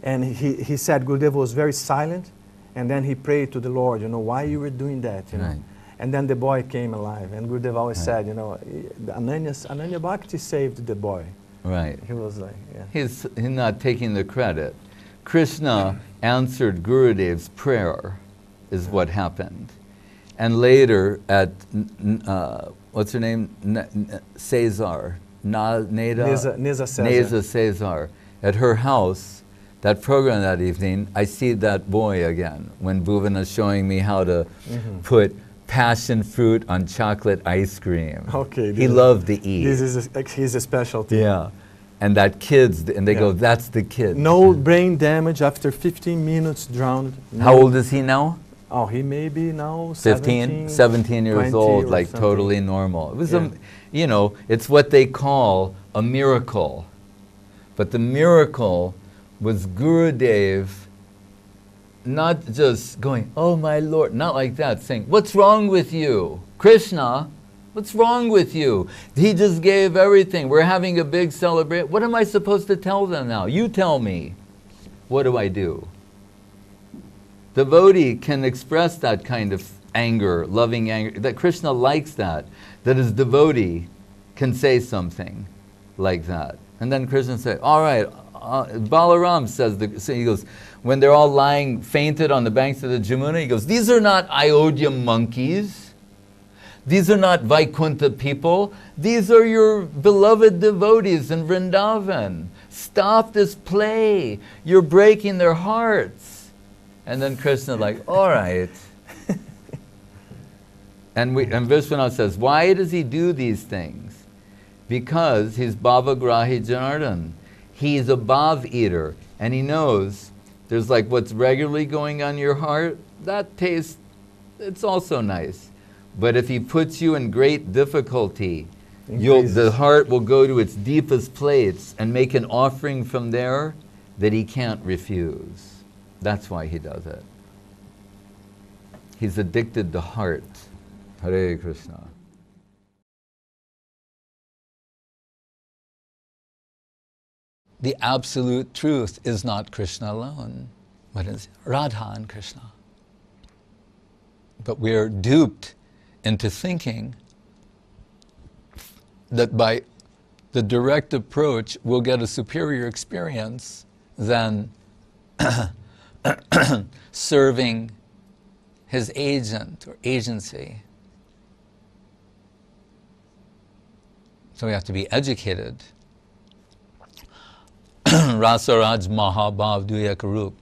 And he said Gurudeva was very silent, and then he prayed to the Lord, why you were doing that, Right. And then the boy came alive, and Gurudeva always said, Ananya Bhakti saved the boy. Right. He was like, He's not taking the credit. Krishna answered Gurudev's prayer, is what happened. And later at, what's her name? Cesar. Neza Cesar. At her house, that program that evening, I see that boy again, when Bhuvan is showing me how to put passion fruit on chocolate ice cream. Okay. He loved to eat. This is his specialty. Yeah. And that kid's, and they go, that's the kid. No brain damage after 15 minutes drowned. How old is he now? Oh, he may be now 17 years old, like something. Totally normal. It was, it's what they call a miracle. But the miracle was Gurudev not just going, oh my Lord, not like that, saying, what's wrong with you? Krishna, what's wrong with you? He just gave everything. We're having a big celebration. What am I supposed to tell them now? You tell me. What do I do? Devotee can express that kind of anger, loving anger, that Krishna likes that his devotee can say something like that. And then Krishna says, all right, Balaram says, so he goes, when they're all lying fainted on the banks of the Jamuna, he goes, these are not Ayodhya monkeys. These are not Vaikuntha people. These are your beloved devotees in Vrindavan. Stop this play. You're breaking their hearts. And then Krishna like, all right. And Vishwanath says, why does he do these things? Because he's Bhavagrahi Janardhan. He's a bhav eater. And he knows there's like what's regularly going on in your heart, that taste, it's also nice. But if he puts you in great difficulty, the heart will go to its deepest place and make an offering from there that he can't refuse. That's why he does it. He's addicted to heart. Hare Krishna. The absolute truth is not Krishna alone, but it's Radha and Krishna. But we are duped into thinking that by the direct approach we'll get a superior experience than serving his agent or agency. So we have to be educated. Rasaraj Mahabhav Duyakarup,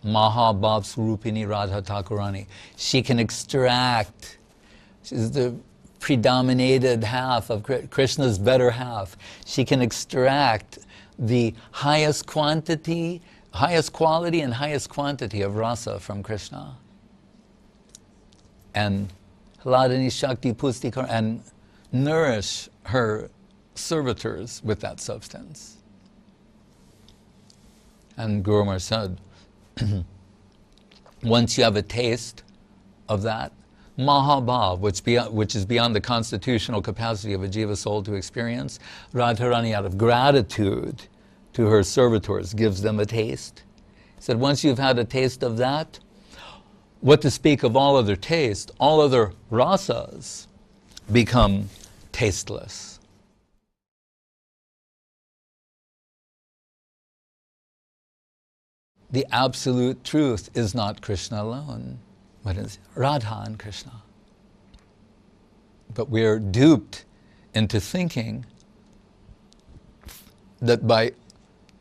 Mahabhav Surupini Radha Thakurani. She can extract, she's the predominated half of Krishna's better half. She can extract the highest quantity, highest quality and highest quantity of rasa from Krishna. And Hladani Shakti Pustikar, and nourish her servitors with that substance. And Guru Maharaj said, once you have a taste of that, Mahabhav, which is beyond the constitutional capacity of a jiva soul to experience, Radharani, out of gratitude to her servitors, gives them a taste. He said, once you've had a taste of that, what to speak of all other taste, all other rasas become tasteless. The absolute truth is not Krishna alone, but it's Radha and Krishna. But we are duped into thinking that by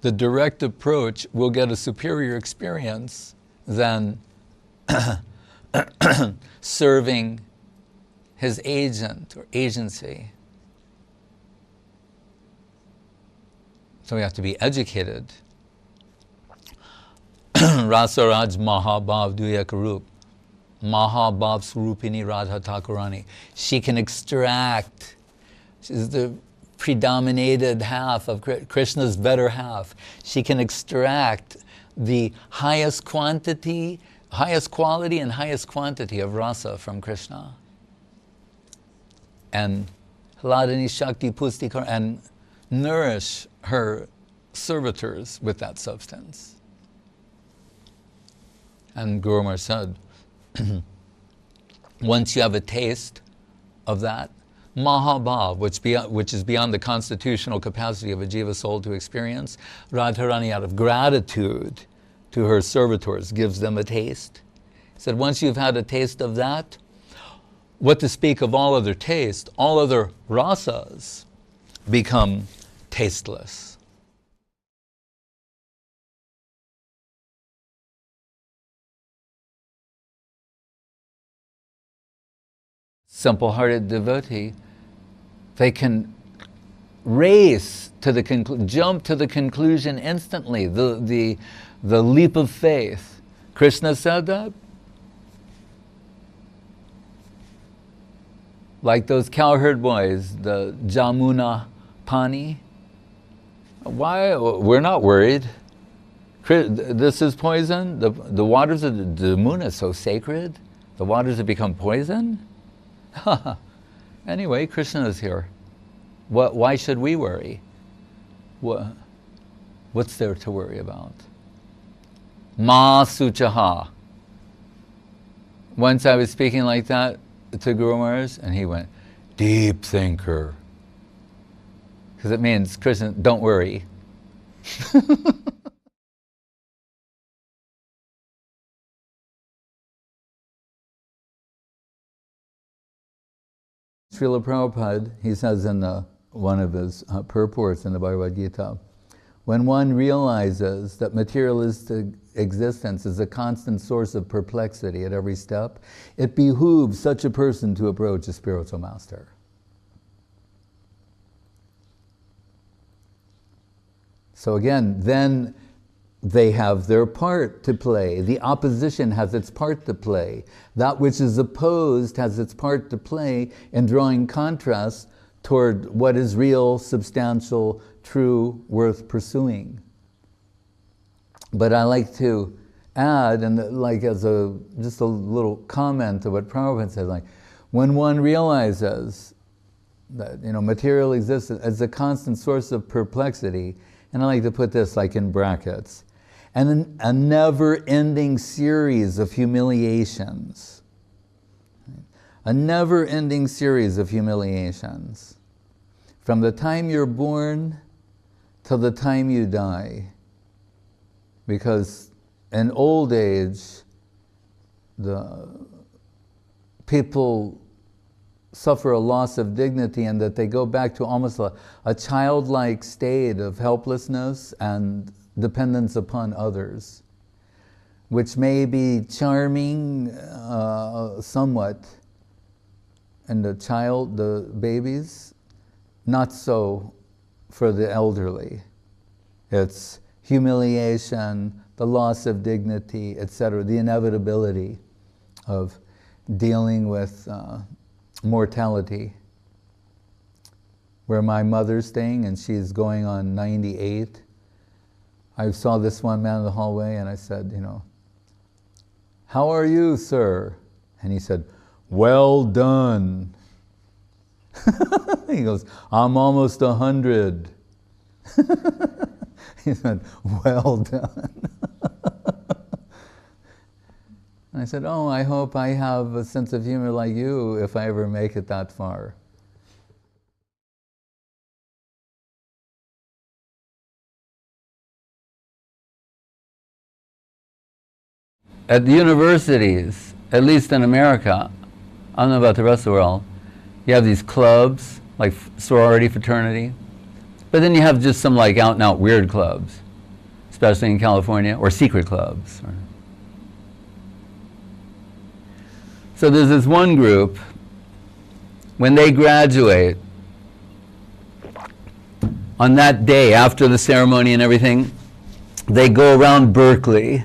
the direct approach we'll get a superior experience than serving his agent or agency. So we have to be educated. Rasaraj Mahabhav Duyakarup, Mahabhav Surupini Radha Thakurani. She can extract, she's the predominated half of Krishna's better half. She can extract the highest quantity, highest quality and highest quantity of rasa from Krishna. And Hladani Shakti Pustikar, and nourish her servitors with that substance. And Guru Maharaj said, once you have a taste of that, Mahabhav, which is beyond the constitutional capacity of a jiva soul to experience, Radharani, out of gratitude to her servitors, gives them a taste. He said, once you've had a taste of that, what to speak of all other taste, all other rasas become tasteless. Simple-hearted devotee, they can race to the jump to the conclusion instantly, the leap of faith. Krishna said that. Like those cowherd boys, the Jamuna Pani. Why? We're not worried. This is poison? The waters of the moon is so sacred? The waters have become poison? Anyway, Krishna is here. Why should we worry? What's there to worry about? Ma Suchaha. Once I was speaking like that to Guru Maharaj, and he went, deep thinker. Because it means, Krishna, don't worry. Srila Prabhupada, he says in one of his purports in the Bhagavad Gita, when one realizes that materialistic existence is a constant source of perplexity at every step, it behooves such a person to approach a spiritual master. So again, then they have their part to play. The opposition has its part to play. That which is opposed has its part to play in drawing contrast toward what is real, substantial, true, worth pursuing. But I like to add, and like as just a little comment to what Prabhupada said, like when one realizes that material existence as a constant source of perplexity, and I like to put this like in brackets, and a never-ending series of humiliations. A never-ending series of humiliations. From the time you're born till the time you die. Because in old age, the people suffer a loss of dignity and that they go back to almost a childlike state of helplessness and dependence upon others, which may be charming somewhat in the babies, not so for the elderly. It's humiliation, the loss of dignity, etc., the inevitability of dealing with mortality. Where my mother's staying and she's going on 98, I saw this one man in the hallway and I said, how are you, sir? And he said, well done. He goes, I'm almost 100. He said, well done. And I said, oh, I hope I have a sense of humor like you if I ever make it that far. At the universities, at least in America, I don't know about the rest of the world, you have these clubs, like sorority, fraternity, but then you have just some like out-and-out weird clubs, especially in California, or secret clubs. So there's this one group, when they graduate, on that day after the ceremony and everything, they go around Berkeley,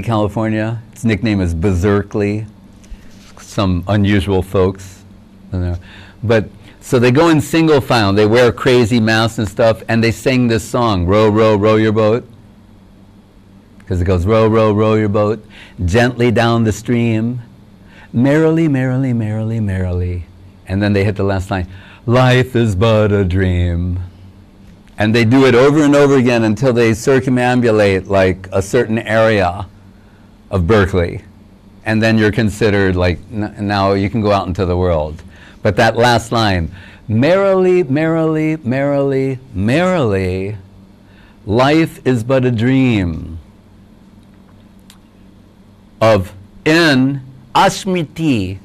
California. Its nickname is Berserkly. Some unusual folks in there. But so they go in single file. They wear crazy masks and stuff, and they sing this song, "Row, row, row your boat," because it goes, "Row, row, row your boat gently down the stream, merrily, merrily, merrily, merrily," and then they hit the last line, "Life is but a dream." And they do it over and over again until they circumambulate like a certain area of Berkeley. And then you're considered like, now you can go out into the world. But that last line, merrily, merrily, merrily, merrily, life is but a dream of in Ashmiti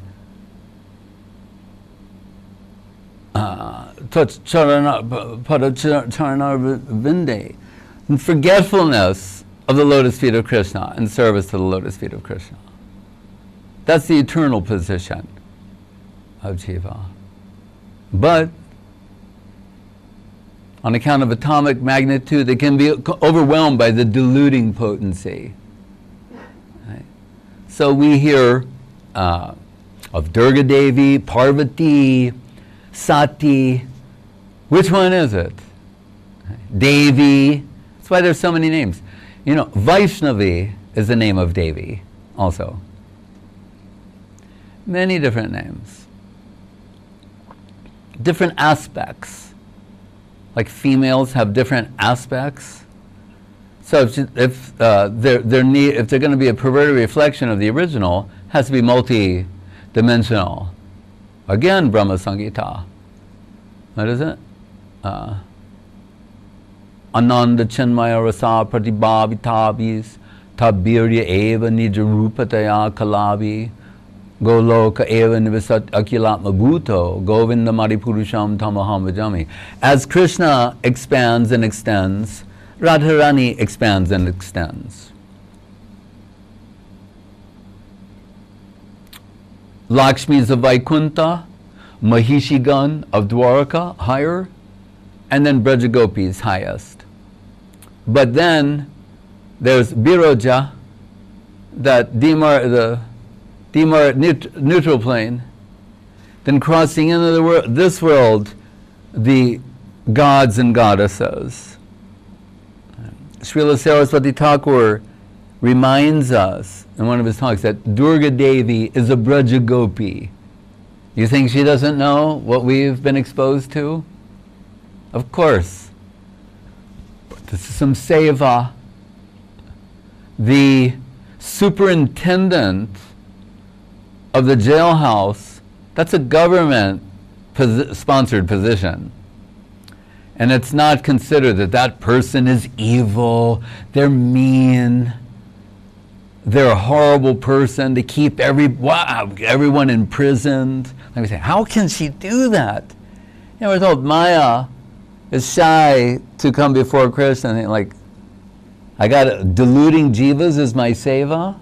Vinde, and forgetfulness of the lotus feet of Krishna and service to the lotus feet of Krishna. That's the eternal position of Jiva. But on account of atomic magnitude, it can be overwhelmed by the deluding potency. Right? So we hear of Durga Devi, Parvati, Sati. Which one is it? Devi. That's why there's so many names. You know, Vaishnavi is the name of Devi also. Many different names. Different aspects. Like females have different aspects. So if they're going to be a perverted reflection of the original, it has to be multi-dimensional. Again, Brahma Sangita. What is it? Ananda Chinmaya Rasa Pratibhavitabhis Tabirya Eva Nijarupataya Kalavi Goloka Eva Nivisat Akilatma Bhuto Govinda Maripurusham Tamaham Vajami. As Krishna expands and extends, Radharani expands and extends. Lakshmi is of Vaikuntha, Mahishigan of Dwaraka, higher, and then Brajagopi is highest. But then there's Biroja, that the neutral plane. Then crossing into this world, the gods and goddesses. Srila Saraswati Thakur reminds us in one of his talks that Durga Devi is a Brajagopi. You think she doesn't know what we've been exposed to? Of course. But this is some seva. The superintendent of the jailhouse, that's a government sponsored position. And it's not considered that that person is evil, they're mean, they're a horrible person to keep everyone imprisoned. Let me say, how can she do that? You know, we're told Maya is shy to come before Krishna, and like, I got deluding jivas is my seva.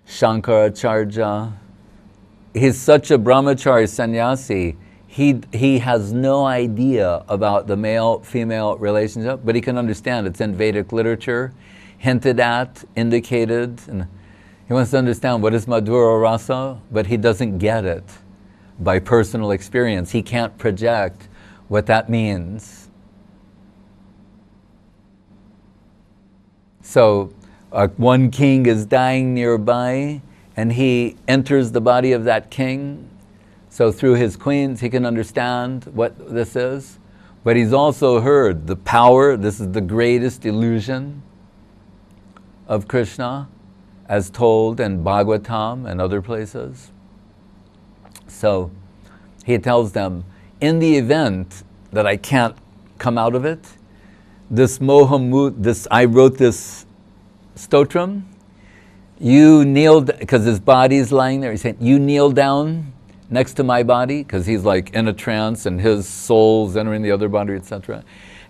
Shankaracharya, he's such a brahmachari sannyasi, he has no idea about the male-female relationship, but he can understand it's in Vedic literature, hinted at, indicated, and he wants to understand what is Madhura Rasa, but he doesn't get it by personal experience. He can't project what that means. So, one king is dying nearby, and he enters the body of that king. So through his queens, he can understand what this is. But he's also heard the power, this is the greatest illusion of Krishna, as told in Bhagavatam and other places. So he tells them, in the event that I can't come out of it, this mohamud, I wrote this stotram, you kneel, because his body's lying there, he's saying, you kneel down next to my body, because he's like in a trance and his soul's entering the other body, etc.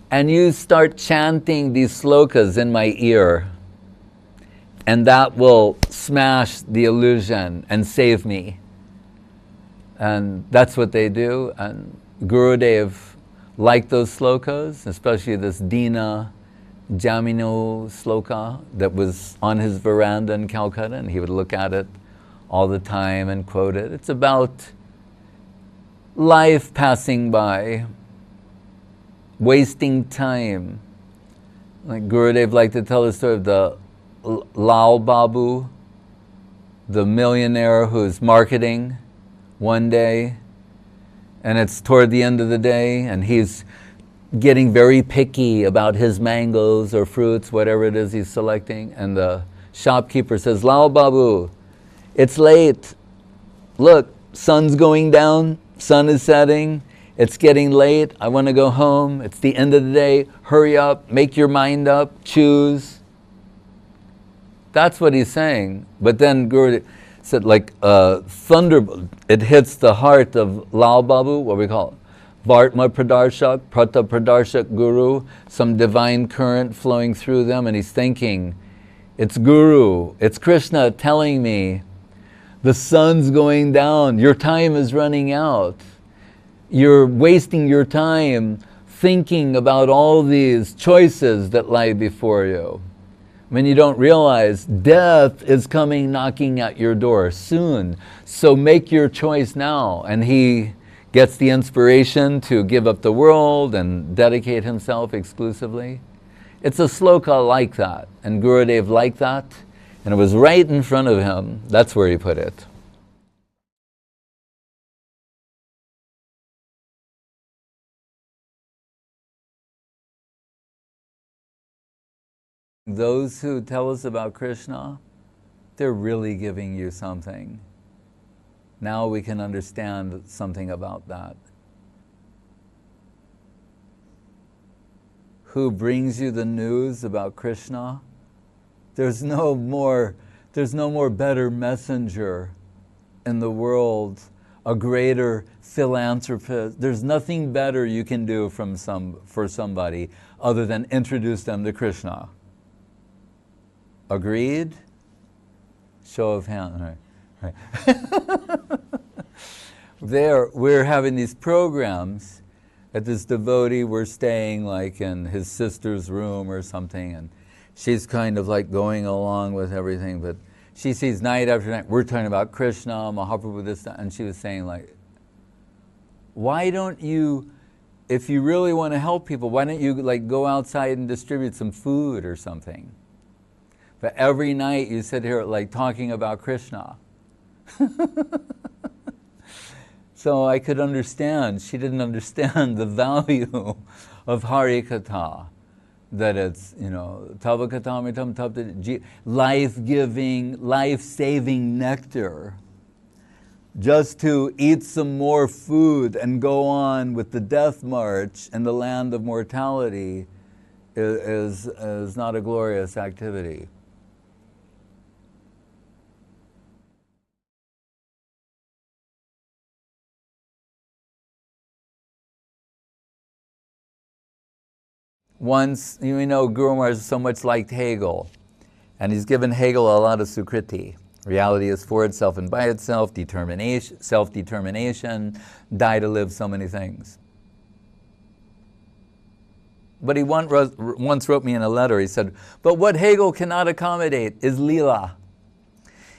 And you start chanting these slokas in my ear, and that will smash the illusion and save me. And that's what they do, and Gurudev liked those slokas, especially this Dina Jamino sloka that was on his veranda in Calcutta, and he would look at it all the time and quote it. It's about life passing by, wasting time. Like Gurudev liked to tell the story of the Lal Babu, the millionaire who's marketing one day, and it's toward the end of the day, and he's getting very picky about his mangoes or fruits, whatever it is he's selecting, and the shopkeeper says, Lal Babu, it's late. Look, sun's going down, sun is setting, it's getting late, I want to go home, it's the end of the day, hurry up, make your mind up, choose. That's what he's saying. But then Guru said, like a thunderbolt, it hits the heart of Lal Babu, what we call it, Vartma Pradarshak, Prata Pradarshak Guru, some divine current flowing through them, and he's thinking, it's Guru, it's Krishna telling me, the sun's going down, your time is running out. You're wasting your time thinking about all these choices that lie before you. when you don't realize death is coming knocking at your door soon. So make your choice now. And he gets the inspiration to give up the world and dedicate himself exclusively. It's a sloka like that, and Gurudev liked that, and it was right in front of him. That's where he put it. Those who tell us about Krishna, they're really giving you something. Now we can understand something about that. Who brings you the news about Krishna? There's no more better messenger in the world, a greater philanthropist. There's nothing better you can do for somebody other than introduce them to Krishna. Agreed? Show of hands. Right. There, we're having these programs. At this devotee, we're staying like in his sister's room or something, and she's kind of like going along with everything, but she sees night after night, we're talking about Krishna, Mahaprabhu, this, that, and she was saying like, why don't you, if you really want to help people, why don't you like go outside and distribute some food or something? But every night you sit here like talking about Krishna. So I could understand, she didn't understand the value of Harikatha, that it's, you know, Tavakatamitam Tapta, life-giving, life-saving nectar. Just to eat some more food and go on with the death march in the land of mortality is not a glorious activity. Once, you know, Guru Maharaj so much liked Hegel, and he's given Hegel a lot of sukriti. Reality is for itself and by itself, determination, self-determination, die to live, so many things. But he once wrote me in a letter, he said, but what Hegel cannot accommodate is lila.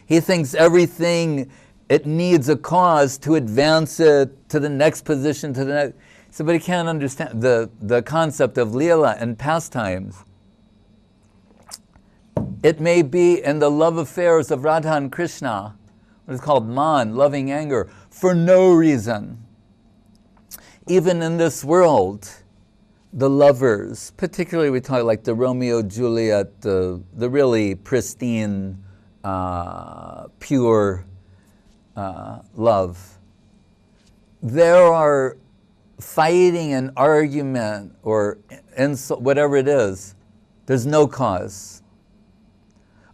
He thinks everything, it needs a cause to advance it to the next position, to the next. So, but he can't understand the concept of lila and pastimes. It may be in the love affairs of Radha and Krishna, what is called man, loving anger, for no reason. Even in this world, the lovers, particularly we talk like the Romeo Juliet, the really pristine, pure love. There are fighting and argument or insult, whatever it is, there's no cause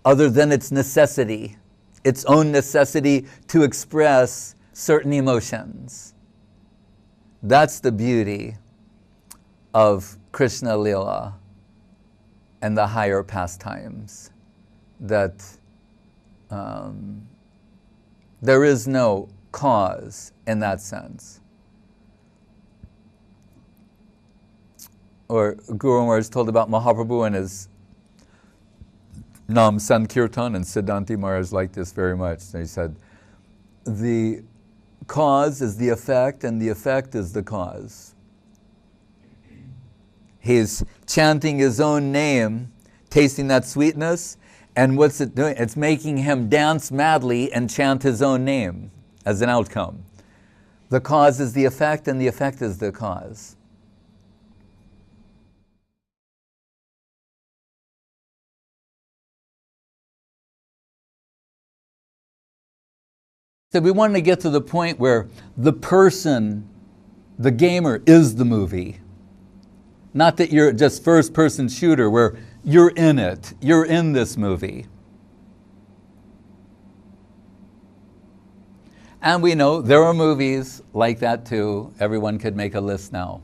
other than its necessity, its own necessity to express certain emotions. That's the beauty of Krishna Lila and the higher pastimes, that there is no cause in that sense. Or Guru Maharaj told about Mahaprabhu and his Nam Sankirtan, and Siddhanti Maharaj liked this very much. So he said, the cause is the effect and the effect is the cause. He's chanting his own name, tasting that sweetness, and what's it doing? It's making him dance madly and chant his own name as an outcome. The cause is the effect and the effect is the cause. So we want to get to the point where the person, the gamer, is the movie. Not that you're just first-person shooter where you're in it, you're in this movie. And we know there are movies like that too. Everyone could make a list now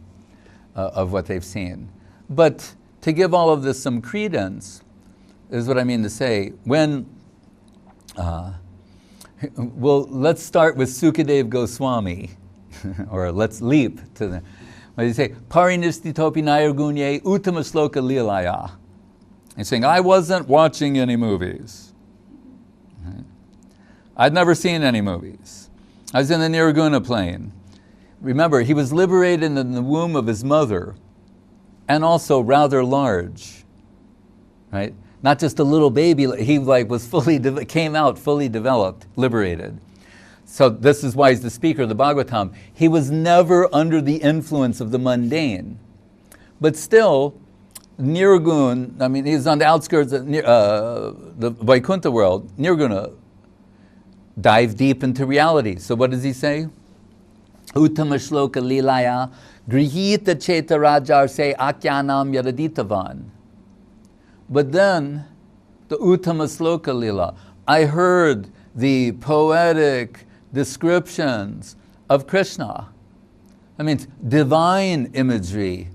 of what they've seen. But to give all of this some credence is what I mean to say. When well, let's start with Sukadev Goswami, or let's leap to the, what do you say? Parinistitopi nayargunye uttama sloka lilaya. He's saying, I wasn't watching any movies. Right? I'd never seen any movies. I was in the Nirguna plane. Remember, he was liberated in the womb of his mother, and also rather large, right? Not just a little baby, he was came out fully developed, liberated. So this is why he's the speaker of the Bhagavatam. He was never under the influence of the mundane. But still, Nirgun, I mean, he's on the outskirts of the Vaikuntha world. Nirguna dive deep into reality. So what does he say? Uttama shloka lilaya grihita cheta rajar se akyanam yadaditavan. But then, the Uttama Sloka Lila, I heard the poetic descriptions of Krishna. That means divine imagery,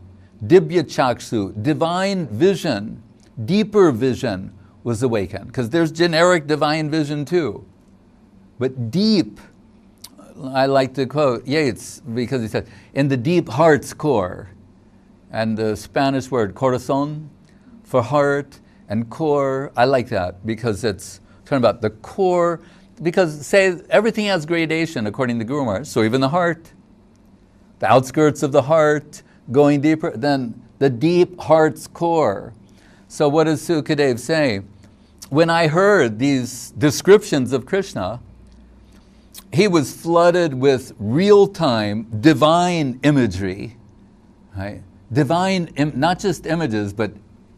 Dibya Chaksu, divine vision, deeper vision was awakened. Because there's generic divine vision too. But deep, I like to quote Yeats, because he said, in the deep heart's core, and the Spanish word corazón, for heart and core, I like that because it's talking about the core, because say everything has gradation according to Guru Maharaj, so even the heart, the outskirts of the heart, going deeper, then the deep heart's core. So what does Sukadev say? When I heard these descriptions of Krishna, he was flooded with real-time divine imagery, right? Divine, not just images, but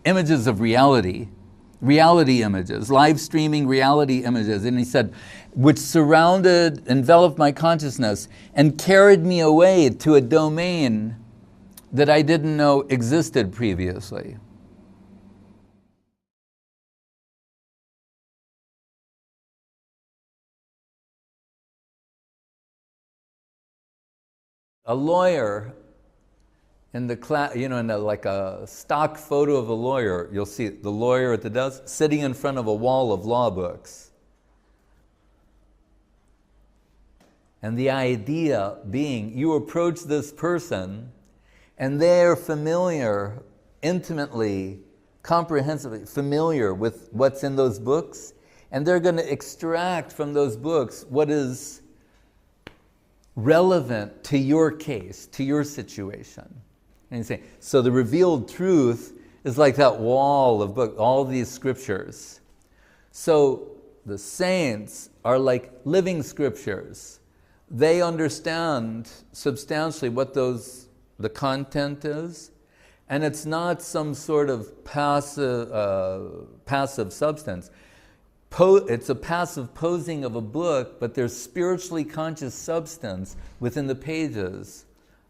images of reality, reality images, live streaming reality images. And he said, which surrounded, enveloped my consciousness and carried me away to a domain that I didn't know existed previously. A lawyer in the class, you know, like a stock photo of a lawyer, you'll see the lawyer at the desk sitting in front of a wall of law books. And the idea being, you approach this person and they're familiar, intimately, comprehensively familiar with what's in those books, and they're going to extract from those books what is relevant to your case, to your situation. And you say, so the revealed truth is like that wall of book, all these scriptures. So the saints are like living scriptures. They understand substantially what the content is, and it's not some sort of passive substance. It's a passive posing of a book, but there's spiritually conscious substance within the pages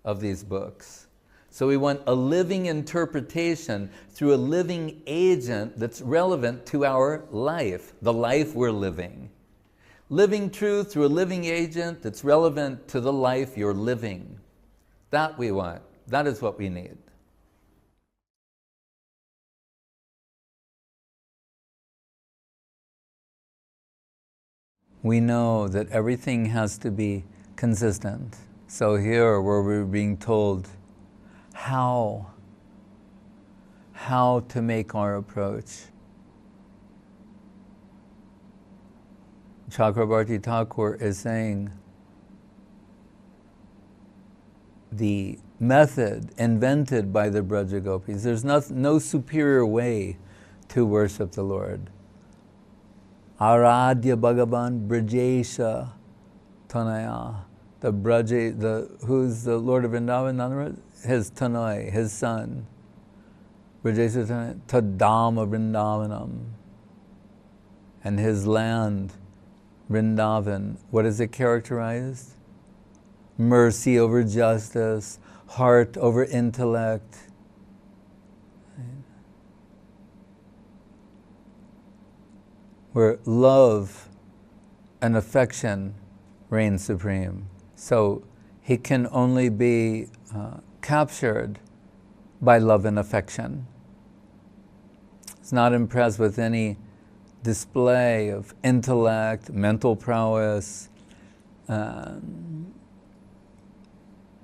of these books. So we want a living interpretation through a living agent that's relevant to our life, the life we're living. Living truth through a living agent that's relevant to the life you're living. That we want. That is what we need. We know that everything has to be consistent. So here where we're being told how to make our approach. Chakrabarti Thakur is saying the method invented by the Braja Gopis, there's no superior way to worship the Lord. Aradhya Bhagavan Brajesha Tanaya. Who's the Lord of Vrindavan? His Tanai, his son. Brajesha Tanaya, Tadama Vrindavanam. And his land, Vrindavan, what is it characterized? Mercy over justice, heart over intellect. Where love and affection reign supreme. So he can only be captured by love and affection. He's not impressed with any display of intellect, mental prowess,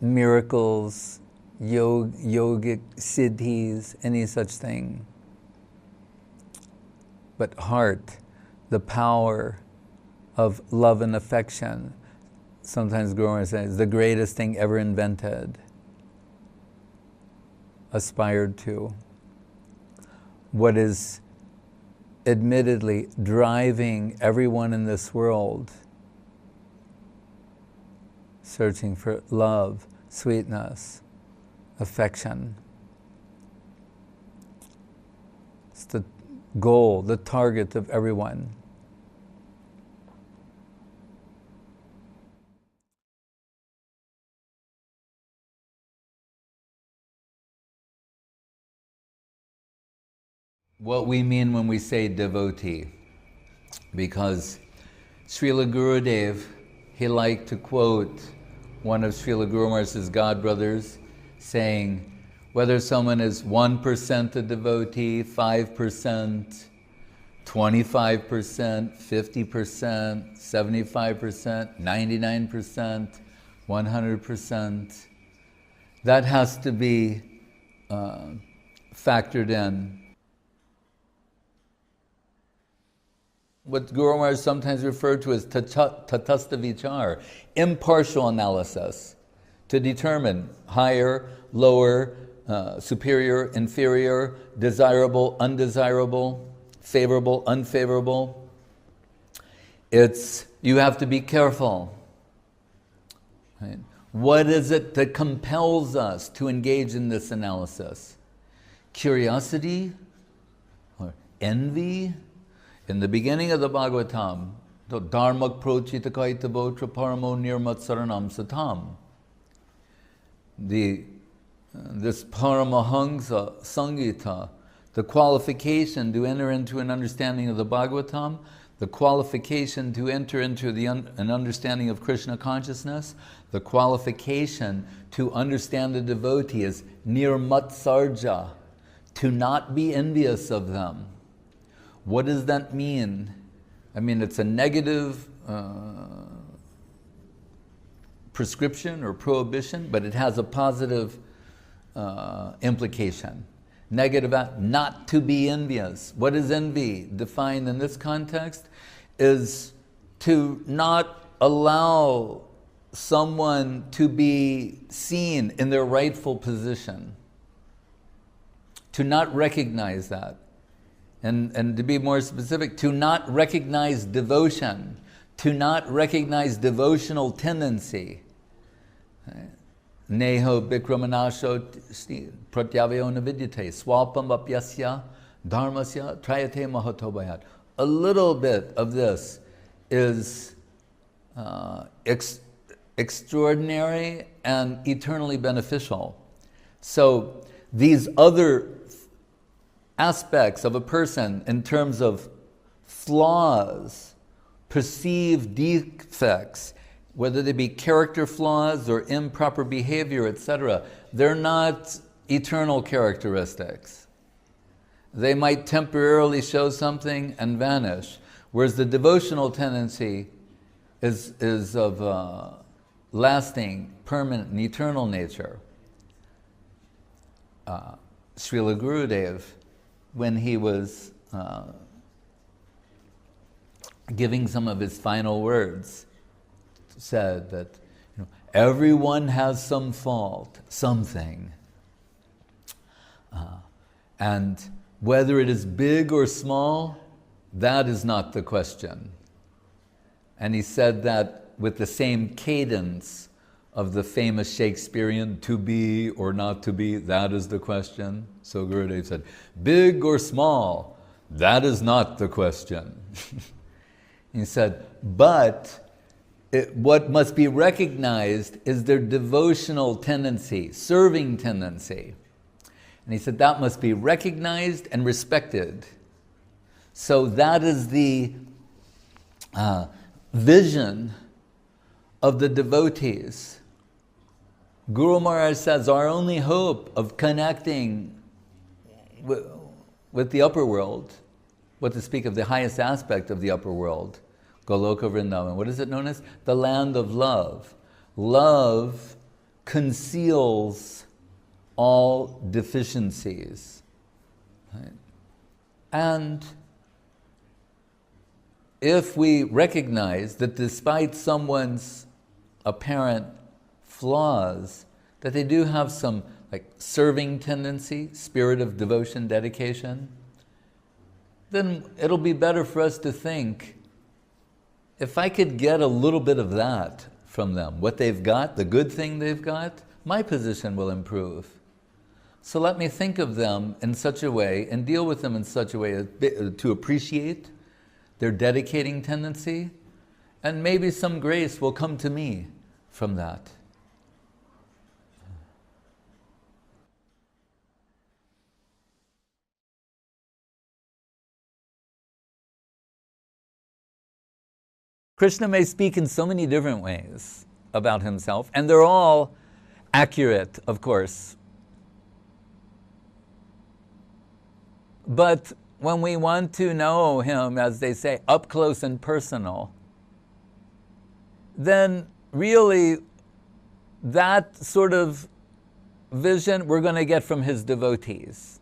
miracles, yogic siddhis, any such thing. but heart, the power of love and affection. Sometimes Guru Maharaj says, the greatest thing ever invented, aspired to. What is admittedly driving everyone in this world, searching for love, sweetness, affection. It's the goal, the target of everyone. What we mean when we say devotee, because Srila Gurudev, he liked to quote one of Srila Guru Maharaj's godbrothers saying, whether someone is 1% a devotee, 5%, 25%, 50%, 75%, 99%, 100%, that has to be factored in. What Guru Maharaj sometimes referred to as tatastha vichar, impartial analysis, to determine higher, lower, superior, inferior, desirable, undesirable, favorable, unfavorable. You have to be careful. Right? What is it that compels us to engage in this analysis? Curiosity or envy? In the beginning of the Bhagavatam, the Dharmak prochita kaita botra paramo nirmat saranam satam. This Paramahangsa Sangita, the qualification to enter into an understanding of the Bhagavatam, the qualification to enter into an understanding of Krishna consciousness, the qualification to understand the devotee is nirmat sarja, to not be envious of them. What does that mean? I mean, it's a negative prescription or prohibition, but it has a positive implication. Negative, not to be envious. What is envy? Defined in this context is to not allow someone to be seen in their rightful position. To not recognize that. And to be more specific, to not recognize devotion, to not recognize devotional tendency. Neho bikramanasho pratyavayo navidyate swapam apyasya dharmasya trayate mahatobayat. A little bit of this is extraordinary and eternally beneficial. So these other aspects of a person in terms of flaws, perceived defects, whether they be character flaws or improper behavior, etc., they're not eternal characteristics. They might temporarily show something and vanish, whereas the devotional tendency is of lasting, permanent, and eternal nature. Srila Gurudev, when he was giving some of his final words, said that everyone has some fault, something. And whether it is big or small, that is not the question. And he said that with the same cadence of the famous Shakespearean, to be or not to be, that is the question. So Gurudev said, big or small, that is not the question. He said, but what must be recognized is their devotional tendency, serving tendency. And he said that must be recognized and respected. So that is the vision of the devotees. Guru Maharaj says our only hope of connecting with the upper world, what to speak of the highest aspect of the upper world, Goloka Vrindavan, what is it known as? The land of love. Love conceals all deficiencies. Right? And if we recognize that despite someone's apparent flaws, that they do have some like serving tendency, spirit of devotion, dedication, then it'll be better for us to think, if I could get a little bit of that from them, what they've got, the good thing they've got, my position will improve. So let me think of them in such a way and deal with them in such a way to appreciate their dedicating tendency, and maybe some grace will come to me from that. Krishna may speak in so many different ways about himself, and they're all accurate, of course. But when we want to know him, as they say, up close and personal, then really that sort of vision we're going to get from his devotees.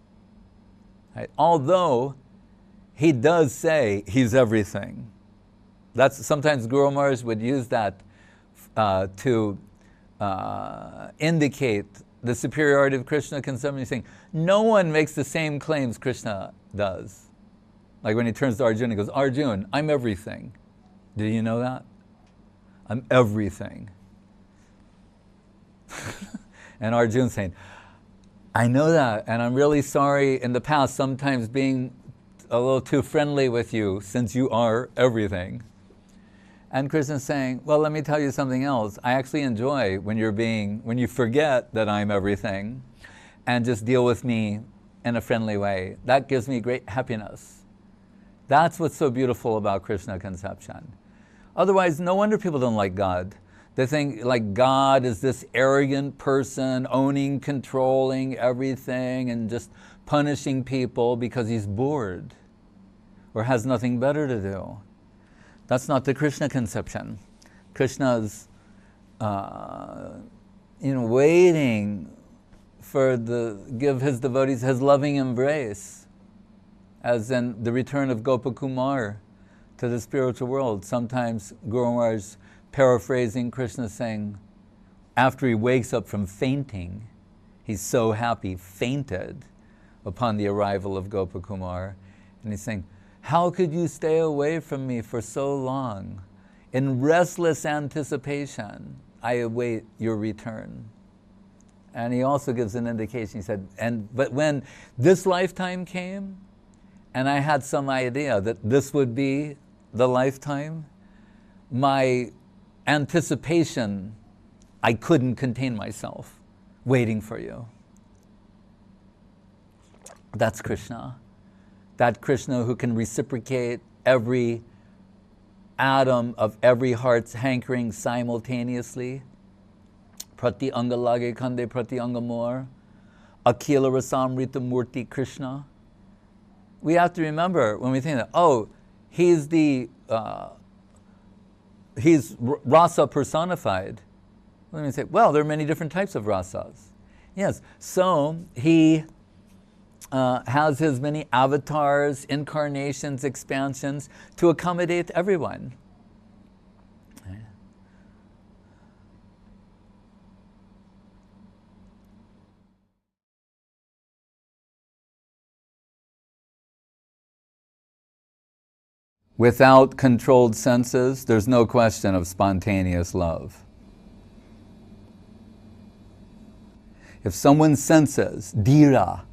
Right? Although he does say he's everything. That's sometimes Guru Maharaj would use that to indicate the superiority of Krishna conception. He's saying, no one makes the same claims Krishna does. Like when he turns to Arjuna, he goes, Arjuna, I'm everything. Did you know that? I'm everything. And Arjuna's saying, I know that, and I'm really sorry in the past sometimes being a little too friendly with you since you are everything. And Krishna's saying, well, let me tell you something else. I actually enjoy when you forget that I'm everything and just deal with me in a friendly way. That gives me great happiness. That's what's so beautiful about Krishna conception. Otherwise, no wonder people don't like God. They think like God is this arrogant person owning, controlling everything and just punishing people because he's bored or has nothing better to do. That's not the Krishna conception. Krishna's waiting for give his devotees his loving embrace, as in the return of Gopakumar to the spiritual world. Sometimes Guru Maharaj, paraphrasing Krishna, saying, after he wakes up from fainting, he's so happy, fainted upon the arrival of Gopakumar, and he's saying, how could you stay away from me for so long? In restless anticipation, I await your return. And he also gives an indication, he said, but when this lifetime came, and I had some idea that this would be the lifetime, my anticipation, I couldn't contain myself, waiting for you. That's Krishna. That Krishna who can reciprocate every atom of every heart's hankering simultaneously. Prati anga lage kande prati anga mor. Akila rasamrita murti Krishna. We have to remember when we think that, oh, he's rasa personified. Let me say, well, there are many different types of rasas. Yes, so he has his many avatars, incarnations, expansions to accommodate everyone. Without controlled senses, there's no question of spontaneous love. If someone's senses, dhira,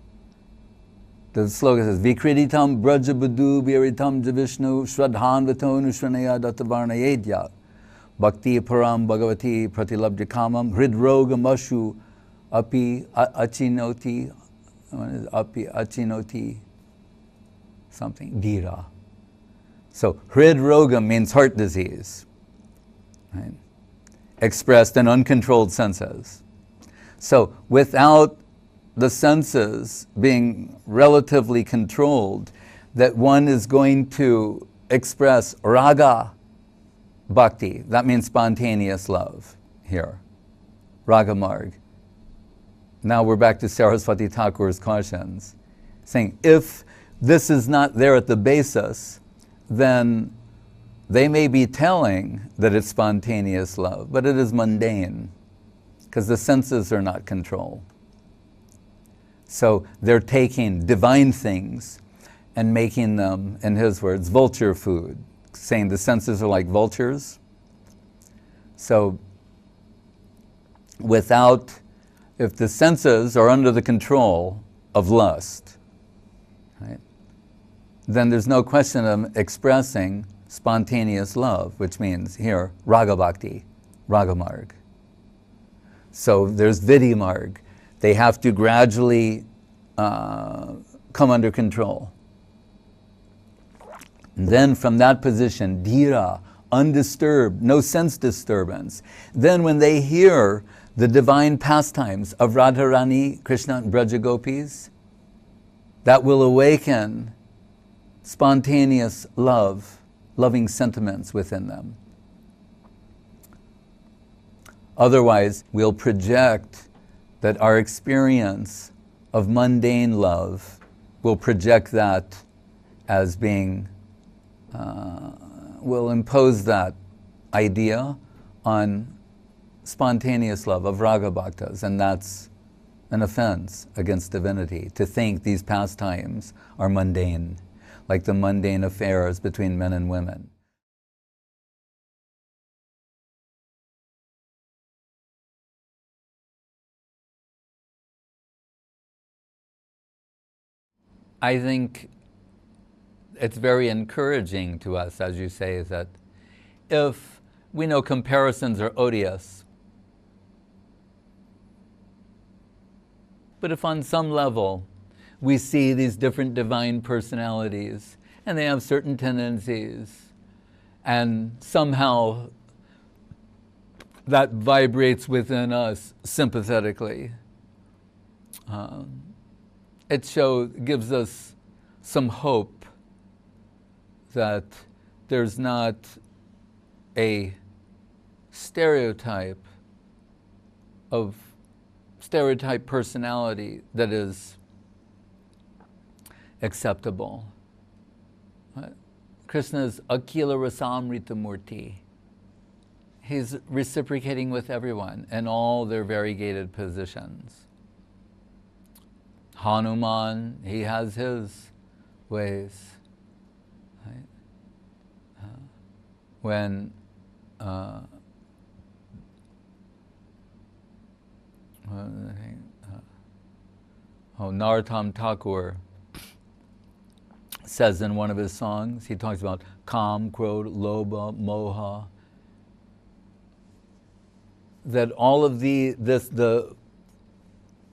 the slogan says, Vikreditam brajabadu biritam javishnu shradhan vatonu shranaya dattavarna yedya bhakti param bhagavati pratilabdya kamam hridroga mashu api achinoti something, dhira. So hridroga means heart disease, right? Expressed in uncontrolled senses. So without the senses being relatively controlled, that one is going to express raga bhakti. That means spontaneous love here. Raga marg. Now we're back to Saraswati Thakur's cautions, saying if this is not there at the basis, then they may be telling that it's spontaneous love, but it is mundane, because the senses are not controlled. So they're taking divine things and making them, in his words, vulture food, saying the senses are like vultures. So if the senses are under the control of lust, right, then there's no question of expressing spontaneous love, which means here, raga bhakti, raga marg. So there's vidhi marg. They have to gradually come under control. And then from that position, dhira, undisturbed, no sense disturbance. Then when they hear the divine pastimes of Radharani, Krishna, and Braja Gopis, that will awaken spontaneous love, loving sentiments within them. Otherwise, we'll project that our experience of mundane love, will project that as being, will impose that idea on spontaneous love of raga bhaktas, and that's an offense against divinity, to think these pastimes are mundane, like the mundane affairs between men and women. I think it's very encouraging to us, as you say, that if we know comparisons are odious, but if on some level we see these different divine personalities and they have certain tendencies, and somehow that vibrates within us sympathetically, it gives us some hope that there's not a stereotype personality that is acceptable. Krishna's Akila Rasamrita Murti. He's reciprocating with everyone in all their variegated positions. Hanuman, he has his ways. Right? When Narottam Thakur says in one of his songs, he talks about Kam, Krodh, Lobha, Moha, that all of the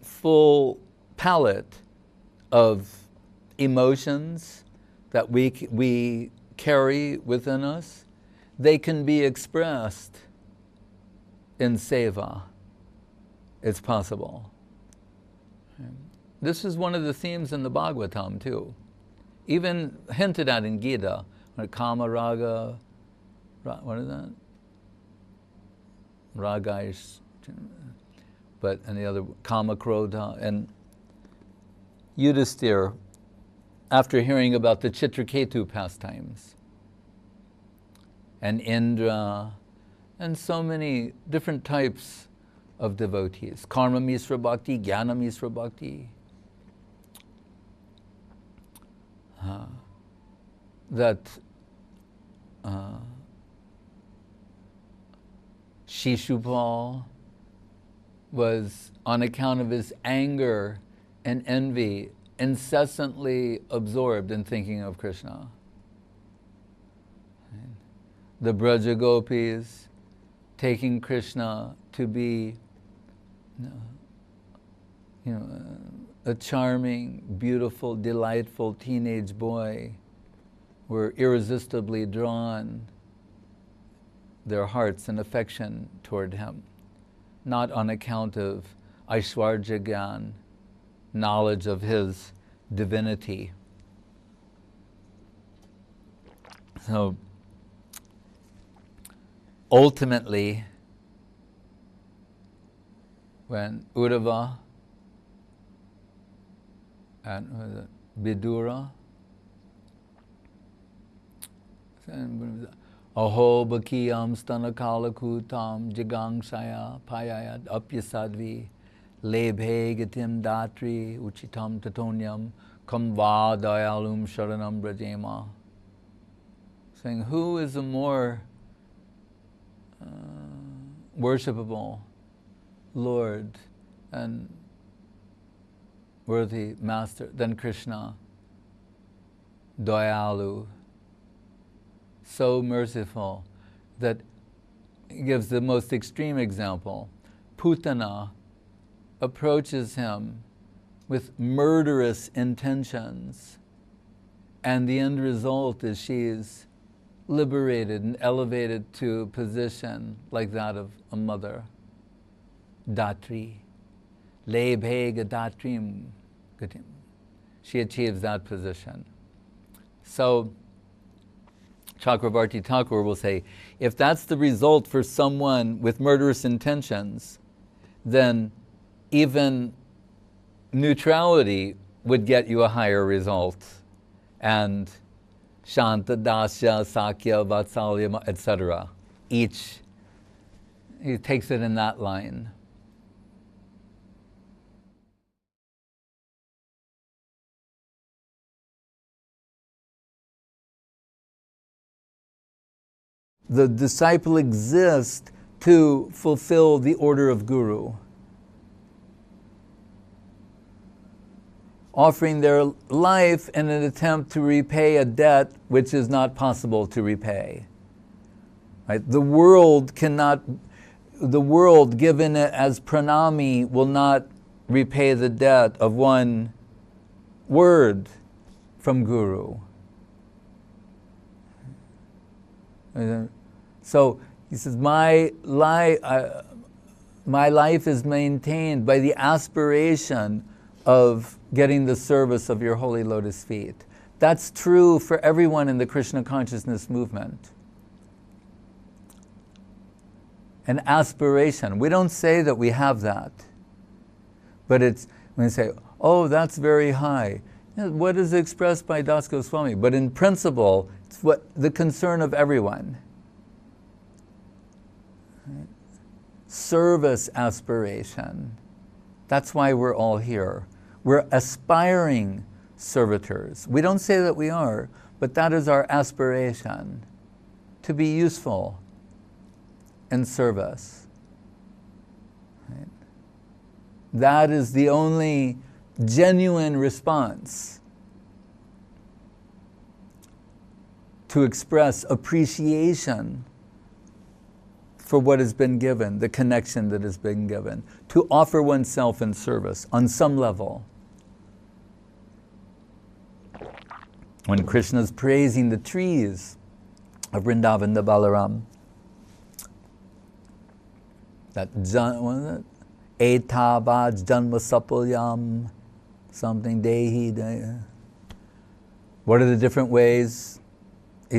full palette of emotions that we carry within us, they can be expressed in seva. It's possible. This is one of the themes in the Bhagavatam too. Even hinted at in Gita, Kama Raga, what is that? Ragaish, and the other, Kama Krodha. And Yudhisthira, after hearing about the Chitraketu pastimes, and Indra, and so many different types of devotees, Karma Misra Bhakti, Jnana Misra Bhakti, that Shishupal was, on account of his anger and envy, incessantly absorbed in thinking of Krishna. The Braja Gopis taking Krishna to be a charming, beautiful, delightful teenage boy, were irresistibly drawn, their hearts and affection toward him, not on account of Aishwarya Gyan, knowledge of his divinity. So ultimately, when Uddhava and Vidura Aho bakiyam stanakalakutam jigangshaya payayad apyasadvi lebhe gatim datri uchitam tatonyam kamva dayalum sharanam brajema. Saying, who is a more worshipable Lord and worthy master than Krishna? Dayalu, so merciful that he gives the most extreme example. Putana approaches him with murderous intentions, and the end result is she is liberated and elevated to a position like that of a mother. Datri. Lebhe gadatrim gatim. She achieves that position. So, Chakravarti Thakur will say, if that's the result for someone with murderous intentions, then even neutrality would get you a higher result. And Shanta, Dasya, Sakya, Vatsalya, etc. Each, he takes it in that line. The disciple exists to fulfill the order of Guru, offering their life in an attempt to repay a debt which is not possible to repay. Right? The world given as pranami will not repay the debt of one word from Guru. So he says, my life is maintained by the aspiration of getting the service of your holy lotus feet. That's true for everyone in the Krishna consciousness movement. An aspiration. We don't say that we have that. But it's, when we say, oh, that's very high. What is expressed by Das Goswami? But in principle, it's what the concern of everyone. Right? Service aspiration. That's why we're all here. We're aspiring servitors. We don't say that we are, but that is our aspiration, to be useful in service. Right? That is the only genuine response to express appreciation for what has been given, the connection that has been given, to offer oneself in service on some level. When Krishna is praising the trees of Vrindavan, the Balaram, that Etavad Janma Sapulyam, something Dehi. What are the different ways?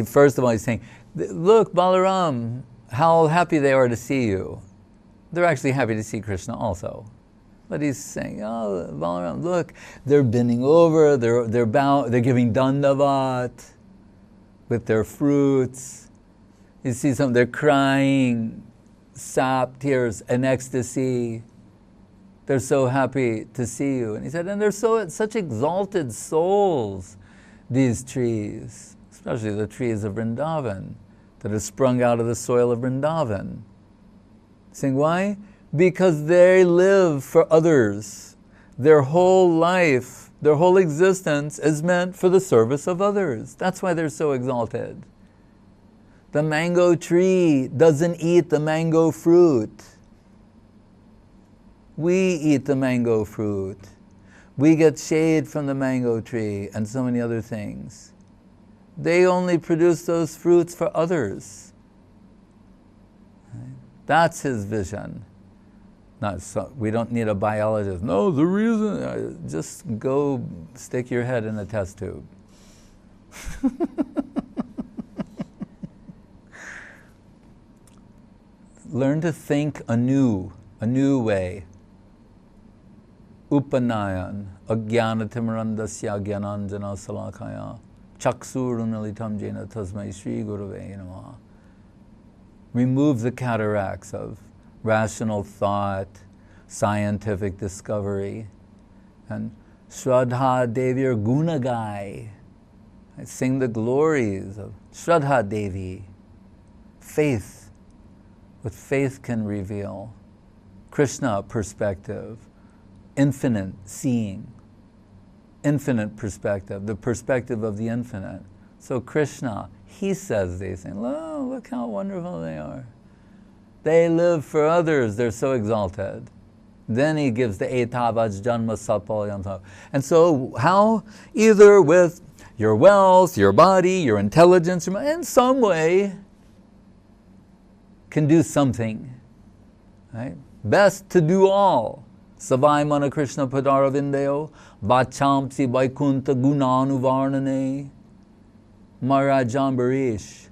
First of all, he's saying, look, Balaram, how happy they are to see you. They're actually happy to see Krishna also. But he's saying, oh, Balaram, look, they're bending over, they're giving dandavat with their fruits. You see some, they're crying, sap, tears, and ecstasy. They're so happy to see you. And he said, and they're such exalted souls, these trees, especially the trees of Vrindavan that have sprung out of the soil of Vrindavan. Saying why? Because they live for others. Their whole life, their whole existence is meant for the service of others. That's why they're so exalted. The mango tree doesn't eat the mango fruit. We eat the mango fruit. We get shade from the mango tree and so many other things. They only produce those fruits for others. That's his vision. We don't need a biologist. No, the reason, just go stick your head in a test tube. Learn to think anew, a new way. Upanayan, agyana timarandasya gyananjana salakaya, chaksur unalitam jena tasmai Shri Gurave namaha. remove the cataracts of rational thought, scientific discovery, and Shraddha Devi or Gunagai. I sing the glories of Shraddha Devi. Faith, what faith can reveal. Krishna perspective, infinite seeing, infinite perspective, the perspective of the infinite. So Krishna, he says these things. Oh, look how wonderful they are. They live for others, they're so exalted. Then he gives the Etavaj Janma Satpalyanta. And so how? Either with your wealth, your body, your intelligence, in some way, can do something. Right? Best to do all. Savai Mana Krishna Padara Vindeo, Vachamsi Vaikunta Gunanuvarnane, Maharaj Ambarish.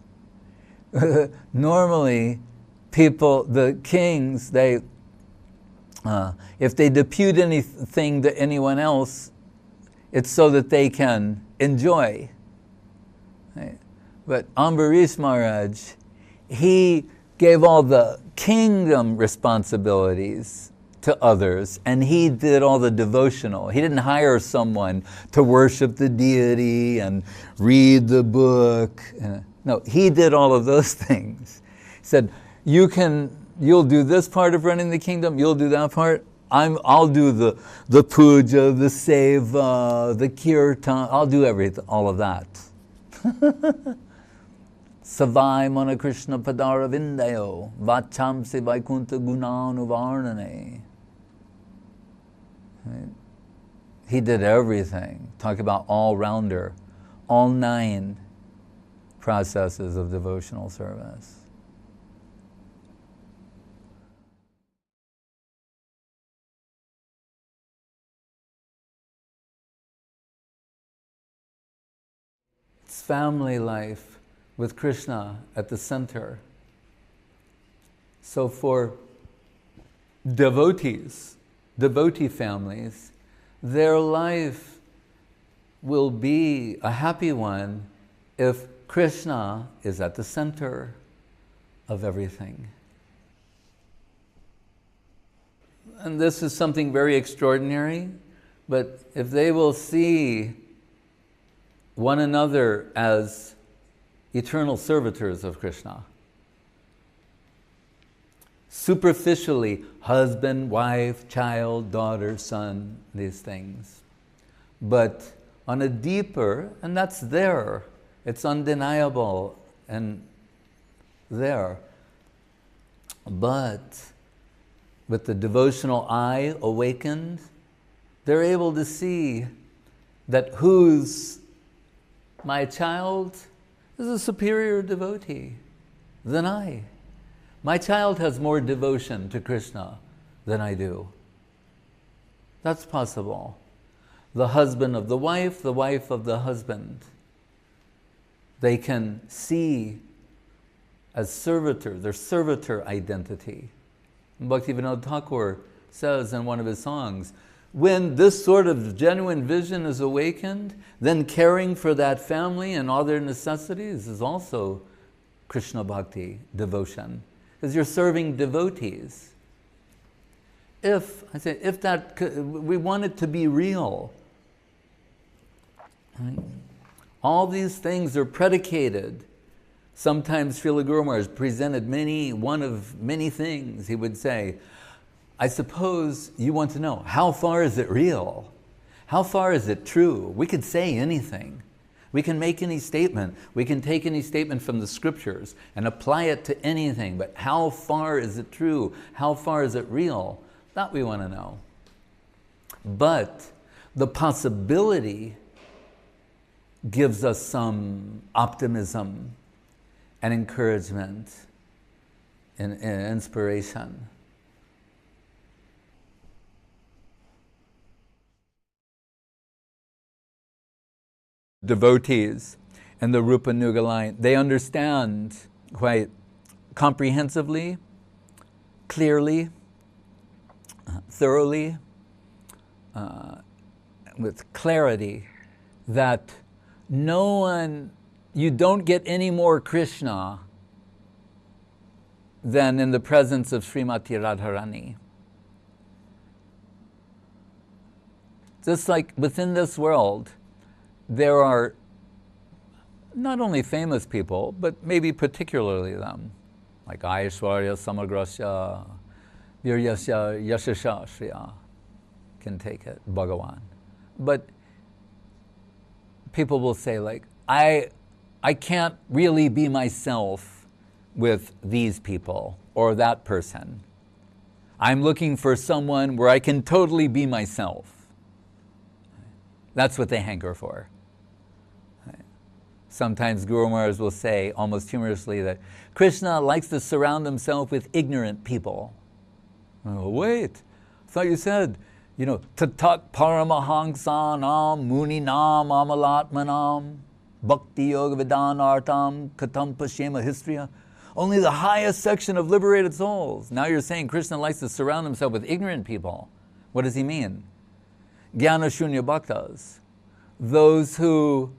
Normally, people, the kings, they, if they depute anything to anyone else, it's so that they can enjoy. Right? But Ambarish Maharaj, he gave all the kingdom responsibilities to others, and he did all the devotional. He didn't hire someone to worship the deity and read the book. No, he did all of those things. He said, you'll do this part of running the kingdom, you'll do that part. I'll do the puja, the seva, the kirtan, I'll do everything, all of that. Savai Mana Krishna Padara Vindayo, Vachamsi Vaikunta Gunanuvarnane. Right? He did everything. Talk about all-rounder. All 9 processes of devotional service. It's family life with Krishna at the center. So for devotees, devotee families, their life will be a happy one if Krishna is at the center of everything. And this is something very extraordinary, but if they will see one another as eternal servitors of Krishna, superficially, husband, wife, child, daughter, son, these things. But on a deeper, and that's there, it's undeniable and there. But with the devotional eye awakened, they're able to see that who's my child is a superior devotee than I. My child has more devotion to Krishna than I do. That's possible. The husband of the wife of the husband. They can see as servitor, their servitor identity. Bhaktivinoda Thakur says in one of his songs, when this sort of genuine vision is awakened, then caring for that family and all their necessities is also Krishna Bhakti, devotion. Because you're serving devotees. If we want it to be real, right? All these things are predicated. Sometimes Srila Guru Maharaj presented one of many things. He would say, I suppose you want to know, how far is it real? How far is it true? We could say anything. We can make any statement. We can take any statement from the scriptures and apply it to anything. But how far is it true? How far is it real? That we want to know. But the possibility gives us some optimism and encouragement and inspiration. Devotees in the Rupa Nuga line, they understand quite comprehensively, clearly, thoroughly, with clarity, that you don't get any more Krishna than in the presence of Srimati Radharani. Just like within this world, there are not only famous people, but maybe particularly them, like Aishwarya Samagrasya, Viryasya Yashasha Shriya, can take it, Bhagavan. But people will say, like, I can't really be myself with these people or that person. I'm looking for someone where I can totally be myself. That's what they hanker for. Sometimes Guru Maharaj will say, almost humorously, that Krishna likes to surround himself with ignorant people. Oh, wait, I thought you said, tatat paramahansanam muninam amalatmanam bhakti yoga vidanartam katam pashema histriya. Only the highest section of liberated souls. Now you're saying Krishna likes to surround himself with ignorant people. What does he mean? Jnana shunya bhaktas, those who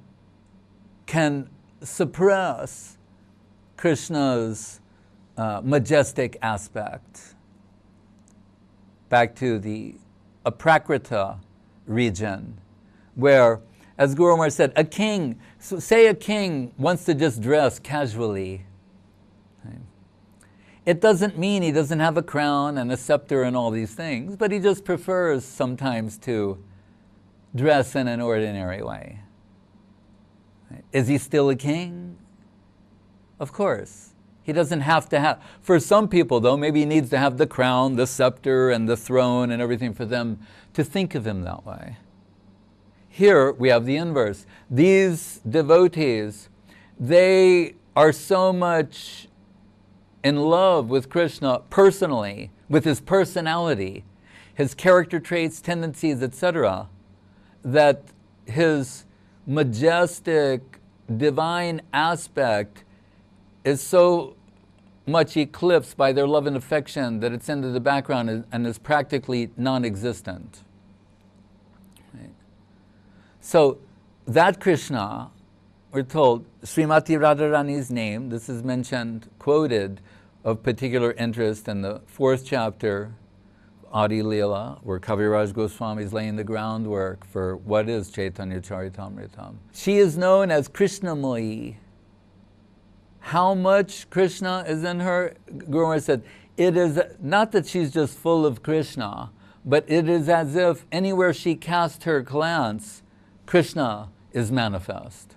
can suppress Krishna's majestic aspect. Back to the aprakrita region, where, as Guru Maharaj said, a king, so say a king wants to just dress casually. It doesn't mean he doesn't have a crown and a scepter and all these things, but he just prefers sometimes to dress in an ordinary way. Is he still a king? Of course. He doesn't have to have. For some people, though, maybe he needs to have the crown, the scepter, and the throne and everything for them to think of him that way. Here we have the inverse. These devotees, they are so much in love with Krishna personally, with his personality, his character traits, tendencies, etc., that his majestic, divine aspect is so much eclipsed by their love and affection that it's into the background and is practically non-existent. Right? So that Krishna, we're told, Srimati Radharani's name, this is mentioned, quoted, of particular interest in the 4th chapter, Adi Leela, where Kaviraj Goswami is laying the groundwork for what is Chaitanya Charitamritam. She is known as Krishnamoyi. How much Krishna is in her? Guru Maharaj said, it is not that she's just full of Krishna, but it is as if anywhere she casts her glance, Krishna is manifest.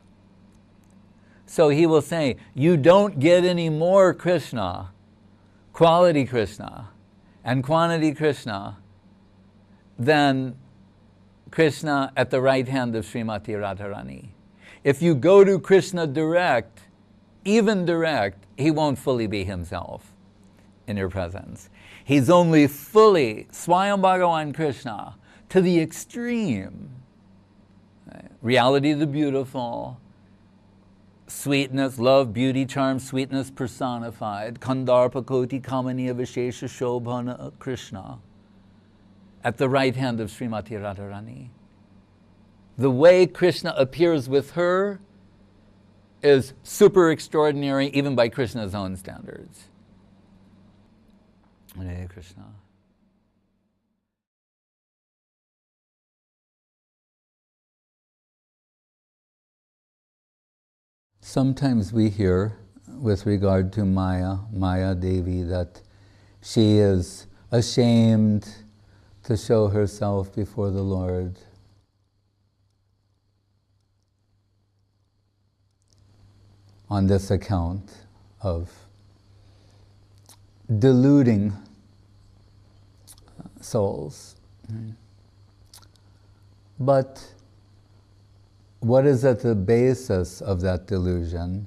So he will say, you don't get any more Krishna, quality Krishna, and quantity Krishna than Krishna at the right hand of Srimati Radharani. If you go to Krishna direct, even direct, he won't fully be himself in your presence. He's only fully Swayam Bhagavan Krishna to the extreme. Reality of the beautiful, sweetness, love, beauty, charm, sweetness personified, Kandarpa Koti Kamaniya Vishesha Shobhana Krishna, at the right hand of Srimati Radharani. The way Krishna appears with her is super extraordinary, even by Krishna's own standards. Hare Krishna. Sometimes we hear, with regard to Maya Devi, that she is ashamed to show herself before the Lord. On this account of deluding souls. But what is at the basis of that delusion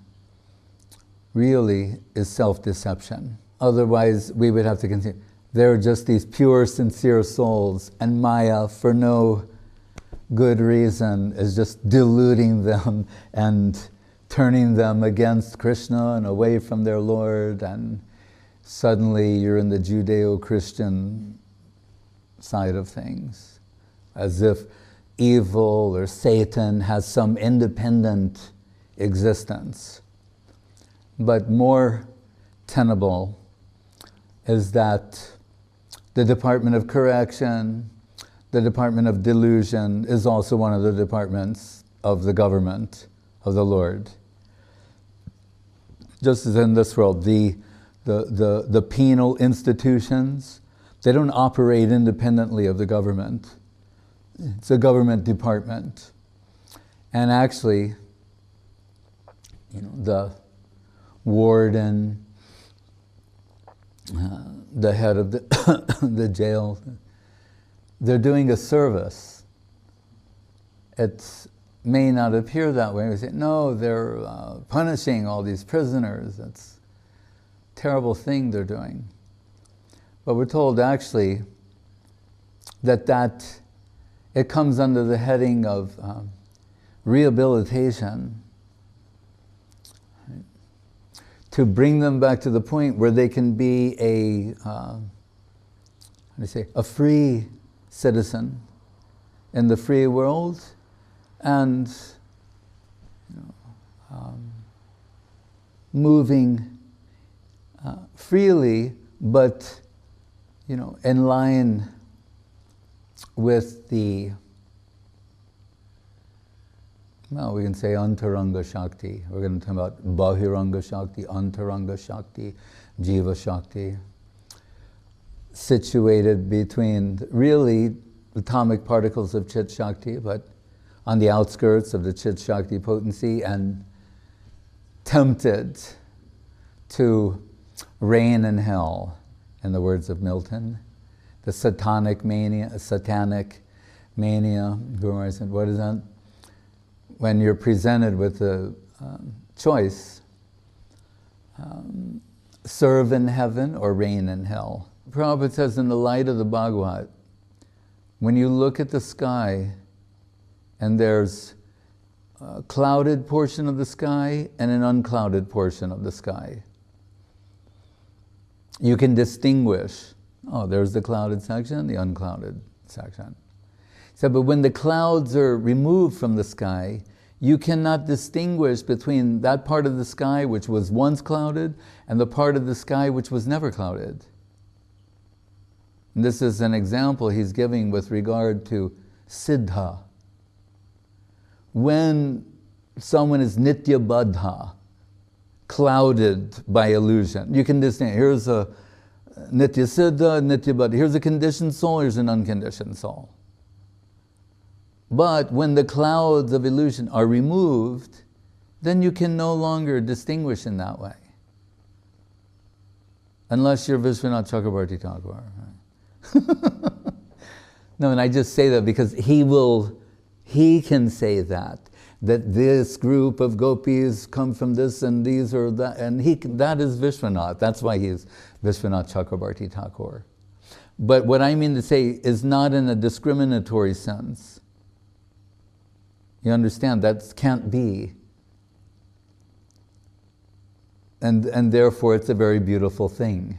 really is self-deception. Otherwise, we would have to continue. They're just these pure, sincere souls, and Maya, for no good reason, is just deluding them and turning them against Krishna and away from their Lord, and suddenly you're in the Judeo-Christian side of things, as if evil or Satan has some independent existence. But more tenable is that the Department of Correction, the Department of Delusion is also one of the departments of the government of the Lord. Just as in this world, the penal institutions, they don't operate independently of the government. It's a government department. And actually, you know, the warden, the head of the jail, they're doing a service. It may not appear that way. We say, no, they're punishing all these prisoners. That's a terrible thing they're doing. But we're told actually that it comes under the heading of rehabilitation, right? To bring them back to the point where they can be a, how do you say, a free citizen in the free world, and you know, moving freely, but you know, in line with the, well, we can say Antaranga Shakti. We're going to talk about Bahiranga Shakti, Antaranga Shakti, Jiva Shakti, situated between really atomic particles of Chit Shakti, but on the outskirts of the Chit Shakti potency, and tempted to reign in hell, in the words of Milton. The satanic mania, Guru Maharaj said, what is that? When you're presented with a choice, serve in heaven or reign in hell. Prabhupada says in the light of the Bhagavad, when you look at the sky and there's a clouded portion of the sky and an unclouded portion of the sky, you can distinguish, oh, there's the clouded section, the unclouded section. So, but when the clouds are removed from the sky, you cannot distinguish between that part of the sky which was once clouded and the part of the sky which was never clouded. And this is an example he's giving with regard to siddha. When someone is nitya baddha, clouded by illusion, you can distinguish, here's a nitya siddha, nitya baddha, here's a conditioned soul, here's an unconditioned soul. But when the clouds of illusion are removed, then you can no longer distinguish in that way. Unless you're Vishwanath Chakrabarti Thakur. Right? No, and I just say that because he can say that this group of gopis come from this and these or that, and that is Vishwanath. That's why he's Vishwanath Chakrabarti Thakur. But what I mean to say is not in a discriminatory sense. You understand, that can't be. And therefore it's a very beautiful thing.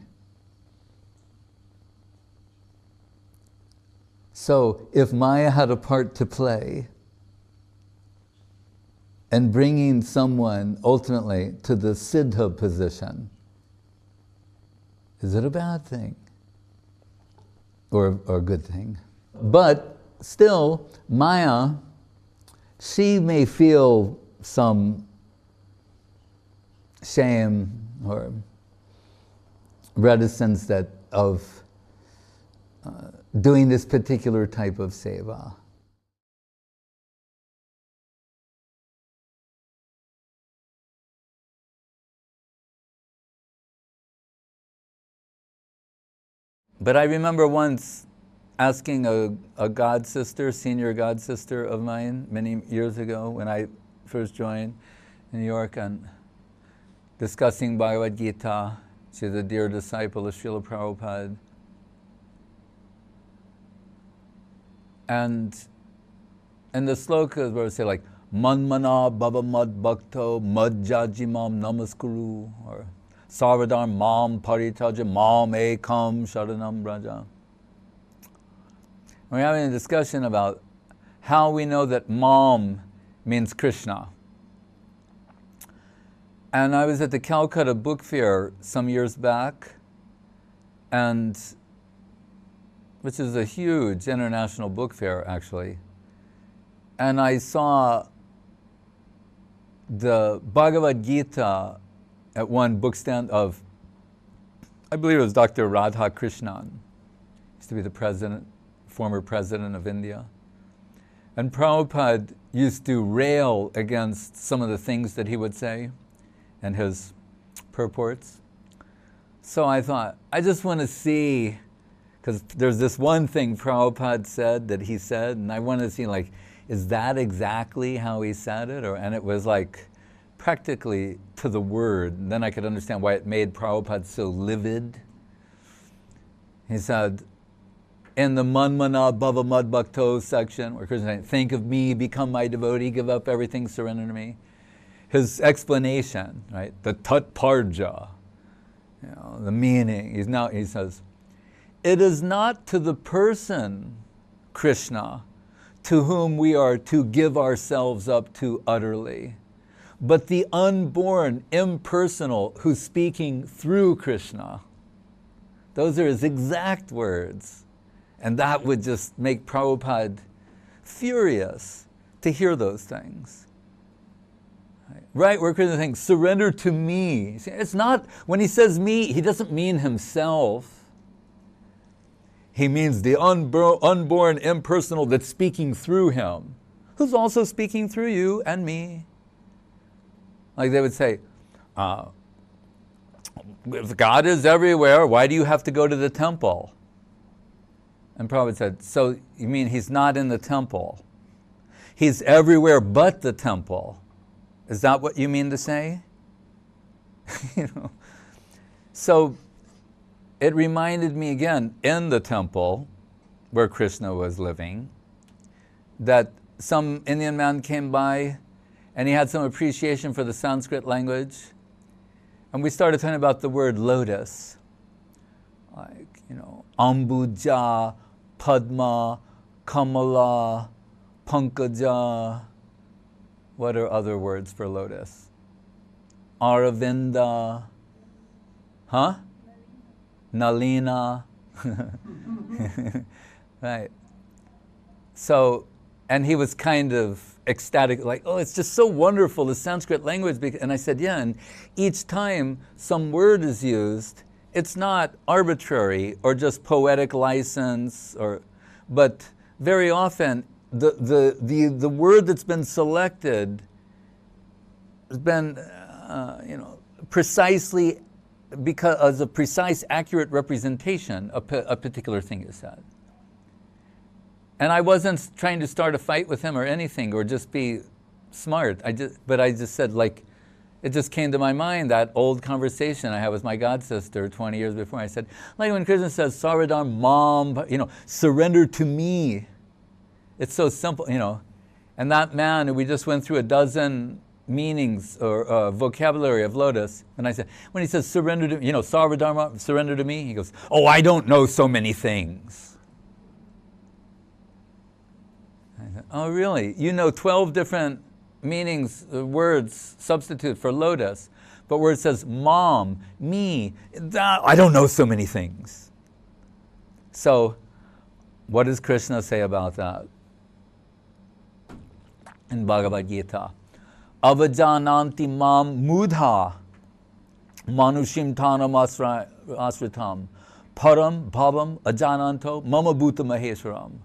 So if Maya had a part to play in bringing someone ultimately to the siddha position, is it a bad thing? Or a good thing? But still, Maya, she may feel some shame or reticence of doing this particular type of seva. But I remember once asking a god sister, senior god sister of mine, many years ago when I first joined in New York, and discussing Bhagavad Gita. She's a dear disciple of Srila Prabhupada. And in the slokas where we say like, Manmana Bhava Mad Bhakto Madjajimam Namaskuru, or Sarvadam Mam Paritaja Mam Ekam Sharanam Braja. We're having a discussion about how we know that Mam means Krishna. And I was at the Calcutta Book Fair some years back, and which is a huge international book fair, actually. And I saw the Bhagavad Gita at one book stand of, I believe it was Dr. Radha Krishnan, used to be the president, former president of India. And Prabhupada used to rail against some of the things that he would say and his purports. So I thought, I just want to see, because there's this one thing Prabhupada said that he said, and I wanted to see, like, is that exactly how he said it? And it was like practically to the word. And then I could understand why it made Prabhupada so livid. He said, in the Manmana Bhava Mad Bhakto section, where Krishna said, think of me, become my devotee, give up everything, surrender to me. His explanation, right, the Tatparja, you know, the meaning, he says, it is not to the person, Krishna, to whom we are to give ourselves up to utterly, but the unborn, impersonal, who's speaking through Krishna. Those are his exact words. And that would just make Prabhupada furious to hear those things. Right, where Krishna thinks, surrender to me. See, it's not, when he says me, he doesn't mean himself. He means the unborn, impersonal that's speaking through him, who's also speaking through you and me. Like they would say, if God is everywhere, why do you have to go to the temple? And Prabhupada said, so you mean he's not in the temple? He's everywhere but the temple. Is that what you mean to say? You know? So it reminded me again, in the temple where Krishna was living, that some Indian man came by and he had some appreciation for the Sanskrit language. And we started talking about the word lotus. Like, you know, Ambuja, Padma, Kamala, Pankaja. What are other words for lotus? Aravinda. Huh? Nalina. Right. So, and he was kind of ecstatic, like, oh, it's just so wonderful, the Sanskrit language. And I said, yeah, and each time some word is used, it's not arbitrary or just poetic license, but very often the word that's been selected has been, precisely because a precise, accurate representation of a particular thing is said. And I wasn't trying to start a fight with him or anything, or just be smart. But I just said, like, it just came to my mind, that old conversation I had with my god sister 20 years before. I said, like when Krishna says, Saradam Mom, surrender to me. It's so simple, And that man, we just went through a dozen meanings or vocabulary of lotus. And I said, when he says surrender to, Sarvadharma, surrender to me, he goes, oh, I don't know so many things. I said, oh, really? You know 12 different meanings, words, substitute for lotus, but where it says mom, me, that, I don't know so many things. So, what does Krishna say about that? In Bhagavad Gita, avajananti mam mudha manushim tanam asritam param bhavam ajananto mama bhuta maheswaram.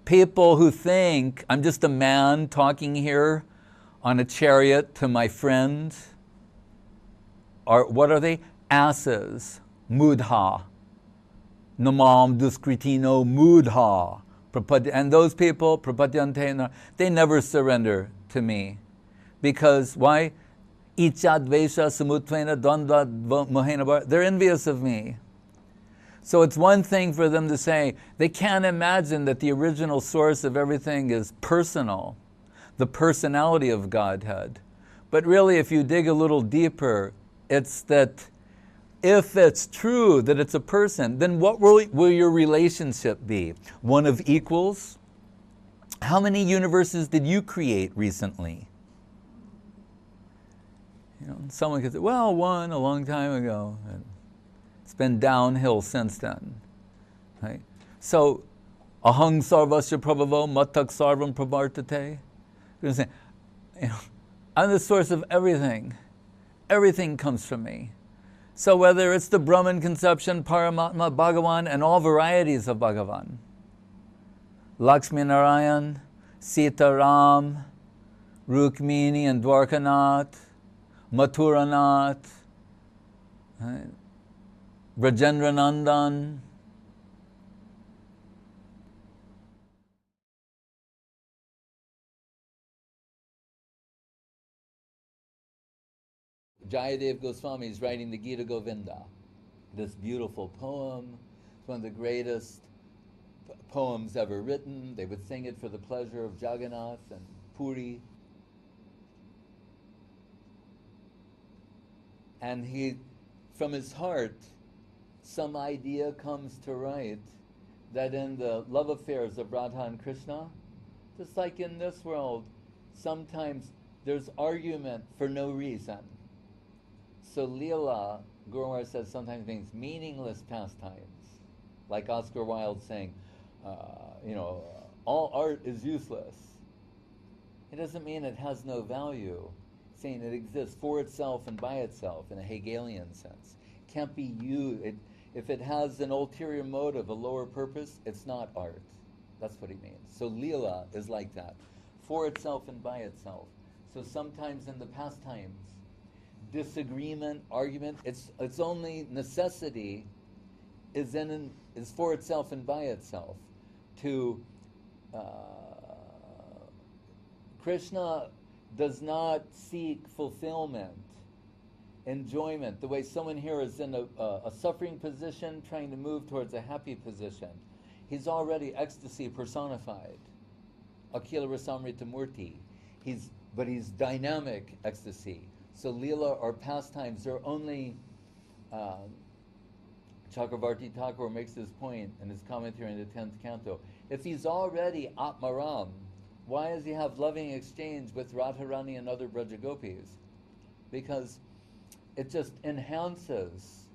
People who think I'm just a man talking here on a chariot to my friend, what are they? Asses, mudha. Namam duskritino mudha. And those people, prapadyante, they never surrender to me. Because why? Ichadvesha samutvena dandva mohena, they're envious of me. So it's one thing for them to say, they can't imagine that the original source of everything is personal, the personality of Godhead. But really, if you dig a little deeper, it's that if it's true that it's a person, then what will your relationship be? One of equals? How many universes did you create recently? Someone could say, well, one a long time ago. It's been downhill since then. Right? So, ahang sarvasya prabhavo mattak sarvam pravartate. You know, I'm the source of everything. Everything comes from me. So whether it's the Brahman conception, Paramatma, Bhagavan, and all varieties of Bhagavan, Lakshmi Narayan, Sita Ram, Rukmini and Dwarkanath, Mathuranath, right? Brajendra Nandan, Jayadev Goswami is writing the Gita Govinda, this beautiful poem. It's one of the greatest poems ever written. They would sing it for the pleasure of Jagannath and Puri. And he, from his heart, some idea comes to write that in the love affairs of Radha and Krishna, just like in this world, sometimes there's argument for no reason. So Leela, Guru Maharaj says, sometimes means meaningless pastimes. Like Oscar Wilde saying, all art is useless. It doesn't mean it has no value. It's saying it exists for itself and by itself in a Hegelian sense. It can't be used. If it has an ulterior motive, a lower purpose, it's not art. That's what he means. So Leela is like that, for itself and by itself. So sometimes in the pastimes, disagreement, argument, its only necessity is for itself and by itself. Krishna does not seek fulfillment, enjoyment, the way someone here is in a suffering position trying to move towards a happy position. He's already ecstasy personified, Akila Rasamrita Murti. But he's dynamic ecstasy. So Leela or pastimes, they're only, Chakravarti Thakur makes this point in his commentary in the 10th canto. If he's already Atmaram, why does he have loving exchange with Radharani and other Brajagopis? Because it just enhances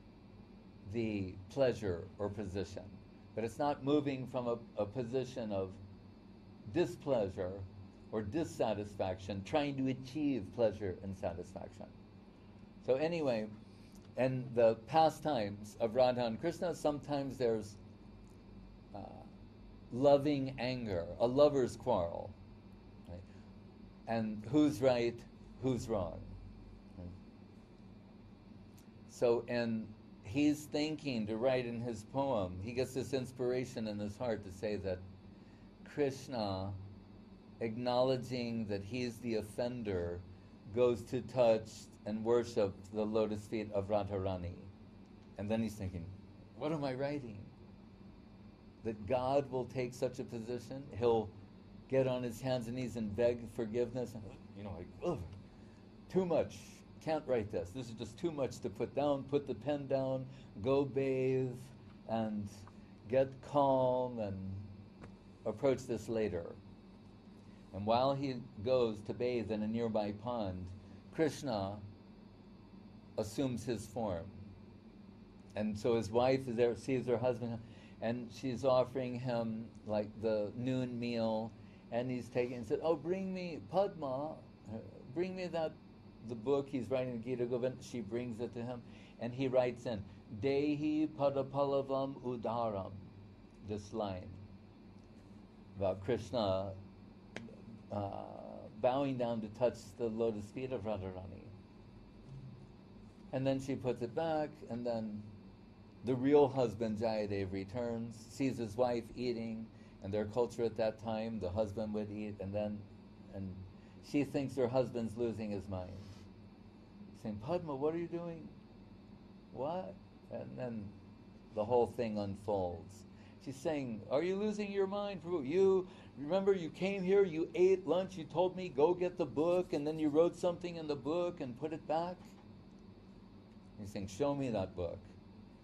the pleasure or position. But it's not moving from a position of displeasure or dissatisfaction, trying to achieve pleasure and satisfaction. So anyway, in the pastimes of Radha and Krishna, sometimes there's loving anger, a lover's quarrel. Right? And who's right, who's wrong. Right? So, and he's thinking to write in his poem, he gets this inspiration in his heart to say that Krishna, acknowledging that he's the offender, goes to touch and worship the lotus feet of Radharani. And then he's thinking, what am I writing? That God will take such a position? He'll get on his hands and knees and beg forgiveness? Too much. Can't write this. This is just too much to put down. Put the pen down, go bathe, and get calm and approach this later. And while he goes to bathe in a nearby pond, Krishna assumes his form. And so his wife is there, sees her husband, and she's offering him like the noon meal, and he's taking and said, bring me Padma, bring me the book he's writing, Gita Govinda. She brings it to him, and he writes in, Dehi Padapalavam Udaram, this line about Krishna bowing down to touch the lotus feet of Radharani. And then she puts it back, and then the real husband, Jayadev, returns, sees his wife eating, and their culture at that time, the husband would eat, and she thinks her husband's losing his mind. Saying, Padma, what are you doing? What? And then the whole thing unfolds. She's saying, are you losing your mind? You remember, you came here, you ate lunch, you told me go get the book, and then you wrote something in the book and put it back. He's saying, show me that book.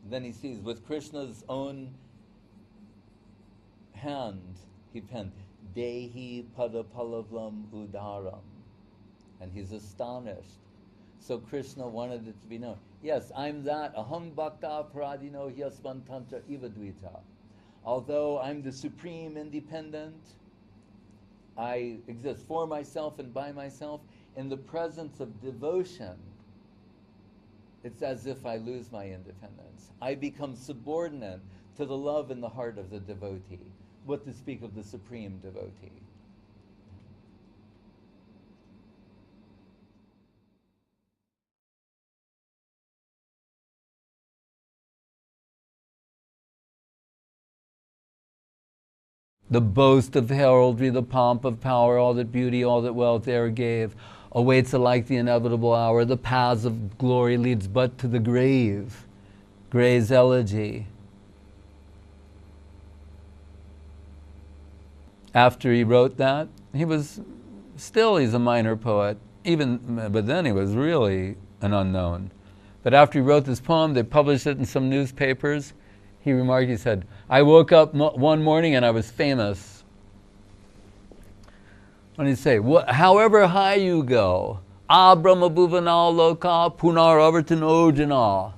And then he sees, with Krishna's own hand, he penned, Dehi Padapalavam Udaram. And he's astonished. So Krishna wanted it to be known. Yes, I'm that. Aham bhakta paradino hyasvantantra ivadvita. Although I'm the supreme independent, I exist for myself and by myself. In the presence of devotion, it's as if I lose my independence. I become subordinate to the love in the heart of the devotee. What to speak of the supreme devotee. The boast of heraldry, the pomp of power, all that beauty, all that wealth e'er gave, awaits alike the inevitable hour. The paths of glory leads but to the grave. Gray's elegy. After he wrote that, he's a minor poet, but then he was really an unknown. But after he wrote this poem, they published it in some newspapers. He remarked, he said, I woke up one morning and I was famous. When he say, however high you go, Brahma Bhuvanal Loka Punar Avartanojana,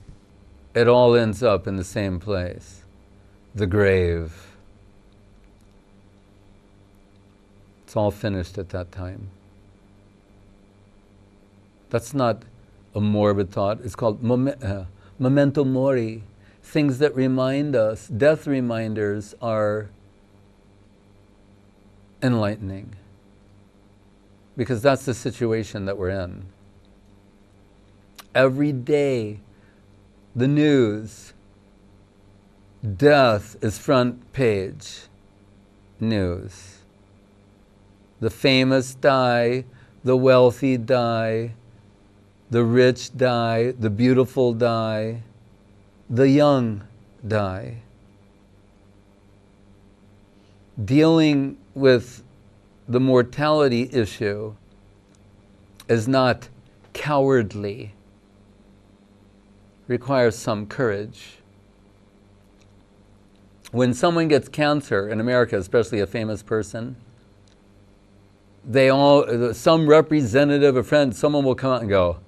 it all ends up in the same place, the grave. It's all finished at that time. That's not a morbid thought. It's called memento mori. Things that remind us, death reminders are enlightening. Because that's the situation that we're in. Every day, the news, death is front page news. The famous die, the wealthy die, the rich die, the beautiful die, the young die. Dealing with the mortality issue is not cowardly. Requires some courage. When someone gets cancer in America, especially a famous person, some representative, a friend, someone will come out and go,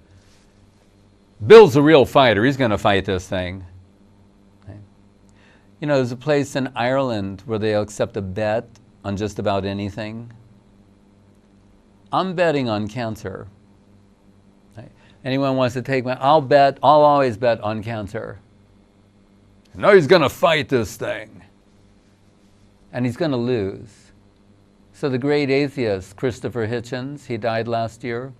Bill's a real fighter, he's going to fight this thing. Okay. You know, there's a place in Ireland where they'll accept a bet on just about anything. I'm betting on cancer. Okay. Anyone wants to take I'll always bet on cancer. No, he's going to fight this thing. And he's going to lose. So the great atheist, Christopher Hitchens, he died last year.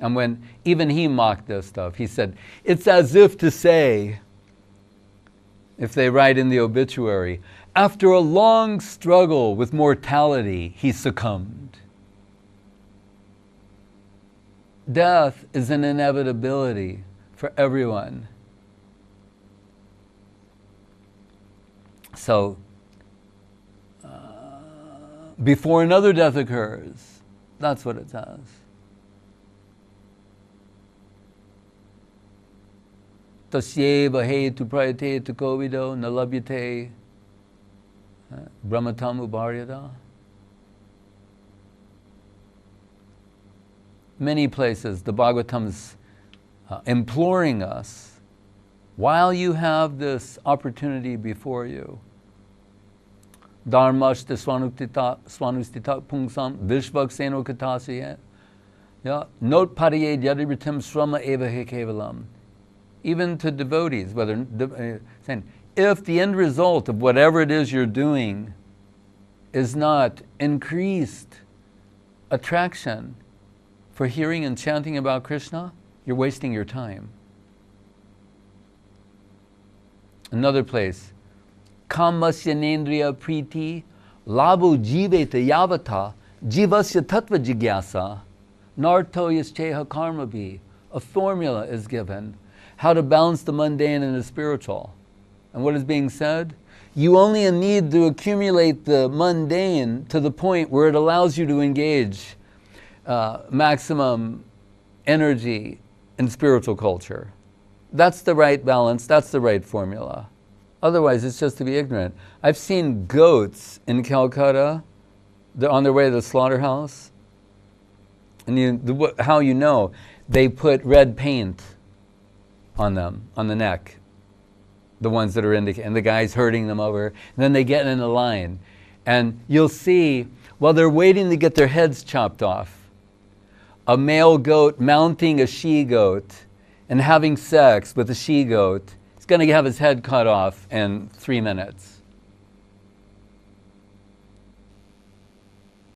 And when even he mocked this stuff, he said, it's as if to say, if they write in the obituary, after a long struggle with mortality, he succumbed. Death is an inevitability for everyone. So, before another death occurs, that's what it says. Tasyeva hetu prayate tu kovido nalabyate brahmatam ubaryada. Many places the Bhagavatam's imploring us, while you have this opportunity before you, dharmashta swanustita pungsam vishvakseno katasya not pariyed yadivritam srama eva he kevalam. Even to devotees, saying, if the end result of whatever it is you're doing is not increased attraction for hearing and chanting about Krishna, you're wasting your time. Another place, kamasya nendriya priti labhu jiveta yavata jivasya tattva jigyasa narto yascheha karmabhi. A formula is given how to balance the mundane and the spiritual. And what is being said? You only need to accumulate the mundane to the point where it allows you to engage maximum energy in spiritual culture. That's the right balance, that's the right formula. Otherwise, it's just to be ignorant. I've seen goats in Calcutta, they're on their way to the slaughterhouse. And how you know? they put red paint on them, on the neck, the ones that are indicated, and the guy's herding them over. And then they get in a line. And you'll see, while they're waiting to get their heads chopped off, a male goat mounting a she-goat and having sex with a she-goat is going to have his head cut off in 3 minutes.